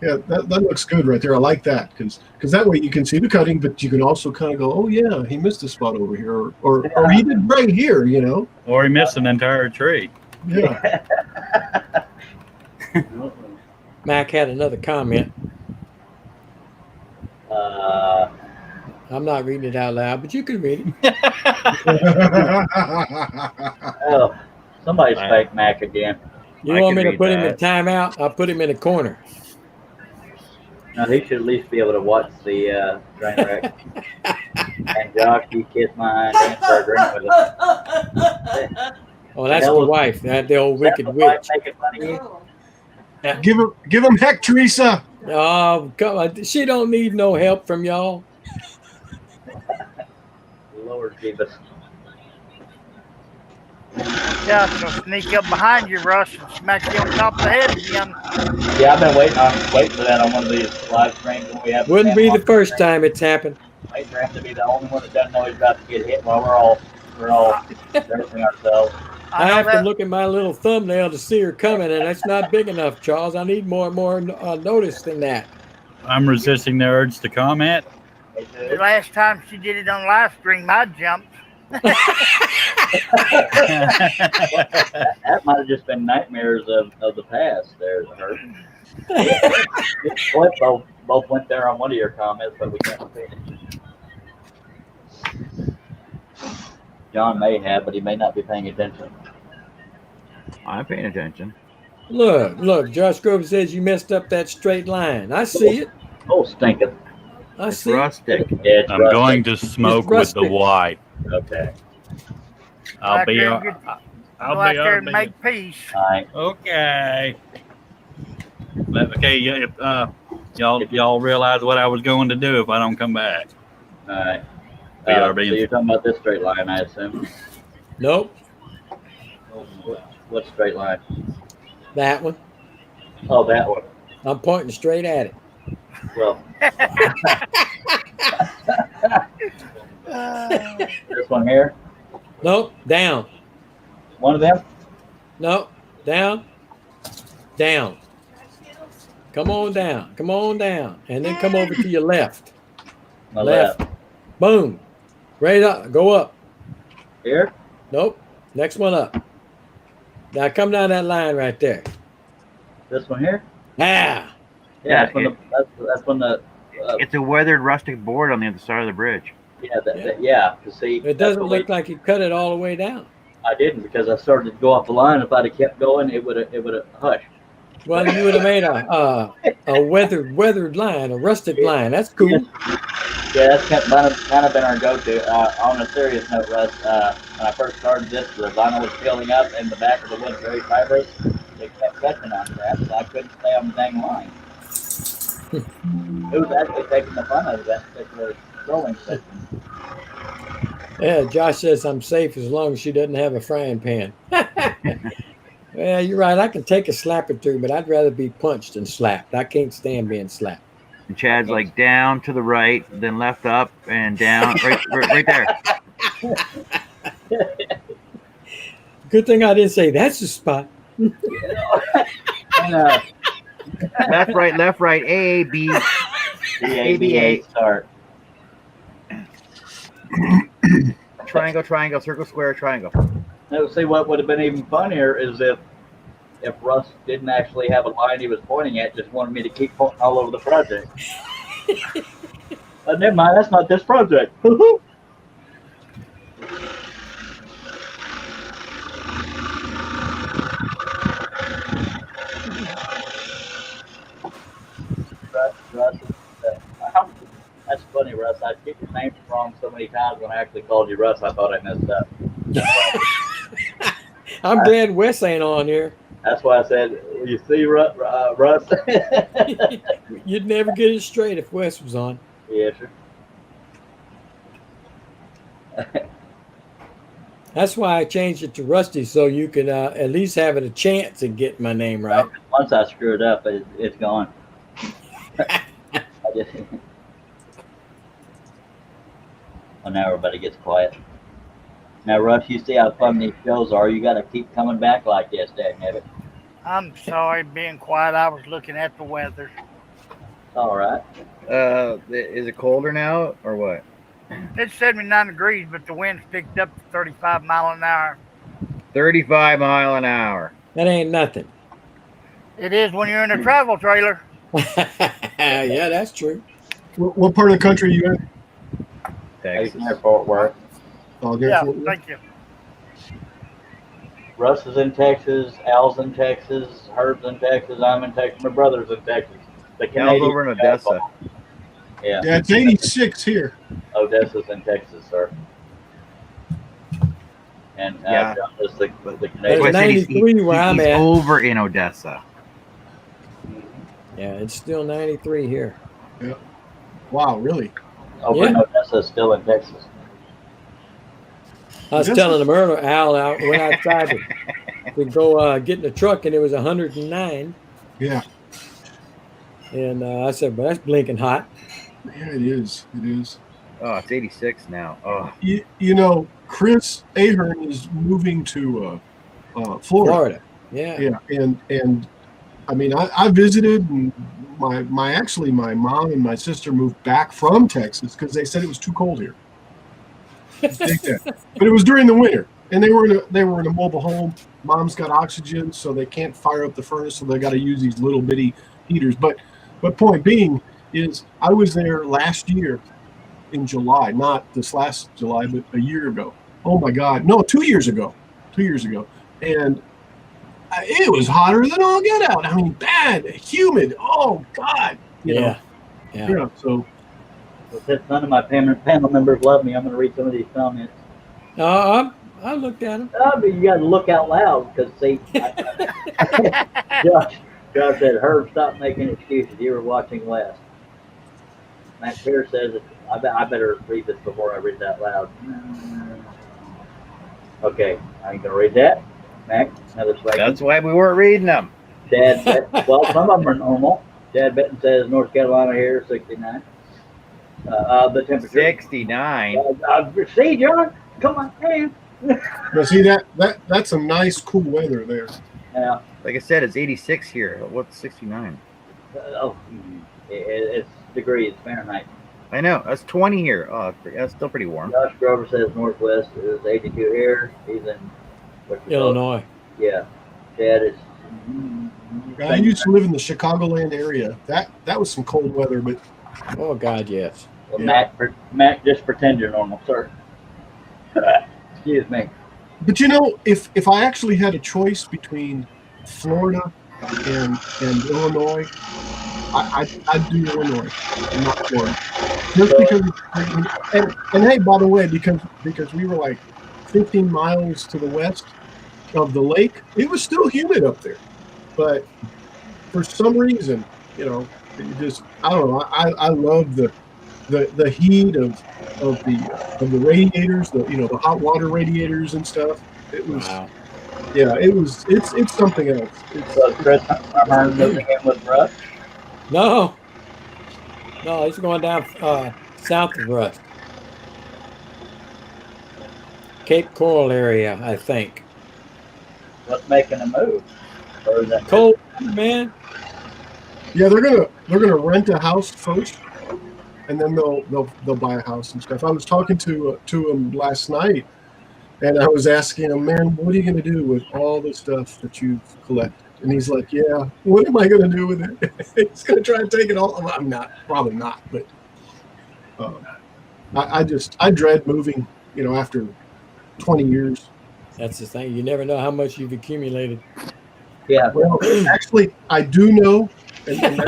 yeah, that looks good right there. I like that because that way you can see the cutting, but you can also kind of go, oh yeah, he missed a spot over here, or he did right here, you know. Or he missed an entire tree. Yeah. Mac had another comment. I'm not reading it out loud, but you can read it. Oh, somebody's fake Mac again. You I want me can to put read him in that. timeout? I'll put him in a corner. Now he should at least be able to watch the train wreck. And Josh, you kiss my and start drinking with us. Oh, that's That the was- wife, the old That's wicked the wife witch. making money. give him heck, Teresa. Oh, come on. She don't need no help from y'all. Lord Jesus. Josh will sneak up behind you, Russ, and smack you on top of the head again. Yeah, I've been waiting for that on one of these live streams when we have. Wouldn't be the first time it's happened. Wait for him to be the only one that doesn't know he's about to get hit while we're all nursing ourselves. I know have to that- look at my little thumbnail to see her coming, and that's not big enough, Charles. I need more notice than that. I'm resisting the urge to comment. The last time she did it on live stream, I jumped. That might have just been nightmares of the past there, Hurt. both went there on one of your comments, but we can't repeat it. John may have, but he may not be paying attention. I'm paying attention. Look, Josh Grover says you messed up that straight line. I see it. Oh, stinking. I It's see it. rustic. Yeah, it's I'm rustic. going to smoke with the rustic. wife. Okay. I'll Out be. there I'll and get- Go I'll out be. there and make peace. All right. Okay. Okay. Y'all realize what I was going to do if I don't come back. All right. BRB. So you're talking about this straight line, I assume. Nope, What straight line? that one. Oh, that one. I'm pointing straight at it. Well, this one here. Nope, down. One of them. Nope, down. Down. Come on down. Come on down. And then come over to your left. My left. Boom. Right up. Go up. Here? Nope. Next one up. Now come down that line right there. This one here? Ah. Yeah, that's when the It's a weathered rustic board on the other side of the bridge. to see. It doesn't look like you cut it all the way down. I didn't because I started to go off the line. If I'd have kept going, it would have hushed. Well, you would have made a weathered line, a rustic line. That's cool. Yeah, that's kind of been our go-to. On a serious note, Russ, when I first started this, the vinyl was peeling up and the back of the wood was very fibrous. It kept catching on that, so I couldn't stay on the dang line. It was actually taking the fun out of that particular rolling section. Yeah, Josh says I'm safe as long as she doesn't have a frying pan. Well, you're right. I can take a slap or two, but I'd rather be punched than slapped. I can't stand being slapped. And Chad's like down to the right, then left up and down, right there. Good thing I didn't say that's the spot. And, Left, right, A, B, ABA start. triangle, circle, square, triangle. Now, see, what would have been even funnier is if Russ didn't actually have a line he was pointing at, just wanted me to keep pointing all over the project. But never mind, that's not this project. Russ, that's funny, Russ. I get your name wrong so many times. When I actually called you Russ, I thought I messed up. I'm glad Wes ain't on here. That's why I said, you see, Russ? You'd never get it straight if Wes was on. Yeah, sure. That's why I changed it to Rusty, so you could at least have it a chance at getting my name right. Once I screw it up, it's gone. Well, now everybody gets quiet. Now, Russ, you see how fun these shows are. You got to keep coming back like this, dagnabbit. I'm sorry, being quiet. I was looking at the weather. All right. Is it colder now or what? It's 79 degrees, but the wind's picked up to 35 miles an hour. 35 mile an hour. That ain't nothing. It is when you're in a travel trailer. Yeah, that's true. What part of the country are you in? Texas. Near Fort Worth. Oh, there, Yeah, Fort Worth. thank you. Russ is in Texas. Al's in Texas. Herb's in Texas. I'm in Texas. My brother's in Texas. The Al's Canadian over in Odessa. Yeah. Yeah, it's 86 here. Odessa's in Texas, sir. And Yeah. John is the There's Canadian. 93 where I'm he's at. over in Odessa. Yeah, it's still 93 here. Wow, really? Over in Odessa, still in Texas. I was telling them earlier, Al, when I tried to go get in the truck and it was 109. Yeah. And I said, well, that's blinking hot. Yeah, it is. It is. Oh, it's 86 now. Oh, You know, Chris Ahern is moving to Florida. Florida. Yeah. Yeah, and I mean, I visited, and my mom and my sister moved back from Texas because they said it was too cold here. Take that. But it was during the winter, and they were in a mobile home. Mom's got oxygen, so they can't fire up the furnace, so they got to use these little bitty heaters. But point being is, I was there last year in July, not this last July, but a year ago. Oh my God, no, 2 years ago, and it was hotter than all get out. I mean, bad, humid. Oh God. Yeah. Yeah. So Since none of my panel members love me, I'm going to read some of these comments. I looked at him. But you got to look out loud because, see, Josh said, Herb, stop making excuses. You were watching last. Matt Pierce says, I better read this before I read it out loud. Okay, I ain't going to read that. Mac, another swag. that's why we weren't reading them. Dad, well, some of them are normal. Dad Benton says North Carolina here, 69. The temperature. 69. See, John, come on, man. but see that's some nice cool weather there. Yeah, Like I said, it's 86 here. What's 69? It's degrees Fahrenheit. I know. That's 20 here. Oh, that's still pretty warm. Josh Grover says northwest is 82 here. He's in Illinois. Yeah. Chad is. I used to live in the Chicagoland area. That was some cold weather, but Oh God, yes. Well, Yeah. Mac, just pretend you're normal, sir. Excuse me. But you know, if I actually had a choice between Florida and Illinois, I'd do Illinois, and not Florida. Just because, and hey, by the way, because we were like 15 miles to the west of the lake, it was still humid up there. But for some reason, you know, it just, I don't know. I love the heat of the radiators, the hot water radiators and stuff. It was, Wow. yeah, it's something else. So Chris, I'm moving in with Russ. No, he's going down south of us. Cape Coral area, I think. What's making a move? Or is that Cold, man. Yeah, they're gonna rent a house first, and then they'll buy a house and stuff. I was talking to him last night, and I was asking him, man, what are you gonna do with all the stuff that you've collected? And he's like, yeah, what am I gonna do with it? He's gonna try and take it all. Well, I'm not, probably not, but I dread moving. You know, after 20 years. That's the thing. You never know how much you've accumulated. Yeah. Well, actually, I do know. And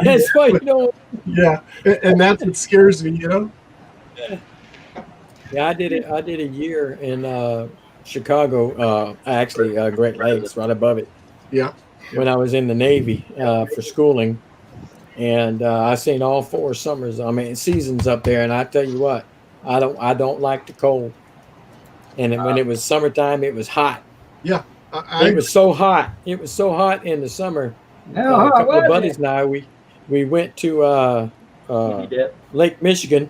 That's why you know. yeah, and that's what scares me, you know. Yeah, I did it. I did a year in Chicago. Actually, Great Lakes, right above it. Yeah. When I was in the Navy for schooling, and I seen all 4 summers. I mean, seasons up there. And I tell you what, I don't like the cold. And when it was summertime, it was hot. Yeah, It was so hot. It was so hot in the summer. A couple of buddies and I, we went to Lake Michigan.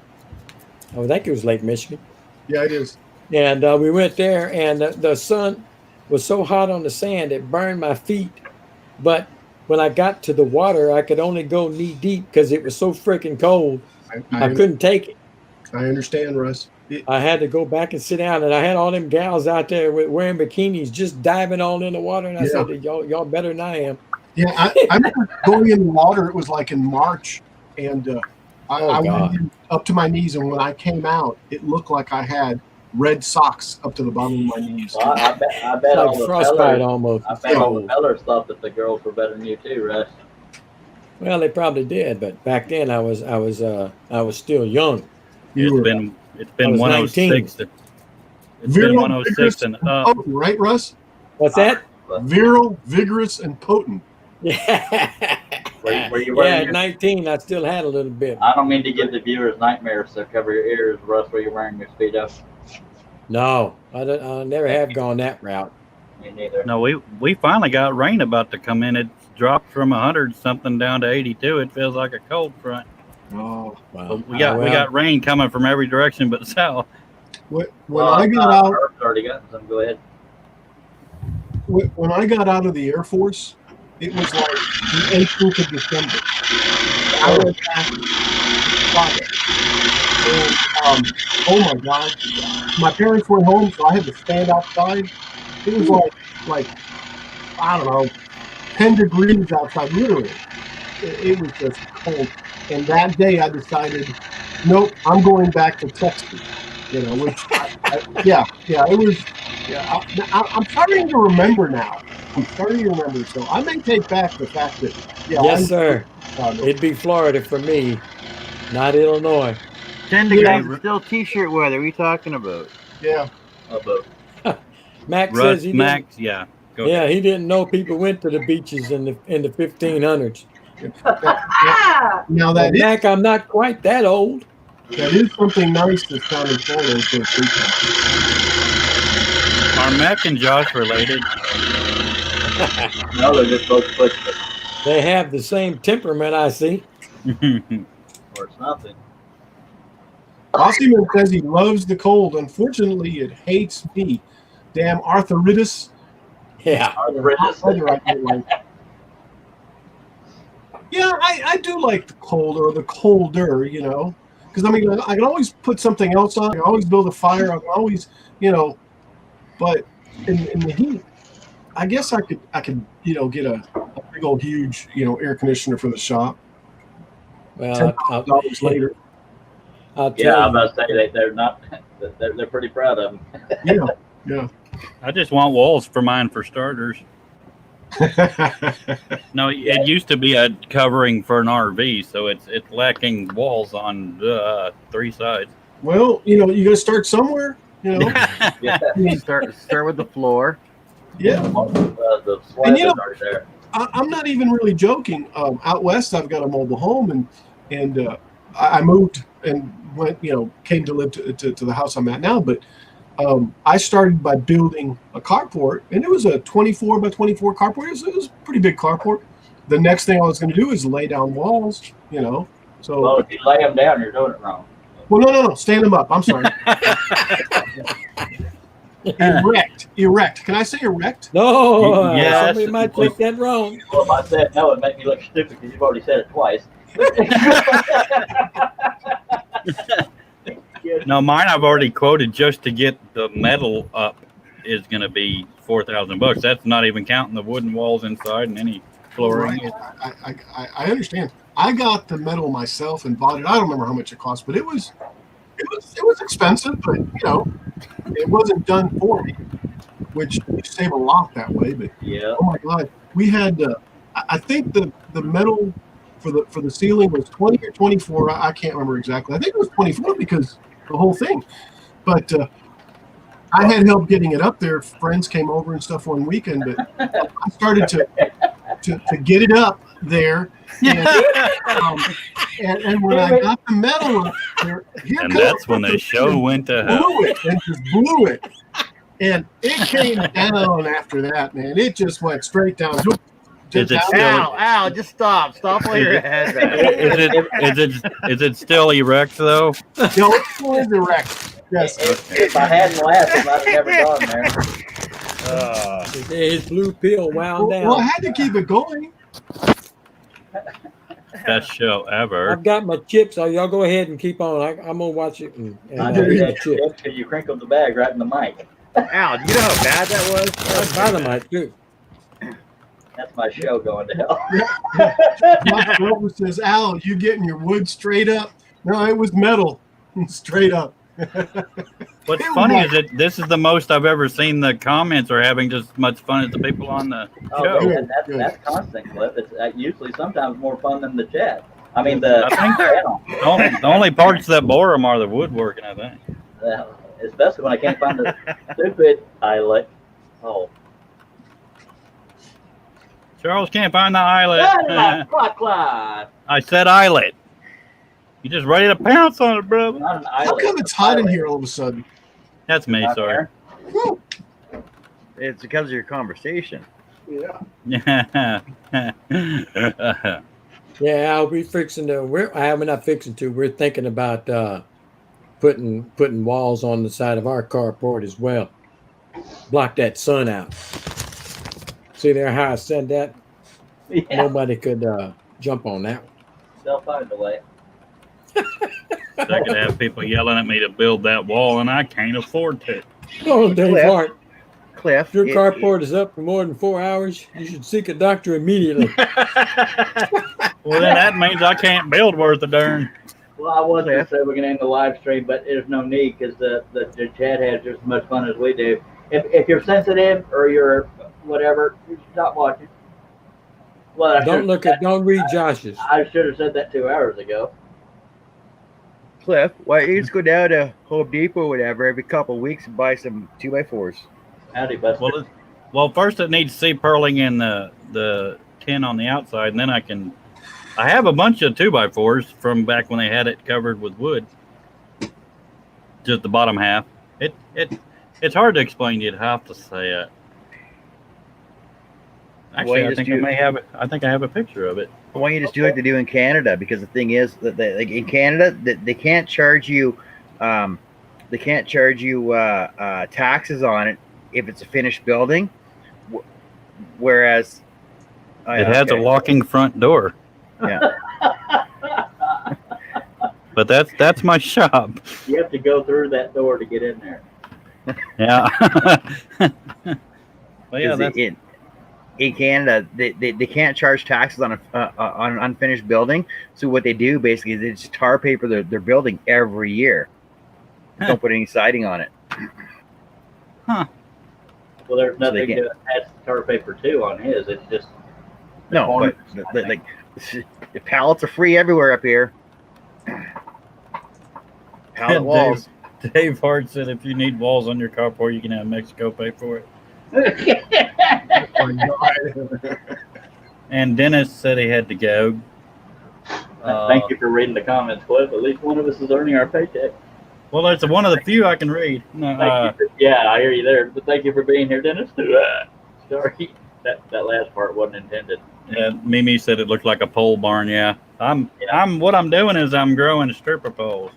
I think it was Lake Michigan. Yeah, it is. And we went there, and the sun was so hot on the sand it burned my feet. But when I got to the water, I could only go knee deep because it was so freaking cold. I couldn't take it. I understand, Russ. I had to go back and sit down, and I had all them gals out there wearing bikinis, just diving all in the water. And I said, "Y'all better than I am." Yeah, I remember going in the water. It was like in March, and I went in up to my knees. And when I came out, it looked like I had red socks up to the bottom of my knees. Well, I bet Like all the frostbite fellers, almost. I bet all the fellers thought that the girls were better than you too, Russ. Well, they probably did, but back then I was still young. It's been I was 106. It's been Virile, 106 and up. potent, right, Russ? What's that? Virile, vigorous, and potent. Yeah. Were you Yeah, wearing at your, 19, I still had a little bit. I don't mean to give the viewers nightmares, so cover your ears, Russ, were you wearing your Speedo? No, I never have gone that route. Me neither. No, we finally got rain about to come in. It dropped from 100 something down to 82. It feels like a cold front. Oh, Wow. We got rain coming from every direction but south. when I got out, Herb's already got some. Go ahead. when I got out of the Air Force, it was like the 18th of December. I went back to Chicago. And, oh my God. My parents went home, so I had to stand outside. It was like I don't know, 10 degrees outside, literally. It was just cold. And that day I decided, nope, I'm going back to Texas. You know, which, it was, I'm starting to remember now. So I may take back the fact that, Yes, sir. It'd be Florida for me, not Illinois. 10 degrees, still t-shirt weather. What are you talking about? Yeah. Mac Russ, says he Max, yeah. Go ahead. Yeah, he didn't know people went to the beaches in the 1500s. Now Well, Mac, I'm not quite that old. that is something nice that's found in Florida. For Are Mac and Josh related? No, they're just both pushing it, They have the same temperament, I see. or it's nothing. Ossiman says he loves the cold. Unfortunately, it hates me. Damn arthritis. Yeah. Weather I don't like. Yeah, I do like the colder, you know, because I mean I can always put something else on. I can always build a fire. I can always, you know, but in the heat, I guess I could you know get a big old huge air conditioner for the shop. Well, $10,000 later. I'll Yeah, tell I'm you. about to say they're not. They're pretty proud of them. Yeah. I just want walls for mine for starters. No, it used to be a covering for an RV, so it's lacking walls on 3 sides. Well, you know, you got to start somewhere. You know. Yeah, Start with the floor. Yeah. the slab And you know- is right there. I'm not even really joking. Out west, I've got a mobile home, and I moved and came to live to the house I'm at now. But I started by building a carport, and it was a 24 by 24 carport. It was a pretty big carport. The next thing I was going to do is lay down walls. You know, so Well, if you lay them down, you're doing it wrong. well, no, stand them up. I'm sorry. Erect. Can I say erect? No, Yes. somebody might take that wrong. Well, if I said no, it'd make me look stupid because you've already said it twice. No, mine I've already quoted just to get the metal up is going to be $4,000. That's not even counting the wooden walls inside and any flooring. Right. I understand. I got the metal myself and bought it. I don't remember how much it cost, but it was expensive. But it wasn't done for me, which you save a lot that way. But Yeah. oh my God, we had I think the metal for the ceiling was 20 or 24. I can't remember exactly. I think it was 24 because the whole thing. But I had help getting it up there. Friends came over and stuff one weekend, but I started to get it up there. And when I got the metal up there, And that's when the show went to hell. blew it and just blew it. And it came down after that, man. It just went straight down. Is it still- Ow, just stop. Stop while you're ahead. Is it still erect though? No, it still is erect. Yes. If I hadn't laughed, I might have never gone there. His blue pill wound down. Well, I had to keep it going. Best show ever. I've got my chips. So y'all go ahead and keep on. I'm gonna watch it and I eat do the that chips. because you crinkled the bag right in the mic. Ow, do you know how bad that was? That's dynamite too. That's my show going to hell. My brother says, "Al, you getting your wood straight up?" No, it was metal, straight up. What's funny is that this is the most I've ever seen. The comments are having just as much fun as the people on the Oh, show. man, that's constant, Cliff. It's usually sometimes more fun than the chat. I mean, the I think panel, The only parts that bore them are the woodworking, I think. especially when I can't find the stupid eyelet. Oh, Charles can't find the eyelet. clock. I said eyelet. You just ready to pounce on it, brother. Not an How eyelet. come it's hot in here all of a sudden? That's me, Not sorry. Whew. It's because of your conversation. Yeah. Yeah, I'll be fixing to. We're not fixing to. We're thinking about putting walls on the side of our carport as well. Block that sun out. See there how I said that? Yeah, Nobody could jump on that one. they'll find a way. I could have people yelling at me to build that wall, and I can't afford to. Oh, Dave Cliff. Hart, Cliff. if your carport is up for more than 4 hours, you should seek a doctor immediately. Well, then that means I can't build worth a darn. Well, I was going to say we're going to end the live stream, but there's no need because the chat has just as much fun as we do. If you're sensitive or you're whatever, you should stop watching. Well, Don't read Josh's. I should have said that 2 hours ago. Cliff, why don't you just go down to Home Depot or whatever every couple of weeks and buy some 2x4s? Howdy, Buster. Well, first it needs C-purling in the tin on the outside, and then I have a bunch of 2x4s from back when they had it covered with wood. Just the bottom half. It's hard to explain. You'd have to say it. Actually, I think I have a picture of it. Why don't you just do like they do in Canada? Because the thing is that like in Canada, they can't charge you, taxes on it if it's a finished building. Whereas It has a locking front door. Yeah. But that's my shop. You have to go through that door to get in there. Yeah. Well, yeah, that's in Canada, they can't charge taxes on an unfinished building. So what they do basically is they just tar paper their building every year. Don't put any siding on it. Huh. Well, there's So they nothing to attach tar paper to on his. It's just No, corners, but like the pallets are free everywhere up here. Pallet walls. Dave Hart said if you need walls on your carport, you can have Mexico pay for it. And Dennis said he had to go. Thank you for reading the comments, Cliff. At least one of us is earning our paycheck. Well, it's one of the few I can read. Yeah, I hear you there. But thank you for being here, Dennis. Sorry, that last part wasn't intended. Mimi said it looked like a pole barn. Yeah, what I'm doing is I'm growing stripper poles.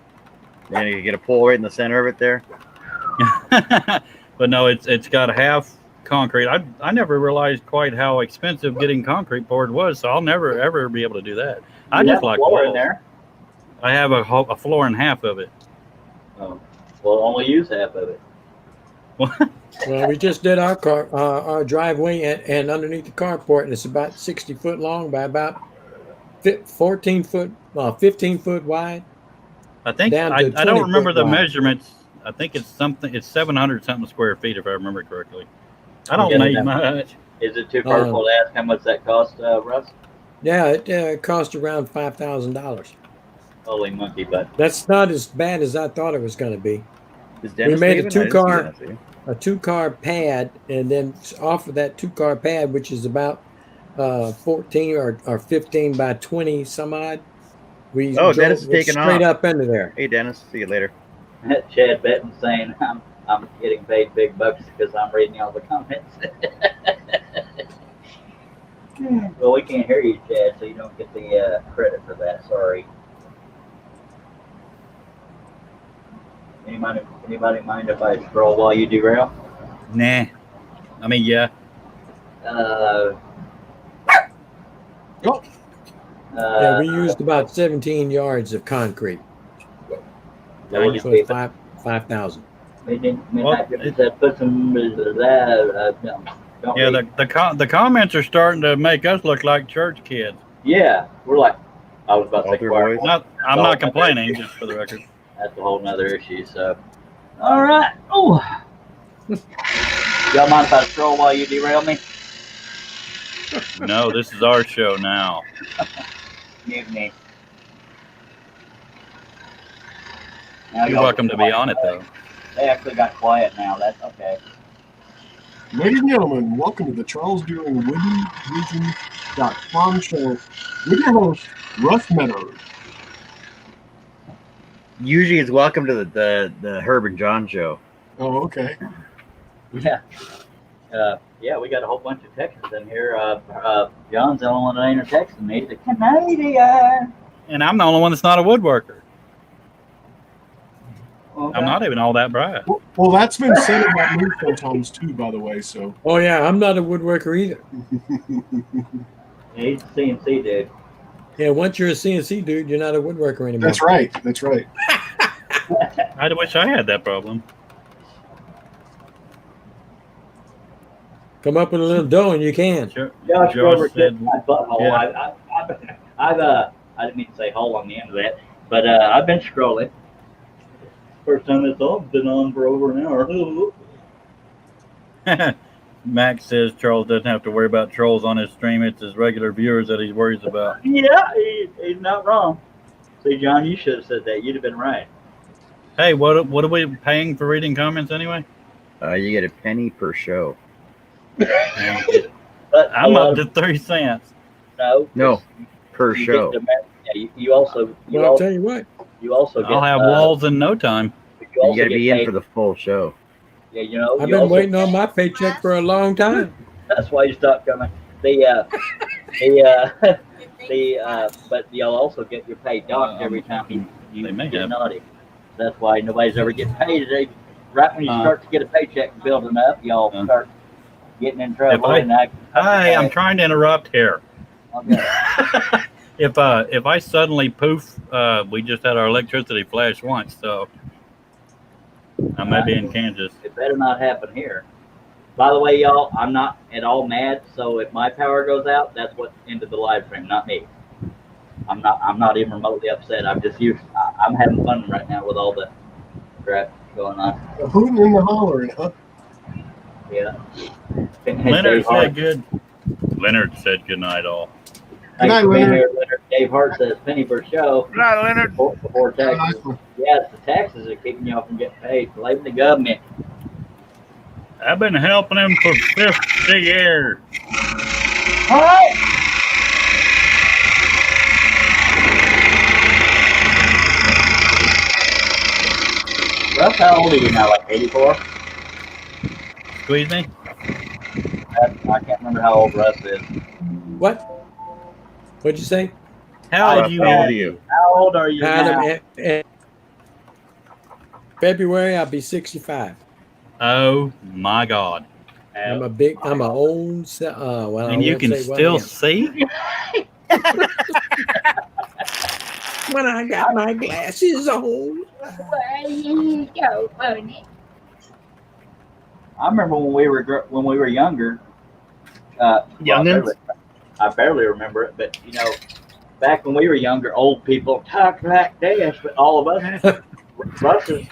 And you get a pole right in the center of it there. But no, it's got a half concrete. I never realized quite how expensive getting concrete poured was, so I'll never ever be able to do that. I just like floor walls. in there. I have a floor and half of it. Oh, well, only use half of it. Well, we just did our driveway and underneath the carport, and it's about 60 foot long by about 15 foot wide. I think Down to I don't 20 remember foot the wide. measurements. I think it's 700 something square feet if I remember correctly. I don't Yeah, need that- much. Is it too personal to ask how much that cost, Russ? Yeah, it cost around $5,000. Holy monkey butt. That's not as bad as I thought it was going to be. Is Dennis made a leaving? I didn't see two-car- Dennis leave. A 2-car pad, and then off of that 2-car pad, which is about 14 or 15 by 20 some odd, we Oh, drove Dennis is it taking straight off. up into there. Hey, Dennis. See you later. Chad Benton saying I'm getting paid big bucks because I'm reading all the comments. Well, we can't hear you, Chad, so you don't get the credit for that. Sorry. Anybody mind if I scroll while you derail? Nah. I mean, yeah. Yeah, we used about 17 yards of concrete. We'll just So be it's 5,000. put some. No, don't Yeah, read. the comments are starting to make us look like church kids. Yeah, we're like. I was about to say Altar choir. boys. I'm not complaining, just for the record. That's a whole nother issue. So, all right. Oh, y'all mind if I scroll while you derail me? No, this is our show now. Mutiny. Now You're y'all welcome to be quiet. on it, though. They actually got quiet now. That's okay. Ladies and gentlemen, welcome to the Charles Deering WoodyRegion.com show with your host, Russ Meadows. Usually it's welcome to the Herb and John show. Oh, okay. Yeah. Yeah, we got a whole bunch of Texans in here. John's the only one that ain't a Texan. He's a Canadian. And I'm the only one that's not a woodworker. Okay. I'm not even all that bright. Well, that's been said about me sometimes too, by the way. So, Oh, yeah, I'm not a woodworker either. Yeah, he's a CNC dude. Yeah, once you're a CNC dude, you're not a woodworker anymore. that's right. That's right. I wish I had that problem. Come up with a little dough and you can. Sure. Josh Josh Grover said, said my butthole. yeah. I didn't mean to say hole on the end of that, but I've been scrolling. First time it's all been on for over an hour. Max says Charles doesn't have to worry about trolls on his stream. It's his regular viewers that he worries about. Yeah, he's not wrong. See, John, you should have said that. You'd have been right. Hey, what are we paying for reading comments anyway? You get a penny per show. But I'm up to 3 cents. No, per you show. get the- yeah, you also Well, I'll tell you what. you also get. I'll have walls in no time. You You also got to get be in paid- for the full show. Yeah, you know. I've you been also- waiting on my paycheck for a long time. That's why you stopped coming. But you'll also get your pay docked every time you They may get have. naughty. That's why nobody's ever getting paid. Right when you Uh-huh. start to get a paycheck building up, y'all start getting in trouble. I- and I, Hi, I'm trying to interrupt here. okay. If I suddenly poof, we just had our electricity flash once, so I may be in Kansas. It better not happen here. By the way, y'all, I'm not at all mad. So if my power goes out, that's what ended the live stream, not me. I'm not even remotely upset. I'm having fun right now with all the crap going on. The hooting and the hollering, huh? Yeah. Leonard said good. Leonard said good night, all. Thanks night, for being Leonard. here, Leonard. Dave Hart says penny per show Good night, Leonard. before taxes. Nice one. Yes, the taxes are keeping y'all from getting paid. Blame the government. I've been helping him for 50 years. All right. Russ, how old are you now? Like 84? Squeeze me. I can't remember how old Russ is. What? What'd you say? How Russ, old you How old are? are you? How old are you Adam, now? February, I'll be 65. Oh my God! I'm a old, well, I And you won't can say what I still am. see? When I got my glasses on. Where you go, Bunny? I remember when we were younger. Youngins? I barely remember it, but you know, back when we were younger, old people talk like this, but all of us. Russ is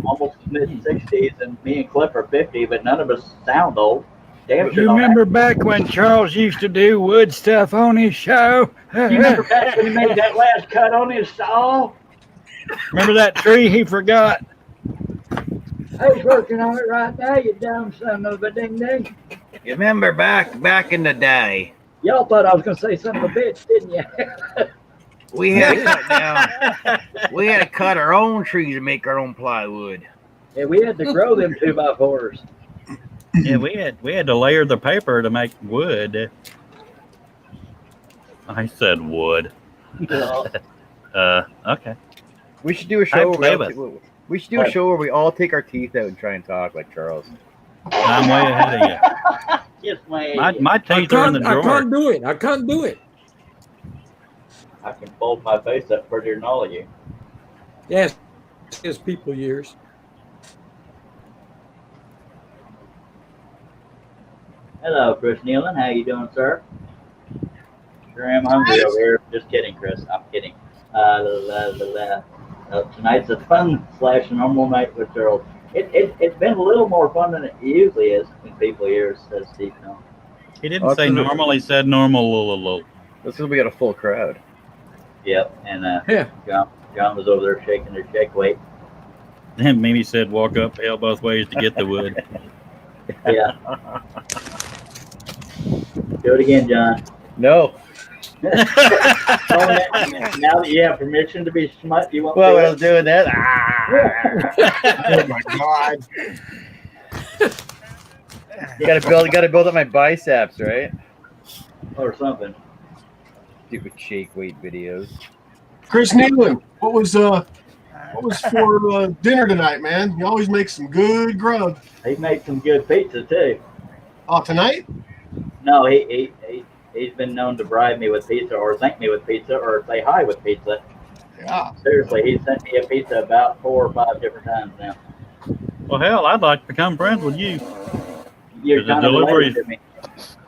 almost mid-60s, and me and Cliff are 50, but none of us sound old. Damn sure You don't remember back when Charles used to do wood stuff on his show? You remember back when he made that last cut on his saw? Remember that tree he forgot? I was working on it right now, you dumb son of a ding-ding. You remember back in the day, Y'all thought I was going to say son of a bitch, didn't you? we had to cut down. We had to cut our own trees and make our own plywood. Yeah, we had to grow them 2x4s. Yeah, we had to layer the paper to make wood. I said wood. Okay. We should do a I show. play We should do a show where we all take our teeth out and try and talk like Charles. I'm way ahead of you. Just my, My teeth are in the I drawer. can't do it. I can't do it. I can fold my face up prettier than all of you. Yes, it's people years. Hello, Chris Nealon. How you doing, sir? Sure am hungry over here. Just kidding, Chris. I'm kidding. Tonight's a fun/normal night with Gerald. It's been a little more fun than it usually is in people years, says Steve. No. He didn't say normal. He said normal. This is we got a full crowd. Yep, and Yeah. John was over there shaking his shake weight. Then Mimi said, "Walk uphill both ways to get the wood." Yeah. Do it again, John. No. Now that you have permission to be smut, you won't Well, do I it? was doing that. Oh my God. You gotta build up my biceps, right? Or something. Stupid shake weight videos. Chris Nealon, what was for dinner tonight, man? You always make some good grub. He made some good pizza too. Oh, tonight? No, he's been known to bribe me with pizza, or thank me with pizza, or say hi with pizza. Yeah. Seriously, he sent me a pizza about 4 or 5 different times now. Well, hell, I'd like to become friends with you. You're The kind of delivery- related to me.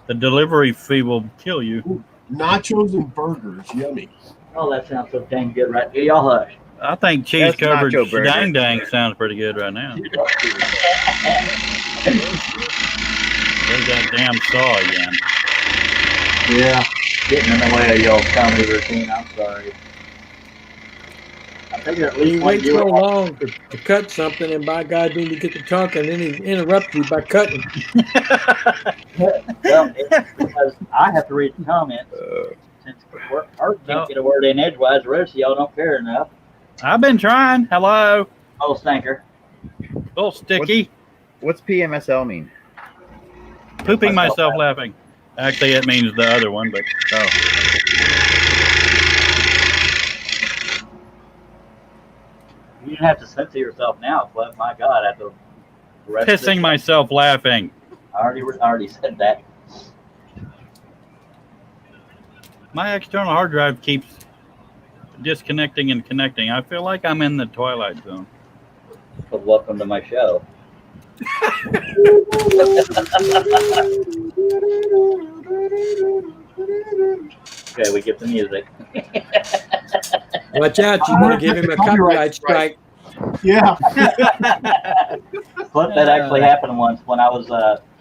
The delivery fee will kill you. Nachos and burgers. Yummy. Oh, that sounds so dang good, right? Y'all hush. I think cheese covered Nacho burger. dang dang sounds pretty good right now. There's that damn saw again. Yeah, getting in the way of y'all's comedy routine. I'm sorry. I think at least You one wait you so would- long to cut something, and by God, then you get to talking, and then he interrupts you by cutting. Well, it's because I have to read the comments. Since Art can't get a word in edgewise, the rest of y'all don't care enough. I've been trying. Hello. Oh, stinker. Little sticky. What's PMSL mean? Pooping myself laughing. Actually, it means the other one, but You didn't have to censor yourself now, Cliff. My God, after the rest of pissing this- myself laughing. already said that. My external hard drive keeps disconnecting and connecting. I feel like I'm in the Twilight Zone. But welcome to my show. Okay, we get the music. Watch out, you're going to give him a copyright strike. Yeah. Clip that actually happened once when I was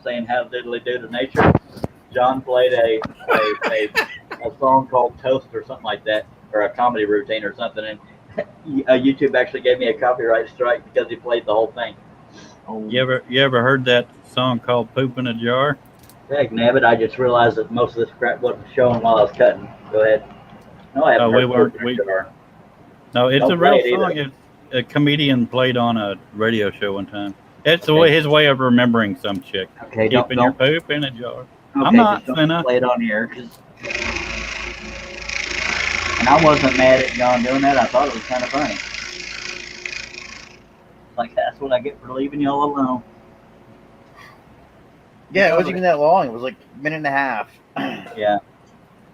saying how diddly do to nature. John played a song called Toast or something like that, or a comedy routine or something, and YouTube actually gave me a copyright strike because he played the whole thing. You ever heard that song called "Poop in a Jar"? Heck, nabbit, I just realized that most of this crap wasn't showing while I was cutting. Go ahead. No, I haven't. Oh, we weren't. No, it's Don't a real play it song. either. A comedian played on a radio show one time. It's the way his way of remembering some chick. Okay, Keeping your don't. poop in a jar. Okay, I'm not just finna. don't play it on here. And I wasn't mad at John doing that. I thought it was kind of funny. Like, that's what I get for leaving y'all alone. Yeah, it wasn't even that long. It was like a minute and a half. Yeah.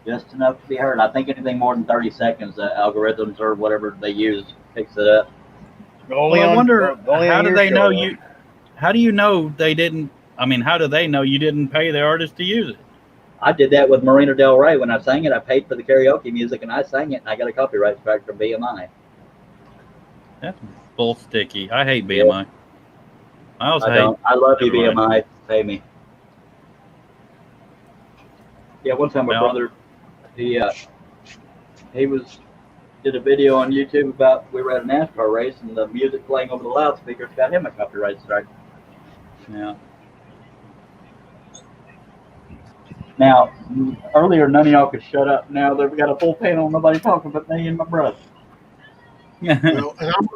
Just enough to be heard. I think anything more than 30 seconds, the algorithms or whatever they use picks it up. Well, I wonder, how do they know you? How do you know they didn't? I mean, how do they know you didn't pay the artist to use it? I did that with Marina Del Rey. When I sang it, I paid for the karaoke music, and I sang it, and I got a copyright strike from BMI. That's bull sticky. I hate BMI. I also hate. I love you, everybody. BMI. Pay me. Yeah, one time my brother, he did a video on YouTube about we were at a NASCAR race, and the music playing over the loudspeakers got him a copyright strike. Yeah. Now, earlier, none of y'all could shut up. Now they've got a full panel, nobody talking but me and my brother. Well, and I'm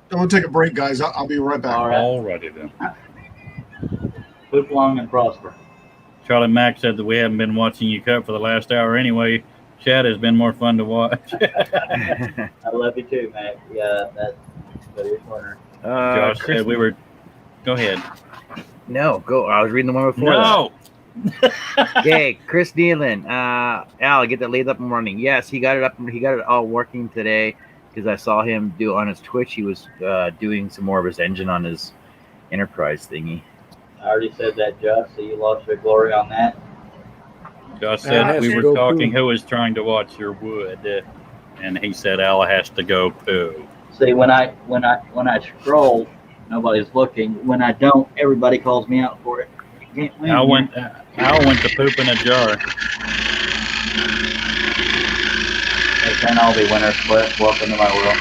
going to take a break, guys. I'll be right back. All right. Alrighty then. Live long and prosper. Charlie Mack said that we haven't been watching you cut for the last hour anyway. Chad has been more fun to watch. I love you too, Mac. Yeah, that's your corner. Josh said we were. Go ahead. No, go. I was reading the one before. No. Okay, Chris Nealon. Al, get that laid up and running. Yes, he got it up. He got it all working today because I saw him do on his Twitch. He was doing some more of his engine on his Enterprise thingy. I already said that, Josh, so you lost your glory on that. Josh said we were talking who was trying to watch your wood, and he said Al has to go poo. See, when I scroll, nobody's looking. When I don't, everybody calls me out for it. You can't win. Al went to poop in a jar. Hey, then I'll be winner split. Welcome to my world.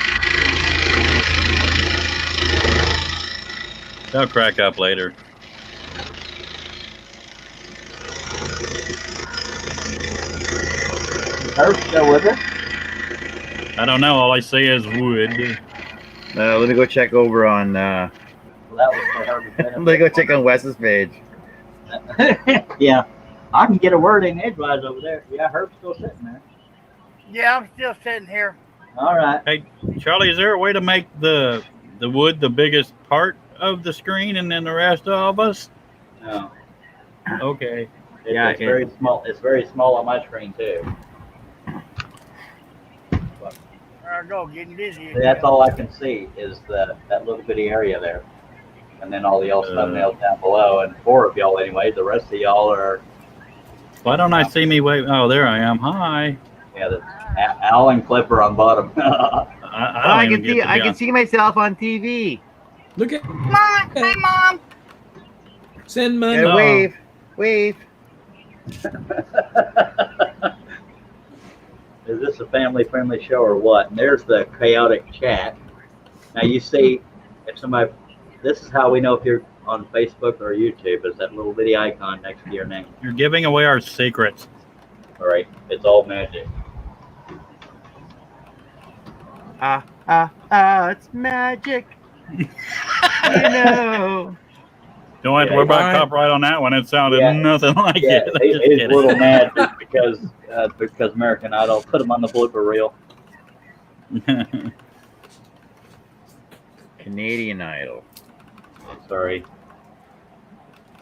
They'll crack up later. Herb still with her? I don't know. All I see is wood. Let me go check over on. Well, that was for Herb. Let me go check on Wes's page. Yeah, I can get a word in edgewise over there. Yeah, Herb's still sitting there. Yeah, I'm still sitting here. All right. Hey, Charlie, is there a way to make the wood the biggest part of the screen and then the rest of us? No. Okay. It's very small. It's very small on my screen too. There I go, getting dizzy. That's all I can see is that little bitty area there, and then all the y'all thumbnails down below, and 4 of y'all anyway. The rest of y'all are. Why don't I see me wave? Oh, there I am. Hi. Yeah, the Al and Clipper on bottom. I can see myself on TV. Look at Mom, hi, Mom. send money. Yeah, wave. Is this a family-friendly show or what? And there's the chaotic chat. Now you see, if somebody, this is how we know if you're on Facebook or YouTube. Is that little bitty icon next to your name? You're giving away our secrets. All right, it's all magic. It's magic. You know. Don't have to worry about copyright on that one. It sounded nothing like Yeah, it. he's a little mad just because American Idol put him on the blooper reel. Canadian Idol. Sorry.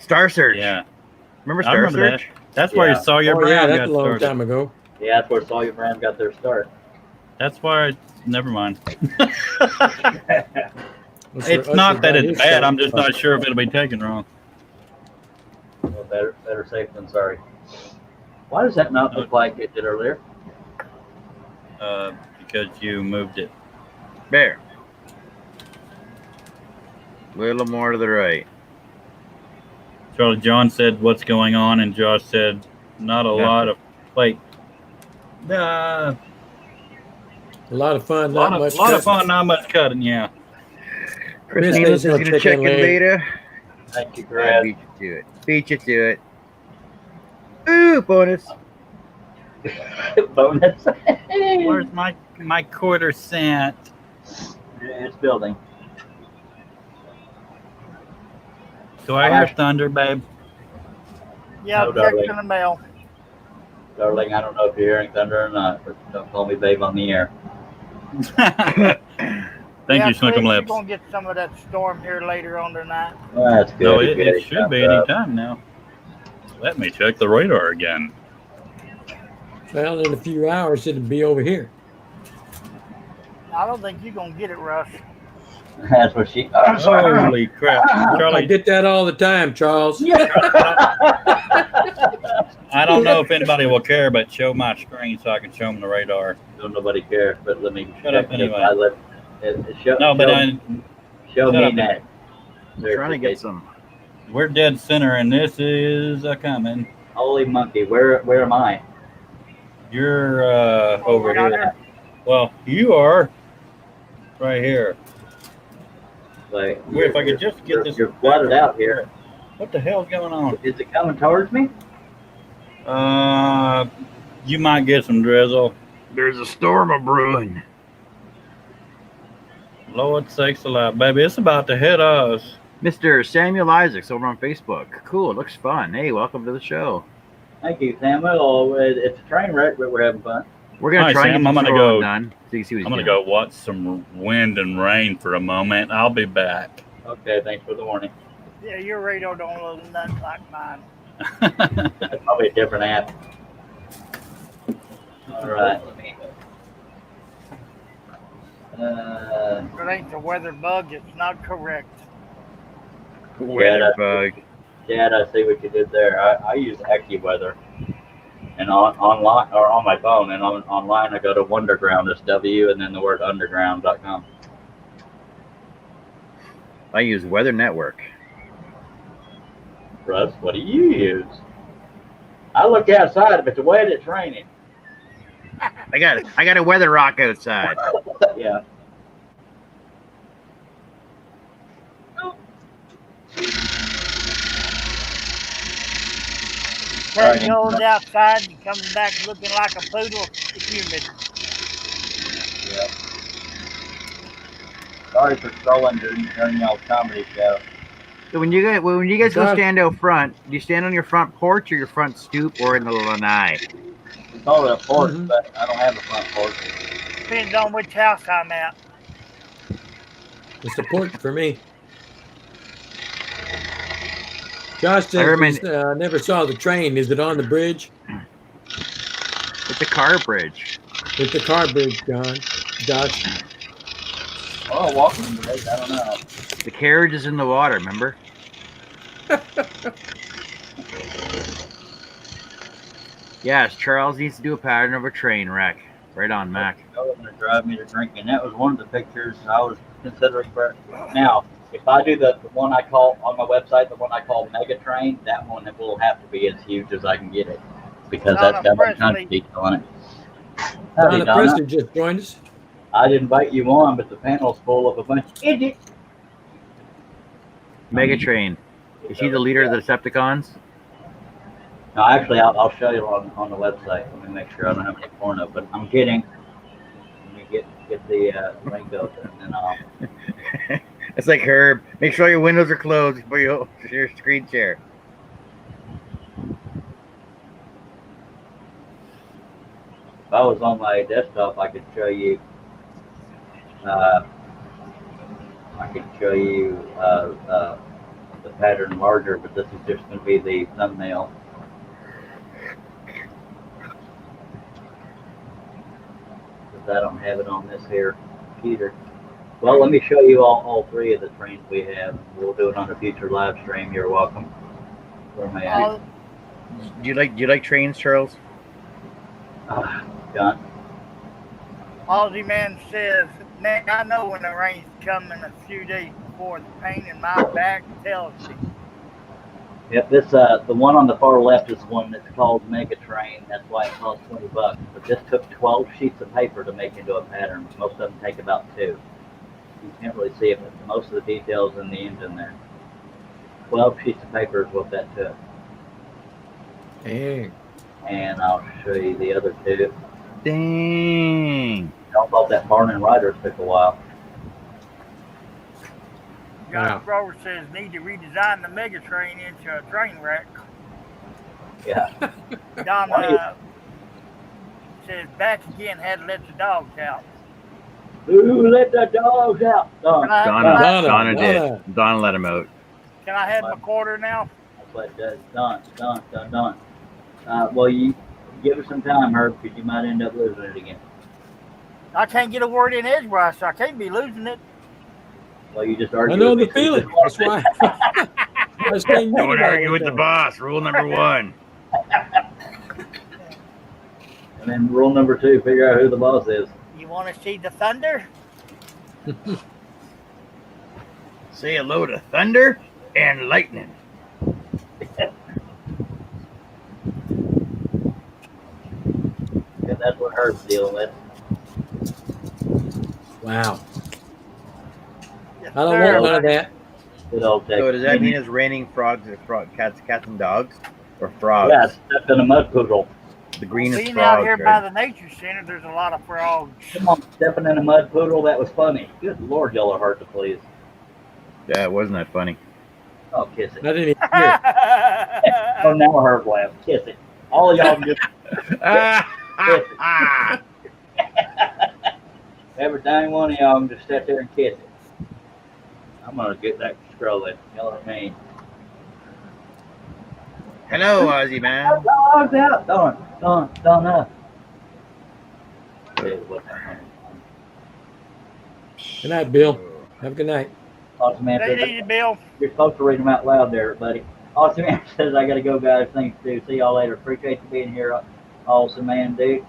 Star Search. Yeah, Remember I Star remember that. Search? That's where Yeah. Sawyer Oh yeah, Brown that's got a long started. time ago. Yeah, that's where Sawyer Brown got their start. That's why. Never mind. That's where It's not Usher that got it's his bad. start. I'm just not sure if it'll be taken wrong. Well, better safe than sorry. Why does that not look like it did earlier? Because you moved it. There. Little more to the right. Charlie John said, "What's going on?" And Josh said, "Not a Nothing. lot of like." A A lot of fun, lot not much. of cutting. fun, not much cutting. Yeah. Christina's Chris, gonna check in later. Thank you, I Chris. beat you to it. Beat you to it. Ooh, bonus. Bonus. Where's my quarter cent? It's building. Do I hear thunder, babe? Yeah, No, check darling. in the mail. Darling, I don't know if you're hearing thunder or not, but don't call me babe on the air. Thank Yeah, you, Slickum Chris, you're Lips. gonna get some of that storm here later on tonight. Well, that's good. No, It's it good. should be any time now. Let me check the radar again. Well, in a few hours it'll be over here. I don't think you're gonna get it, Russ. That's what she. Holy crap, I Charlie! get that all the time, Charles. I don't know if anybody will care, but show my screen so I can show them the radar. Don't nobody care, but let me. Shut up check anyway. I let, show, No, but show shut me up. that. I'm trying to get some. we're dead center, and this is a coming. Holy monkey, where am I? You're over right on here. there. Well, you are right here. Like, Wait, if I could just get this. You're flooded out here. What the hell's going on? Is it coming towards me? You might get some drizzle. There's a storm a brewing. Lord sakes alive, baby, it's about to hit us. Mr. Samuel Isaacs over on Facebook. Cool, it looks fun. Hey, welcome to the show. Thank you, Samuel. It's a train wreck, but we're having fun. We're gonna Hi, try Sam, and I'm get gonna the go- done. So you see what he's I'm gonna doing. go watch some wind and rain for a moment. I'll be back. Okay, thanks for the warning. Yeah, your radar don't look nothing like mine. That's probably a different app. All right, let me. If it ain't the weather bug, it's not correct. Weather bug. Dad, I see what you did there. I use AccuWeather, and online or on my phone, and online I go to Wonderground. It's W and then the word underground.com. I use Weather Network. Russ, what do you use? I look outside. If it's wet, it's raining. I got a weather rock outside. Yeah. Ted Right. goes outside and comes back looking like a poodle. Humid. Yeah. Sorry for trolling during y'all's comedy show. So when you guys go Josh- stand out front, do you stand on your front porch or your front stoop or in the lanai? We call it a porch, Mhm. but I don't have a front porch. Depends on which house I'm at. It's important for me. Josh I said remember- never saw the train. Is it on the bridge? It's a car bridge. It's the car bridge, John. Josh. Oh, walking bridge. I don't know. The carriage is in the water, remember? Yes, Charles needs to do a pattern of a train wreck. Right on, Mac. That was going to drive me to drinking. That was one of the pictures I was considering for. Now, if I do the one I call on my website, the one I call Mega Train, that one will have to be as huge as I can get it because Donna that's got a ton Presley. of detail on it. Howdy, Donna Donna. Preston just joined us. I'd invite you on, but the panel's full of a bunch of idiots. Megatrain. Is he the leader of the Decepticons? No, actually, I'll show you on the website. Let me make sure I don't have any porno, but I'm kidding. Let me get the link open, and then I'll. It's like Herb. Make sure your windows are closed before you open your screen share. If I was on my desktop, I could show you. the pattern larger, but this is just going to be the thumbnail. Because I don't have it on this here computer. Well, let me show you all three of the trains we have. We'll do it on a future live stream. You're welcome. Where am I at? All, Do you like trains, Charles? John? Aussie Man says, man, I know when the rain's coming a few days before. The pain in my back tells me. Yep, this the one on the far left is one that's called Mega Train. That's why it costs $20. But this took 12 sheets of paper to make into a pattern. Most of them take about 2. You can't really see it, but most of the details in the engine there. 12 sheets of paper is what that took. Dang. And I'll show you the other 2. Dang. I thought that Barn and Riders took a while. John Grover says, need to redesign the Mega Train into a train wreck. Yeah. Donna says, back again, had to let the dogs out. Who let the dogs out? Don. Donna did. Donna let him out. Can I have my quarter now? That's what it does. Don. Well, you give her some time, Herb, because you might end up losing it again. I can't get a word in edgewise, so I can't be losing it. Well, you just argue. I know with the me. feeling. That's why. I was saying Don't about argue with the that. boss. Rule number 1. And then rule number 2, figure out who the boss is. You want to see the thunder? Say hello to thunder and lightning. And that's what Herb's dealing with. Wow. Yes, I don't sir. want none of that. Good old Texas. So does that mean it's raining cats and dogs, or frogs? Yeah, stepped in a mud poodle. The greenest Being frogs. out here right? by the nature center, there's a lot of frogs. Come on, stepping in a mud poodle. That was funny. Good Lord, y'all are hard to please. Yeah, it wasn't that funny. Oh, kiss it. I didn't even hear it. Oh, now Herb laughs. Kiss it. All of y'all can just every dang one of y'all can just sit there and kiss it. I'm gonna get that scrolling. Y'all are mean. Hello, Ozzy man. Dogs out. Don. Good night, Bill. Have a good night. Awesome man. They need it, Bill. You're supposed to read them out loud there, buddy. Awesome man says, I gotta go, guys. Things to do. See y'all later. Appreciate you being here. Awesome man, dude.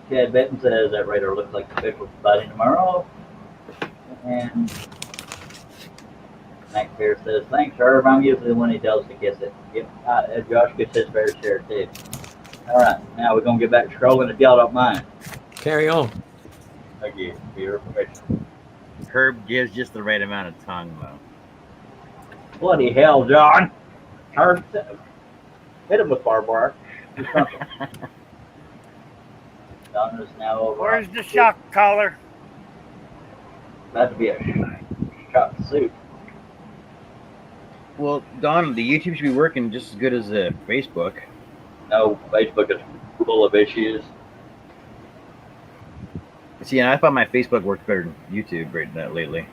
Chad Benton says that radar looks like the fish will be biting tomorrow. And Max Pierce says, thanks, Herb. I'm usually the one he tells to kiss it. Yep. Josh gets his fair share, too. All right. Now we're going to get back to scrolling if y'all don't mind. Carry on. Thank you for your permission. Herb gives just the right amount of tongue, though. Bloody hell, John. Herb, hit him with barbed wire. Do something. Donna's now over. Where's the shock collar? About to be a shot suit. Well, Don, the YouTube should be working just as good as Facebook. No, Facebook is full of issues. See, and I thought my Facebook worked better than YouTube right now lately.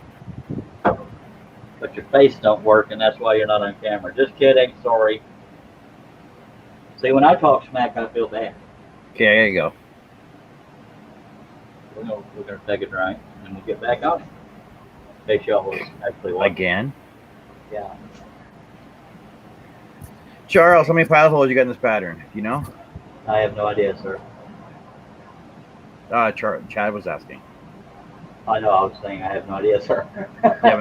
But your face don't work, and that's why you're not on camera. Just kidding. Sorry. See, when I talk smack, I feel bad. Okay, there you go. We're gonna take a drink, and we'll get back on. In case y'all was actually watching. Again. Yeah. Charles, how many pilot holes you got in this pattern? Do you know? I have no idea, sir. Chad was asking. I know. I was saying I have no idea, sir. You have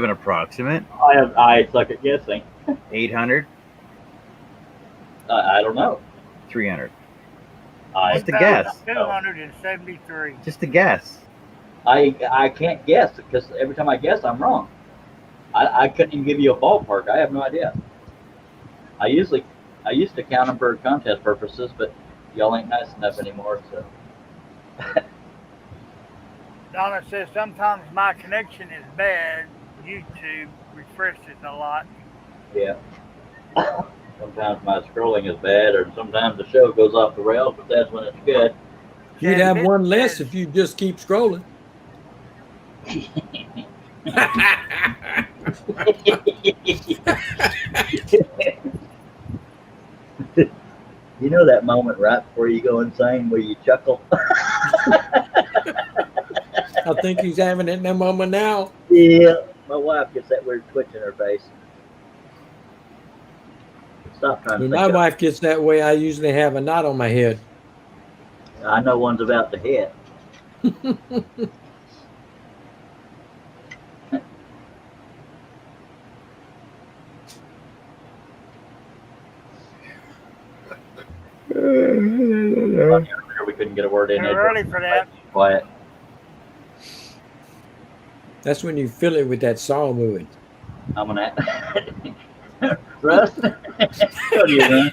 an approximate? I suck at guessing. 800? I don't know. 300? I Just a guess. 273. Just a guess. I can't guess because every time I guess, I'm wrong. I couldn't even give you a ballpark. I have no idea. I used to count them for contest purposes, but y'all ain't nice enough anymore. So. Donna says sometimes my connection is bad. YouTube refreshes a lot. Yeah. Sometimes my scrolling is bad, or sometimes the show goes off the rails, but that's when it's good. You'd have one less if you just keep scrolling. You know that moment right before you go insane where you chuckle? I think he's having it in that moment now. Yeah. My wife gets that weird twitch in her face. Stop trying to When think my of wife gets that way, I usually have a knot on my head. I know one's about to hit. We couldn't get a word in. Too early for that. Quiet. That's when you fill it with that saw moving. I'm gonna. Russ, what do you mean?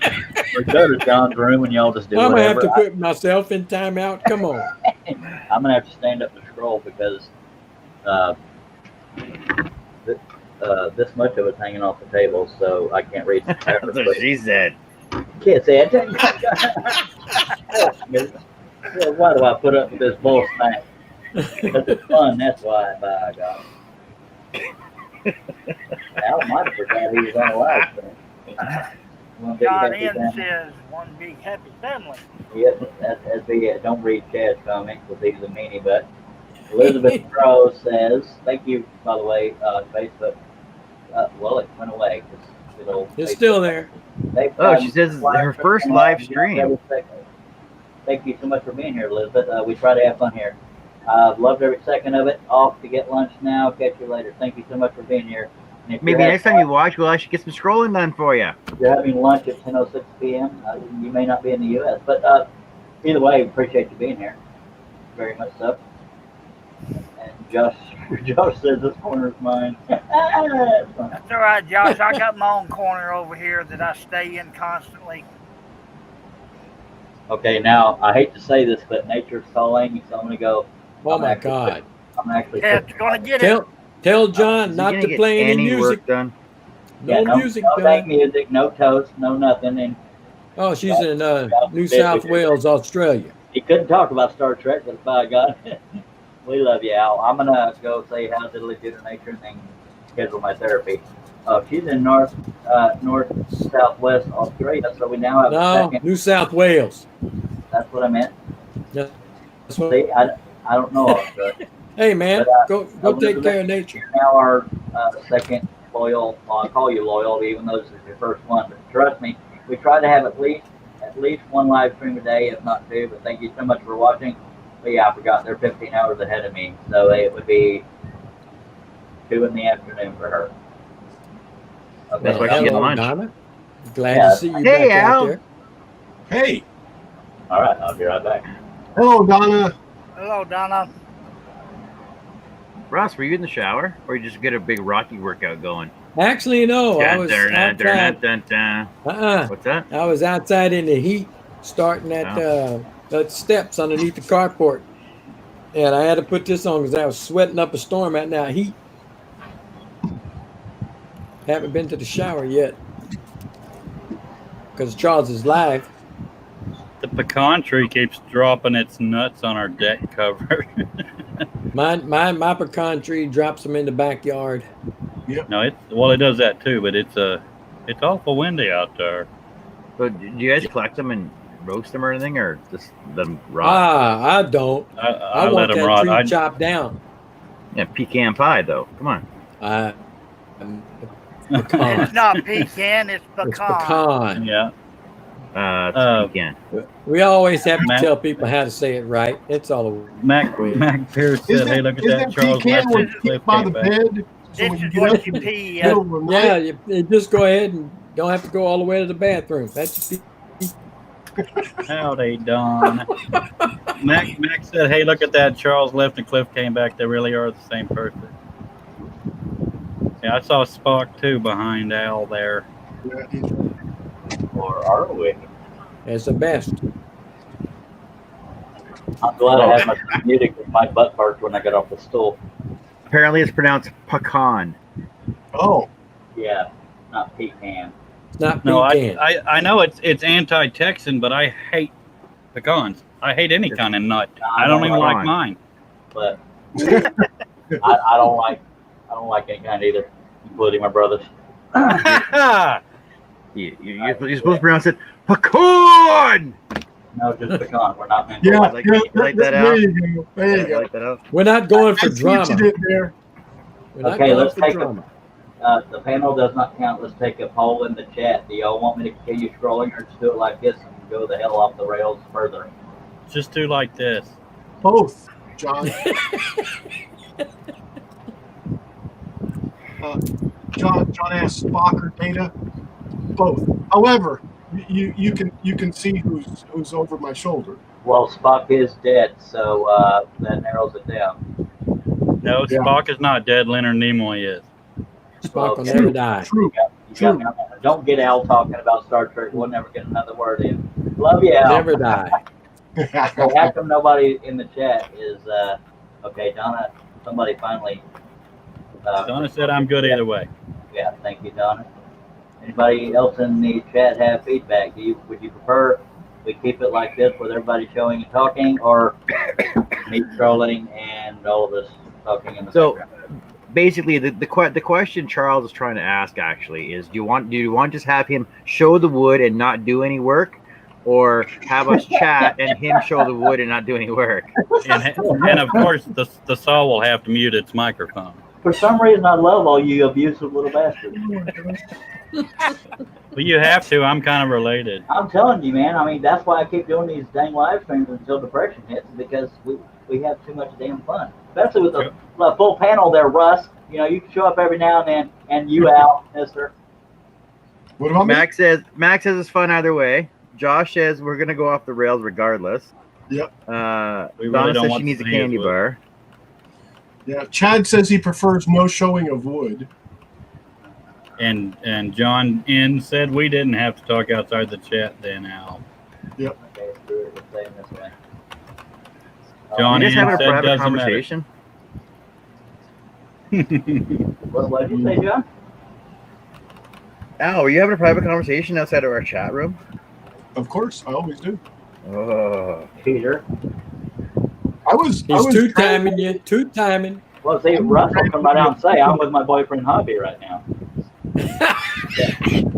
We go to John's room and y'all just do I'm gonna have whatever. to put myself in timeout. Come on. I'm gonna have to stand up and scroll because this much of it's hanging off the table, so I can't read the That's paper. what she said. Can't say it. Why do I put up with this bull snack? Because it's fun. That's why. By God. Al might have forgot he was on the live stream. One big John happy N family. says one big happy family. Yep, that's the don't read Chad's comment because he's a meanie. But Elizabeth Rose says, "Thank you, by the way, Facebook." Well, it went away because It's still there. Oh, she says her first live stream. Thank you so much for being here, Elizabeth. We try to have fun here. I've loved every second of it. Off to get lunch now. Catch you later. Thank you so much for being here. And if Maybe you're next time you watch, we'll actually get some scrolling done for you. if you're having lunch at 10:06 p.m., you may not be in the U.S., but either way, appreciate you being here. Very much so. And Josh says this corner is mine. That's all right, Josh. I got my own corner over here that I stay in constantly. Okay, now I hate to say this, but nature's calling, so I'm gonna go. Oh I'm my actually- God. I'm actually. Cat's gonna get it. Tell John Is he not gonna to get play any music. work done? No Yeah, music no bank done. music, no toast, no nothing, and Oh, she's in New South Wales, Australia. he couldn't talk about Star Trek, but by God, we love you, Al. I'm gonna go say how's Italy do to nature and then schedule my therapy. She's in north southwest Australia, so we now have a No, second. New South Wales. That's what I meant. That's what- See, I don't know Australia. Hey man, But, go take care of nature. Now our second loyal. Well, I call you loyal, even though this is your first one. But trust me, we try to have at least one live stream a day, if not two. But thank you so much for watching. But yeah, I forgot they're 15 hours ahead of me, so it would be 2 in the afternoon for her. Okay. That's why she's getting Hello, lunch. Donna. Glad Yeah. to see you Hey, back Al. out there. Hey, All right, I'll be right back. hello, Donna. Hello, Donna. Ross, were you in the shower, or you just get a big Rocky workout going? Actually, no, I was outside. What's that? I was outside in the heat, starting at the steps underneath the carport, and I had to put this on because I was sweating up a storm out in that heat. Haven't been to the shower yet because Charles is live. The pecan tree keeps dropping its nuts on our deck cover. My pecan tree drops them in the backyard. No, it does that too, but it's awful windy out there. So, do you guys collect them and roast them or anything, or just let them rot? I don't. I I let want them that rot. tree chopped down. Yeah, pecan pie though. Come on. Pecan. It's not pecan, it's pecan. It's pecan. Yeah. It's pecan. We always have to Matt- tell people how to say it right. It's all Mac Pierce said, "Hey, look at that Charles pecan Lester when clip you by the came back." bed? So This when you is get what up you in the pee. middle of the Yeah, night, you just go ahead and don't have to go all the way to the bathroom. That's Howdy, Don. Mac said, "Hey, look at that Charles Left and Cliff came back. They really are the same person." Yeah, I saw Spock too behind Al there. yeah, he's- Or are we? that's the best. I'm glad I had my music with my butt barked when I got off the stool. Apparently, it's pronounced pecan. oh, Yeah, not pecan. It's not No, pecan. I know it's anti-Texan, but I hate pecans. I hate any kind of nut. I don't even like mine. But I don't like I don't like any kind either, including my brothers. You're supposed to pronounce it pecan. No, just pecan. We're not meant Yeah, like- you like that there out? you go. There you go. Like that out? We're not going for I see what drama. you did there. We're not Okay, going let's for take drama. The panel does not count. Let's take a poll in the chat. Do y'all want me to continue scrolling or just do it like this and go the hell off the rails further? Just do like this. Both, John. John asked Spock or Data. Both. However, you can see who's over my shoulder. Well, Spock is dead, so that narrows it down. No, Yeah. Spock is not dead. Leonard Nimoy is. Spock will Okay. never die. True. You got me on that one. Don't get Al talking about Star Trek. We'll never get another word in. Love you, Al. Never die. So how come nobody in the chat is okay? Donna, somebody finally. Donna said I'm good either way. Yeah, thank you, Donna. Anybody else in the chat have feedback? Would you prefer we keep it like this with everybody showing and talking, or me trolling and all of us talking in the background? Basically, the question Charles is trying to ask actually is: do you want to just have him show the wood and not do any work, or have us chat and him show the wood and not do any work? And of course, the saw will have to mute its microphone. For some reason, I love all you abusive little bastards. But you have to. I'm kind of related. I'm telling you, man. I mean, that's why I keep doing these dang live streams until depression hits, because we have too much damn fun. Especially with the full panel there, Russ. You know, you can show up every now and then, and you out, mister. What about me? Max says it's fun either way. Josh says we're gonna go off the rails regardless. Yep. We really Donna don't says want she needs a to see his candy wood. bar. Yeah. Chad says he prefers no showing of wood. And John N said we didn't have to talk outside the chat then, Al. Okay, screw it. We're staying this way. John You just N having a said private doesn't matter. conversation? What did you say, John? Al, are you having a private conversation outside of our chat room? Of course, I always do. Oh, Peter. I was He's two trying- timing you. Two timing. Well, see, Russ will come right out and say, I'm with my boyfriend, hubby, right now.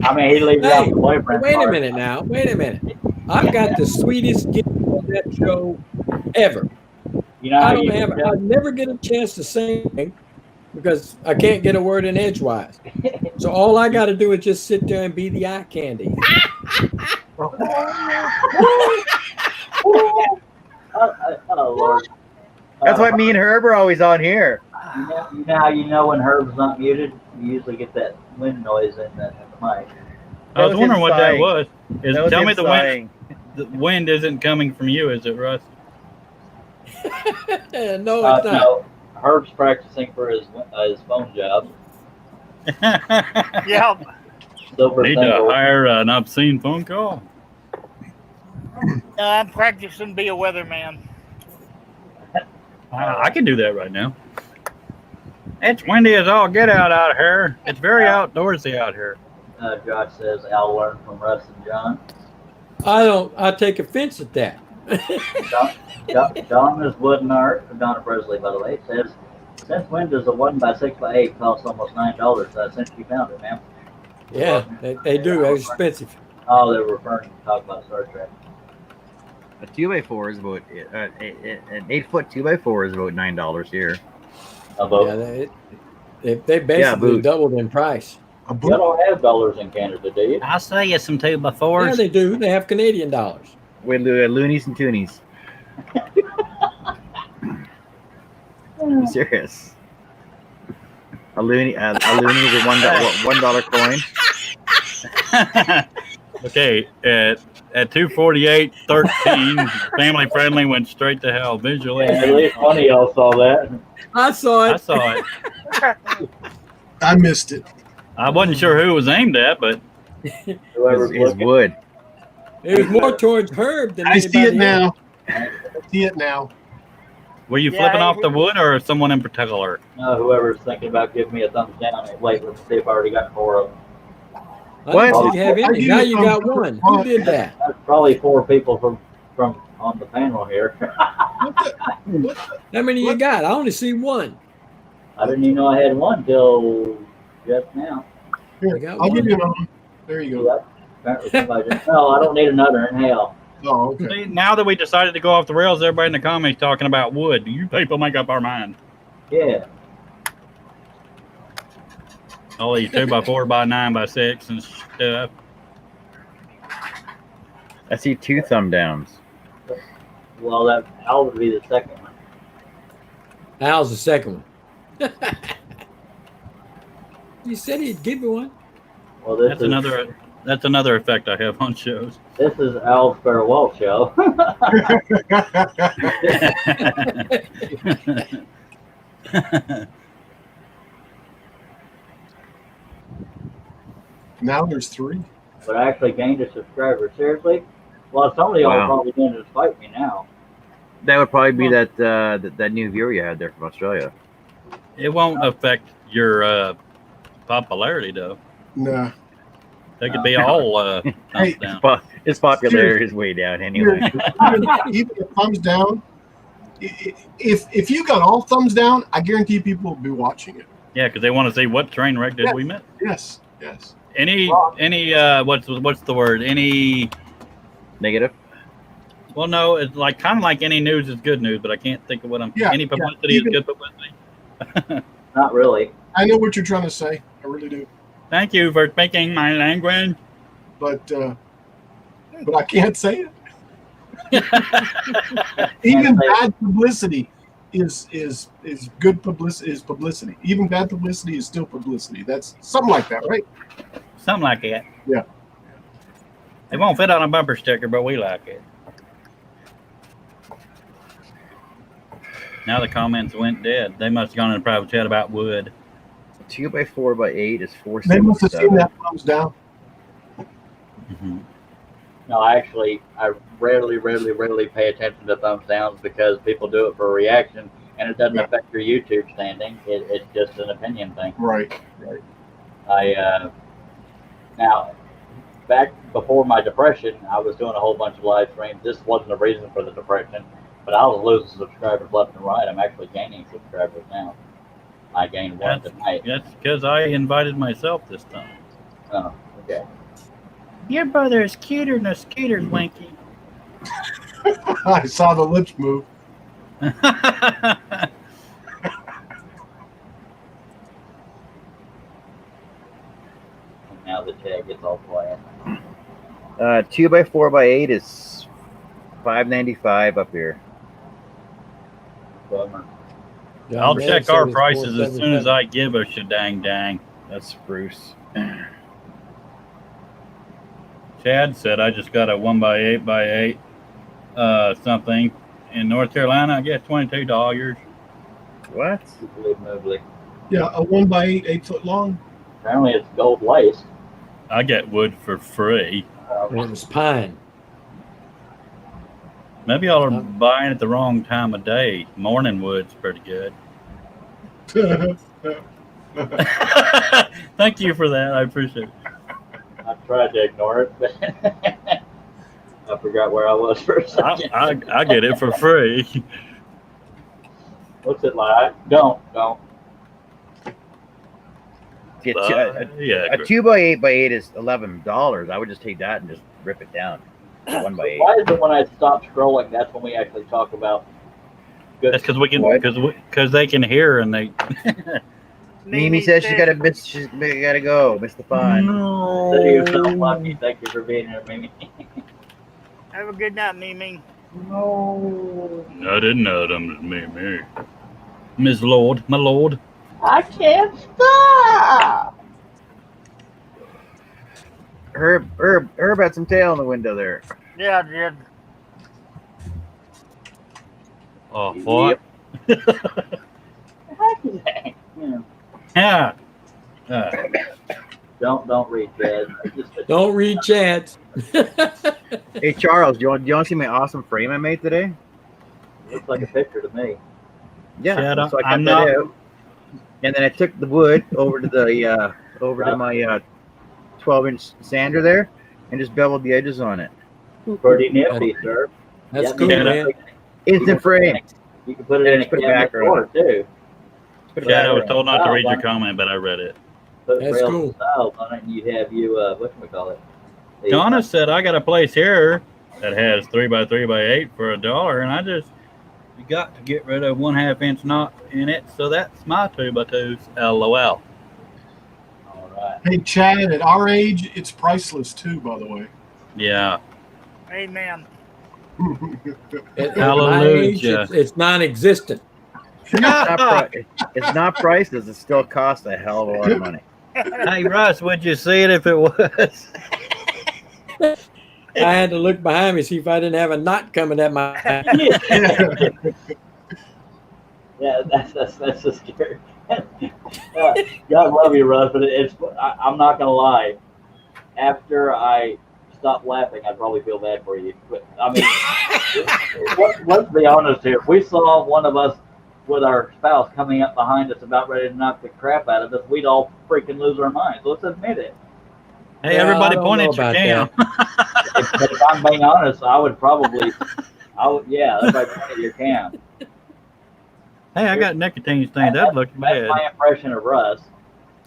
I mean, he leaves out Hey, the boyfriend Wait a part. minute now. Wait a minute. I've got the sweetest gift on that show ever. You know I how don't you have. I never get a chance to sing because I can't get a word in edgewise. So all I got to do is just sit there and be the eye candy. Oh, Lord. that's why me and Herb are always on here. You know how you know when Herb's not muted? You usually get that wind noise in the mic. I was was wondering him what that sighing. was. That was Tell him me the sighing. wind isn't coming from you, is it, Russ? No, it's not. No, Herb's practicing for his phone job. Yeah. Silver Need to single. hire an obscene phone call. I'm practicing to be a weatherman. I can do that right now. It's windy as all get out here. It's very outdoorsy out here. Josh says Al learned from Russ and John. I take offense at that. Donna's Wooden Art, Donna Presley, by the way, says, since when does a 1x6x8 cost almost $9 since you found it, ma'am? Yeah, they do. They're expensive. Oh, they're referring to talk about Star Trek. A 2x4 is about an 8-foot 2x4 is about $9 here. About, Yeah, they basically boot. doubled in price. A you boot. don't have dollars in Canada, do you? I'll sell you some 2x4s. Yeah, they do. They have Canadian dollars. With loonies and toonies. I'm serious. A loony is a $1 coin. Okay, at 248.13, family friendly went straight to hell visually. At least one of y'all saw that. I saw I it. saw it. I missed it. I wasn't sure who it was aimed at, but Whoever's His looking. wood. It was more towards Herb than I see anybody it else. now. I see it now. were you Yeah, flipping off the wood or someone in particular? Whoever's thinking about giving me a thumbs down, wait, let's see if I already got 4 of them. I What? didn't have I any. give Now you you some- got one. Who did that? That's probably 4 people from on the panel here. How many you got? I only see one. I didn't even know I had one till just now. I Here, got I'll give one. you another one. There you go. Yep. Apparently somebody just, no, I don't need another in hell. Oh, okay. See, now that we decided to go off the rails, everybody in the comments talking about wood. You people make up our mind. Yeah. All these 2x4 by 9x6 and stuff. I see 2 thumb downs. Well, that Al would be the second one. Al's the second one. You said he'd give you one. Well, this That's is another effect I have on shows. this is Al's farewell show. Now there's 3. But I actually gained a subscriber. Seriously? Well, some of y'all are Wow. probably going to fight me now. That would probably be that new viewer you had there from Australia. It won't affect your popularity, though. Nah. They could be all thumbs Hey, down. But his popularity is way down anyway. Even a thumbs down. If you got all thumbs down, I guarantee people will be watching it. Yeah, because they want to see what train wreck did we miss. Yes. Yes. Any what's the word? Any Negative. well, no, it's like kind of like any news is good news, but I can't think of what I'm. Yeah, Any yeah, publicity even- is good publicity. Not really. I know what you're trying to say. I really do. Thank you for speaking my language. But I can't say it. Even bad publicity is good publicity is publicity. Even bad publicity is still publicity. That's something like that, right? Something like that. Yeah. It won't fit on a bumper sticker, but we like it. Now the comments went dead. They must have gone in a private chat about wood. 2x4x8 is They must have seen 477. that thumbs down. No, I rarely pay attention to thumbs downs because people do it for a reaction, and it doesn't Yeah. affect your YouTube standing. It's just an opinion thing. Right. Now, back before my depression, I was doing a whole bunch of live streams. This wasn't the reason for the depression, but I was losing subscribers left and right. I'm actually gaining subscribers now. I gained one tonight. That's because I invited myself this time. Oh, okay. Your brother is cuter than a scooter, Winky. I saw the lips move. Now the chat gets all quiet. 2x4x8 is $5.95 up here. Bummer. I'll John check Brad our said it's prices as soon as 477. I give a shedang dang. That's spruce. Chad said I just got a 1x8x8 something in North Carolina. I guess $22. What? Moobly. Yeah, a 1x8, 8 foot long. Apparently it's gold laced. I get wood for free. And it was pine. Maybe y'all are buying it the wrong time of day. Morning wood's pretty good. Thank you for that. I appreciate it. I tried to ignore it, but I forgot where I was for a second. I get it for free. What's it like? Don't. Get Yeah. a 2x8x8 is $11. I would just take that and just rip it down. 1x8. Why is it when I stop scrolling, that's when we actually talk about good? That's because we can What? because they can hear and they. Mimi says she's gotta go. Miss the fun. City of South Lucky, thank you for being here, Mimi. Have a good night, Mimi. No. I didn't know them was me. Miss Lord, my lord. I can't stop. Herb had some tail in the window there. Yeah, I did. Oh, what? Yeah. Yeah. Don't read that. Don't read chats. Hey Charles, do you want to see my awesome frame I made today? Looks like a picture to me. Yeah. Chad, so I cut I'm that not- out, and then I took the wood over to the to my 12-inch sander there, and just beveled the edges on it. Pretty nifty, sir. That's Yeah, cool, yeah, man. Instant frame. You can put it in a Just put it cabinet back drawer too. Chad, I was told not to read your comment, but I read it. Put That's rails cool. and styles on it, and you have whatchamacallit? Donna said I got a place here that has 3x3x8 for $1, and you got to get rid of 1/2 inch knot in it, so that's my 2x2s. LOL. All right. Hey, Chad, at our age, it's priceless too, by the way. Yeah. Amen. At my Hallelujah. age, it's non-existent. It's not priceless. It still costs a hell of a lot of money. Hey, Russ, would you see it if it was? I had to look behind me, see if I didn't have a knot coming at my. Yeah, that's just scary. God love you, Russ, but I'm not gonna lie. After I stop laughing, I'd probably feel bad for you. But I mean, let's be honest here. If we saw one of us with our spouse coming up behind us about ready to knock the crap out of us, we'd all freaking lose our minds. Let's admit it. Hey, Yeah, everybody I don't point know at your about cam. If I'm being honest, I would, yeah, everybody point at your cam. Hey, I got nicotine stain. That looks That's bad. my impression of Russ.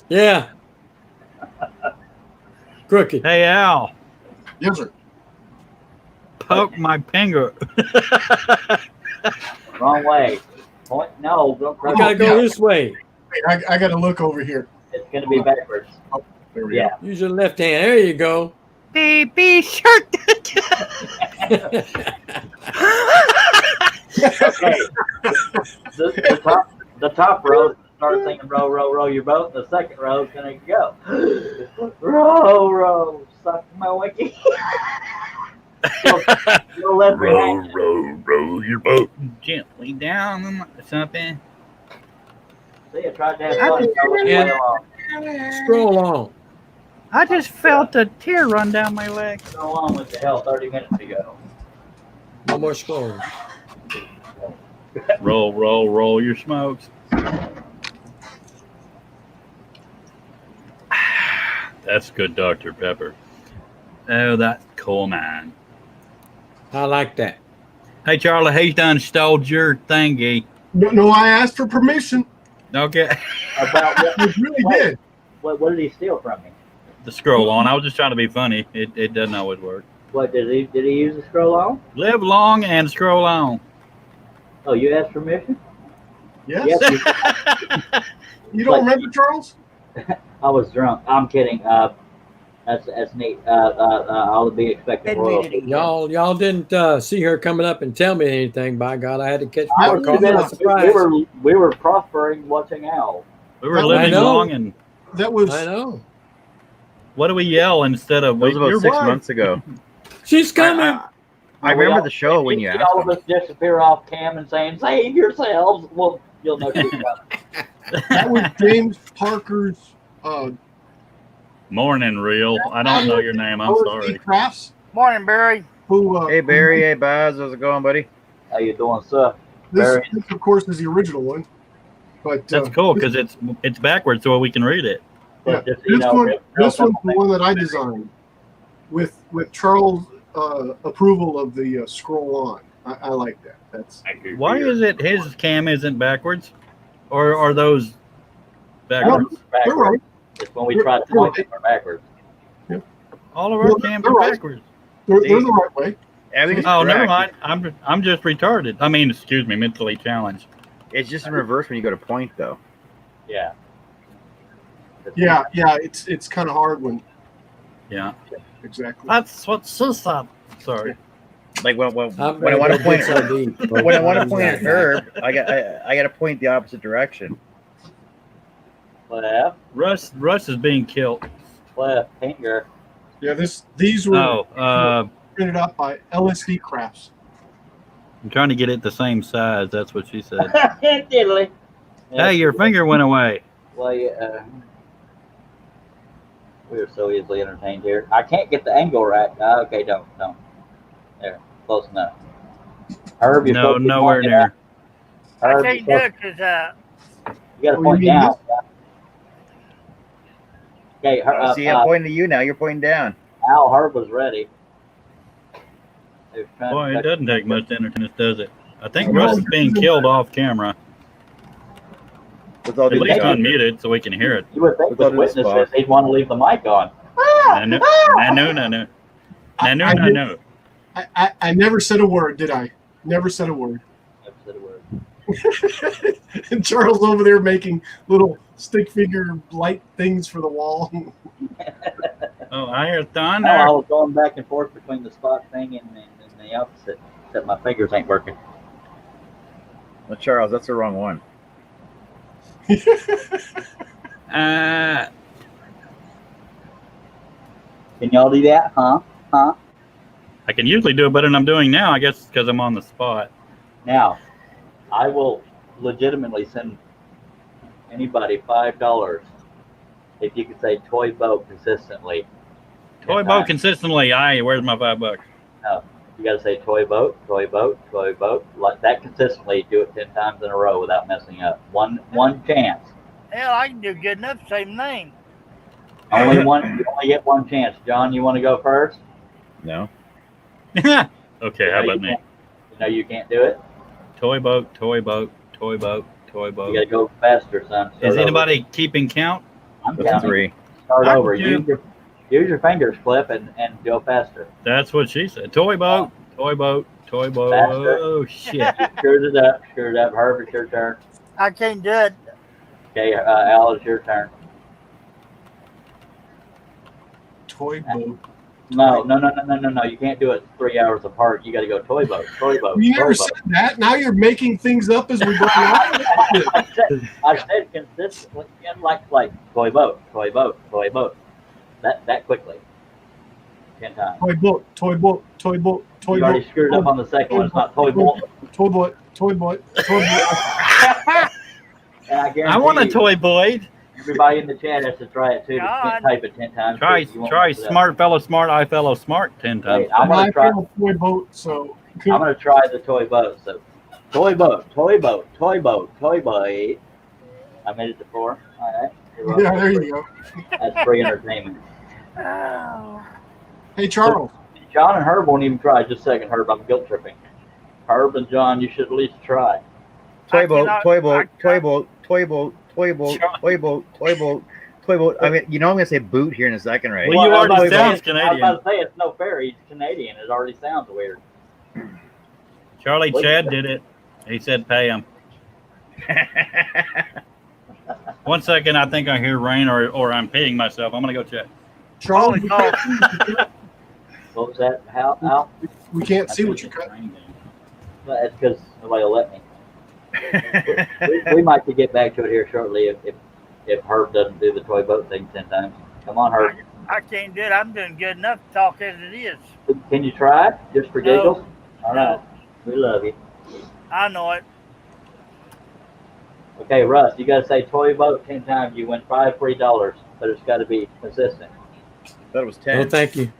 Yeah. Crooked. Hey, Al, Yes, sir. poke my finger. Wrong way. Point, no, don't You press gotta it. go this way. Wait, I got to look over here. It's going to be backwards. There we Yeah. Use your left hand. There you go. Be sure Okay. The top row, start singing row, row, row your boat. The second row is going to go. Row, row, suck my wiki. You'll let me hang. row your boat gently down or something. See, I tried to have fun. Yeah. Scroll on. I just felt a tear run down my leg. Go on with the hell 30 minutes ago. No more scrolling. Roll your smokes. That's good, Dr. Pepper. Oh, that's cool, man. I like that. Hey, Charlie, he's done stole your thingy. No, I asked for permission. Okay. About I really did. what did he steal from me? The scroll on. I was just trying to be funny. It doesn't always work. What did he use the scroll on? Live long and scroll on. Oh, you asked permission? Yes. Yes. You don't remember, Charles? I was drunk. I'm kidding. That's neat. I'll be expecting royalty. Y'all didn't see her coming up and tell me anything. By God, I had to catch I my was call. we Surprise. were prospering watching Al. We were I living know. long and That was I know. what do we yell instead of That was about your 6 wife? months ago. She's coming. I remember the show when you see asked all him. of us disappear off cam and saying, "Save yourselves." Well, you'll know who's coming. that was James Parker's Morning, real. I don't know your name. I'm OSD sorry. Crafts, Morning, Barry. who Hey Barry, hey Baz, how's it going, buddy? How you doing, sir? this, Barry. this of course is the original one. But That's cool because it's backwards so we can read it. But Yeah, just, you this know, one, real this one's simple the one that I designed with Charles' approval of the scroll on. I like that. That's Why is it his cam isn't backwards, or are those backwards? things. They're Backwards. right. It's when we try to point it, we're backwards. All of our Well, cams they're are right. backwards. They're the right way. Everything's Oh, never correct. mind. I'm just retarded. I mean, excuse me, mentally challenged. It's just in reverse when you go to point, though. Yeah. Yeah, it's kind of hard when Yeah, exactly. that's what Susan. Sorry. Like when I'm I want to point at so Herb, deep. when I want to point at Herb, I got to point the opposite direction. Left, Russ is being killed. finger. Yeah, these were Oh, printed out by LSD Crafts. I'm trying to get it the same size. That's what she said. Diddly. Hey, your finger went away. Well, yeah, we are so easily entertained here. I can't get the angle right. Okay, don't. There, close enough. Herb, you're No, supposed to be nowhere pointing near. out. I Herb, can't do it because you got to Oh, point you mean down. Okay, See, I'm pointing to you now. You're pointing down. Al, Herb was ready. He was trying Boy, to it doesn't take much to entertain us, does it? I think No, Russ is being killed off camera. Let's all At do least the spot. unmute it so we can hear it. You would think Let's all with do the witnesses, spot. he'd want to leave the mic on. No. I never said a word, did I? Never said a word. Never said a word. And Charles over there making little stick figure light things for the wall. Oh, I hear thunder. No, I was going back and forth between the spot thing and the opposite. Except my fingers ain't working. Well, Charles, that's the wrong one. Uh, Can y'all do that? Huh? I can usually do it better than I'm doing now, I guess, because I'm on the spot. Now, I will legitimately send anybody $5 if you could say toy boat consistently. Toy boat consistently. Where's my $5? You got to say toy boat, toy boat, toy boat. Like that consistently. Do it 10 times in a row without messing up. One chance. Hell, I can do good enough. Same name. Only one. You only get one chance. John, you want to go first? No. Okay, how about me? You know you can't do it. Toy boat, toy boat, toy boat, toy boat. You got to go faster, son. Start Is over. anybody keeping count? I'm That's counting. 3. Start I over. can Use your fingers, Cliff, and go faster. That's what she said. Toy boat, toy boat, toy boat. Faster. Oh, shit. Screw it up. Herb, it's your turn. I can't do it. Okay, Al, it's your turn. Toy boat. No. You can't do it 3 hours apart. You got to go toy boat, toy boat. You toy never boat. said that. Now you're making things up as we go along. I said consistently, like toy boat, toy boat, toy boat. That quickly. 10 times. Toy boat, toy boat, toy boat, toy You boat. already screwed up on the second one. It's not toy boat. Toy boat, toy boat, toy boat. And I guarantee I want a you, toy boy. everybody in the chat has to try it too. You God. can't type it 10 times. Try You won't try mess it up. smart fellow smart, I fellow smart 10 times. Wait, I'm I gonna try. feel toy boat, so I'm gonna try the toy boat. So, toy boat, toy boat, toy boat, toy boat. I made it to 4. All right. yeah, there you go. That's free entertainment. Oh. Hey, Charles. John and Herb won't even try. Just a second, Herb. I'm guilt tripping. Herb and John, you should at least try. Toy boat, cannot- toy boat, I toy boat, toy boat, toy boat, toy boat, toy boat, toy boat. I mean, you know I'm gonna say boot here in a second, right? Well, you I was already about to sounds say- I was Canadian. about to say it's no fair. He's Canadian. It already sounds weird. Charlie Chad did it. He said pay him. 1 second, I think I hear rain or I'm peeing myself. I'm going to go check. Charles, Holy cow. What was that? How? we can't see what you're cutting. Well, that's because nobody will let me. We might could get back to it here shortly if Herb doesn't do the toy boat thing 10 times. Come on, Herb. I can't do it. I'm doing good enough to talk as it is. Can you try it just for No. giggles? All right. We love you. I know it. Okay, Russ, you got to say toy boat 10 times. You win $5 free, but it's got to be consistent. That was No, 10. thank you.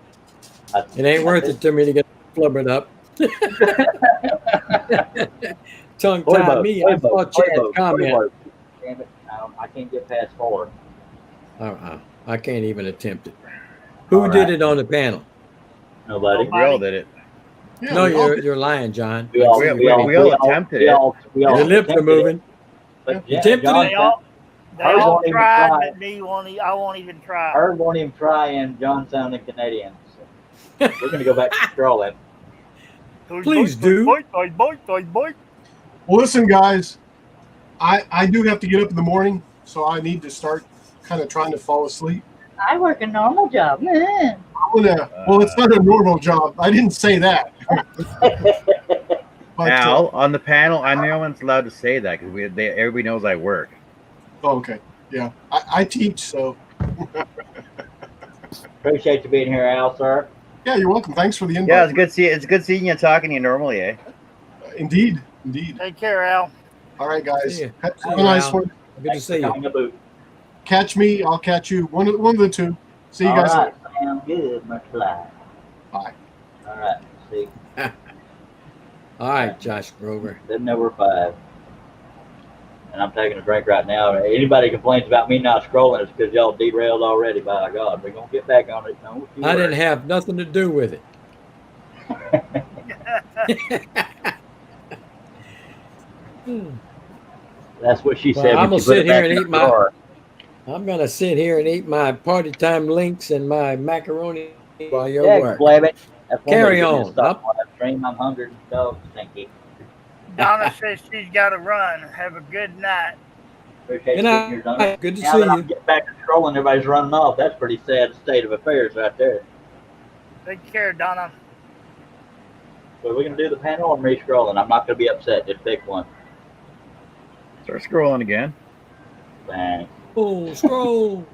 It ain't worth it to me to get flubbered up. Tongue Toy tied boat, me. toy I boat, thought toy Chad's boat, toy comment. boat. Damn it. I can't get past 4. I can't even attempt it. Who All did right. it on the panel? Nobody. We all did it. Yeah, No, we all you're lying, John. We all attempted it. Your lips are moving. But You yeah, attempted John, it? They Herb all won't even tried, try. but I won't even try. Herb won't even try, and John sounded Canadian. So we're going to go back to scrolling. Please do. Boy. Well, listen, guys, I do have to get up in the morning, so I need to start kind of trying to fall asleep. I work a normal job. I'm gonna. Well, it's not a normal job. I didn't say that. But, Al, on the panel, I'm the only one's allowed to say that because everybody knows I work. oh, okay. Yeah, I teach, so Appreciate you being here, Al, sir. yeah, you're welcome. Thanks for the invite. Yeah, it's good seeing you and talking to you normally, eh? Indeed. Take care, Al. All right, guys. See ya. Have See a ya, nice Al. one. Good to see you. Coming to boot. Catch me. I'll catch you. One of the two. See you All guys right, later. sound good. Much life. Bye. All right. See, All right, Josh Grover. then number 5. And I'm taking a drink right now. Anybody complains about me not scrolling, it's because y'all derailed already. By God, we're gonna get back on it. Don't you I didn't worry. have nothing to do with it. That's what she Well, said. I'm when gonna she put sit it back here and in eat the my- drawer. I'm gonna sit here and eat my party time links and my macaroni while you're Yeah, work. blab it. That's one way Carry to get me to on. stop live stream. I'm hungry. So stinky. Donna says she's got to run. Have a good night. Appreciate Good you night. being here, Donna. Good to Now see that I'm you. getting back to scrolling, everybody's running off. That's pretty sad state of affairs right there. Take care, Donna. So we're gonna do the panel. I'm re-scrolling. I'm not gonna be upset. Just pick one. Start scrolling again. Thanks. Oh, scroll.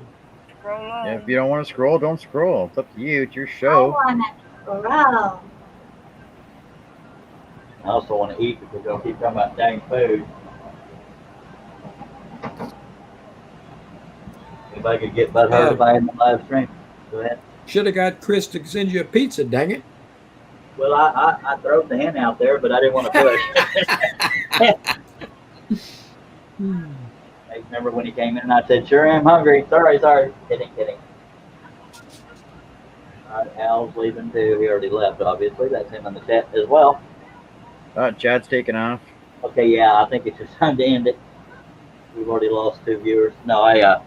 Scroll on. Yeah, if you don't want to scroll, don't scroll. It's up to you. It's your I show. want to grow. I also want to eat because they'll keep talking about dang food. Anybody could get butt hurt if I had the live stream. Go ahead. Should have got Chris to send you a pizza, dang it. Well, I threw the hand out there, but I didn't want to push. Hey, remember when he came in and I said, "Sure am hungry." Sorry. Kidding. All right, Al's leaving too. He already left, obviously. That's him in the chat as well. Chad's taking off. Okay, yeah, I think it's just time to end it. We've already lost 2 viewers. No, I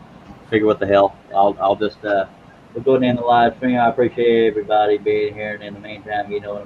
figure what the hell. I'll just we'll go ahead and end the live stream. I appreciate everybody being here, and in the meantime, you know.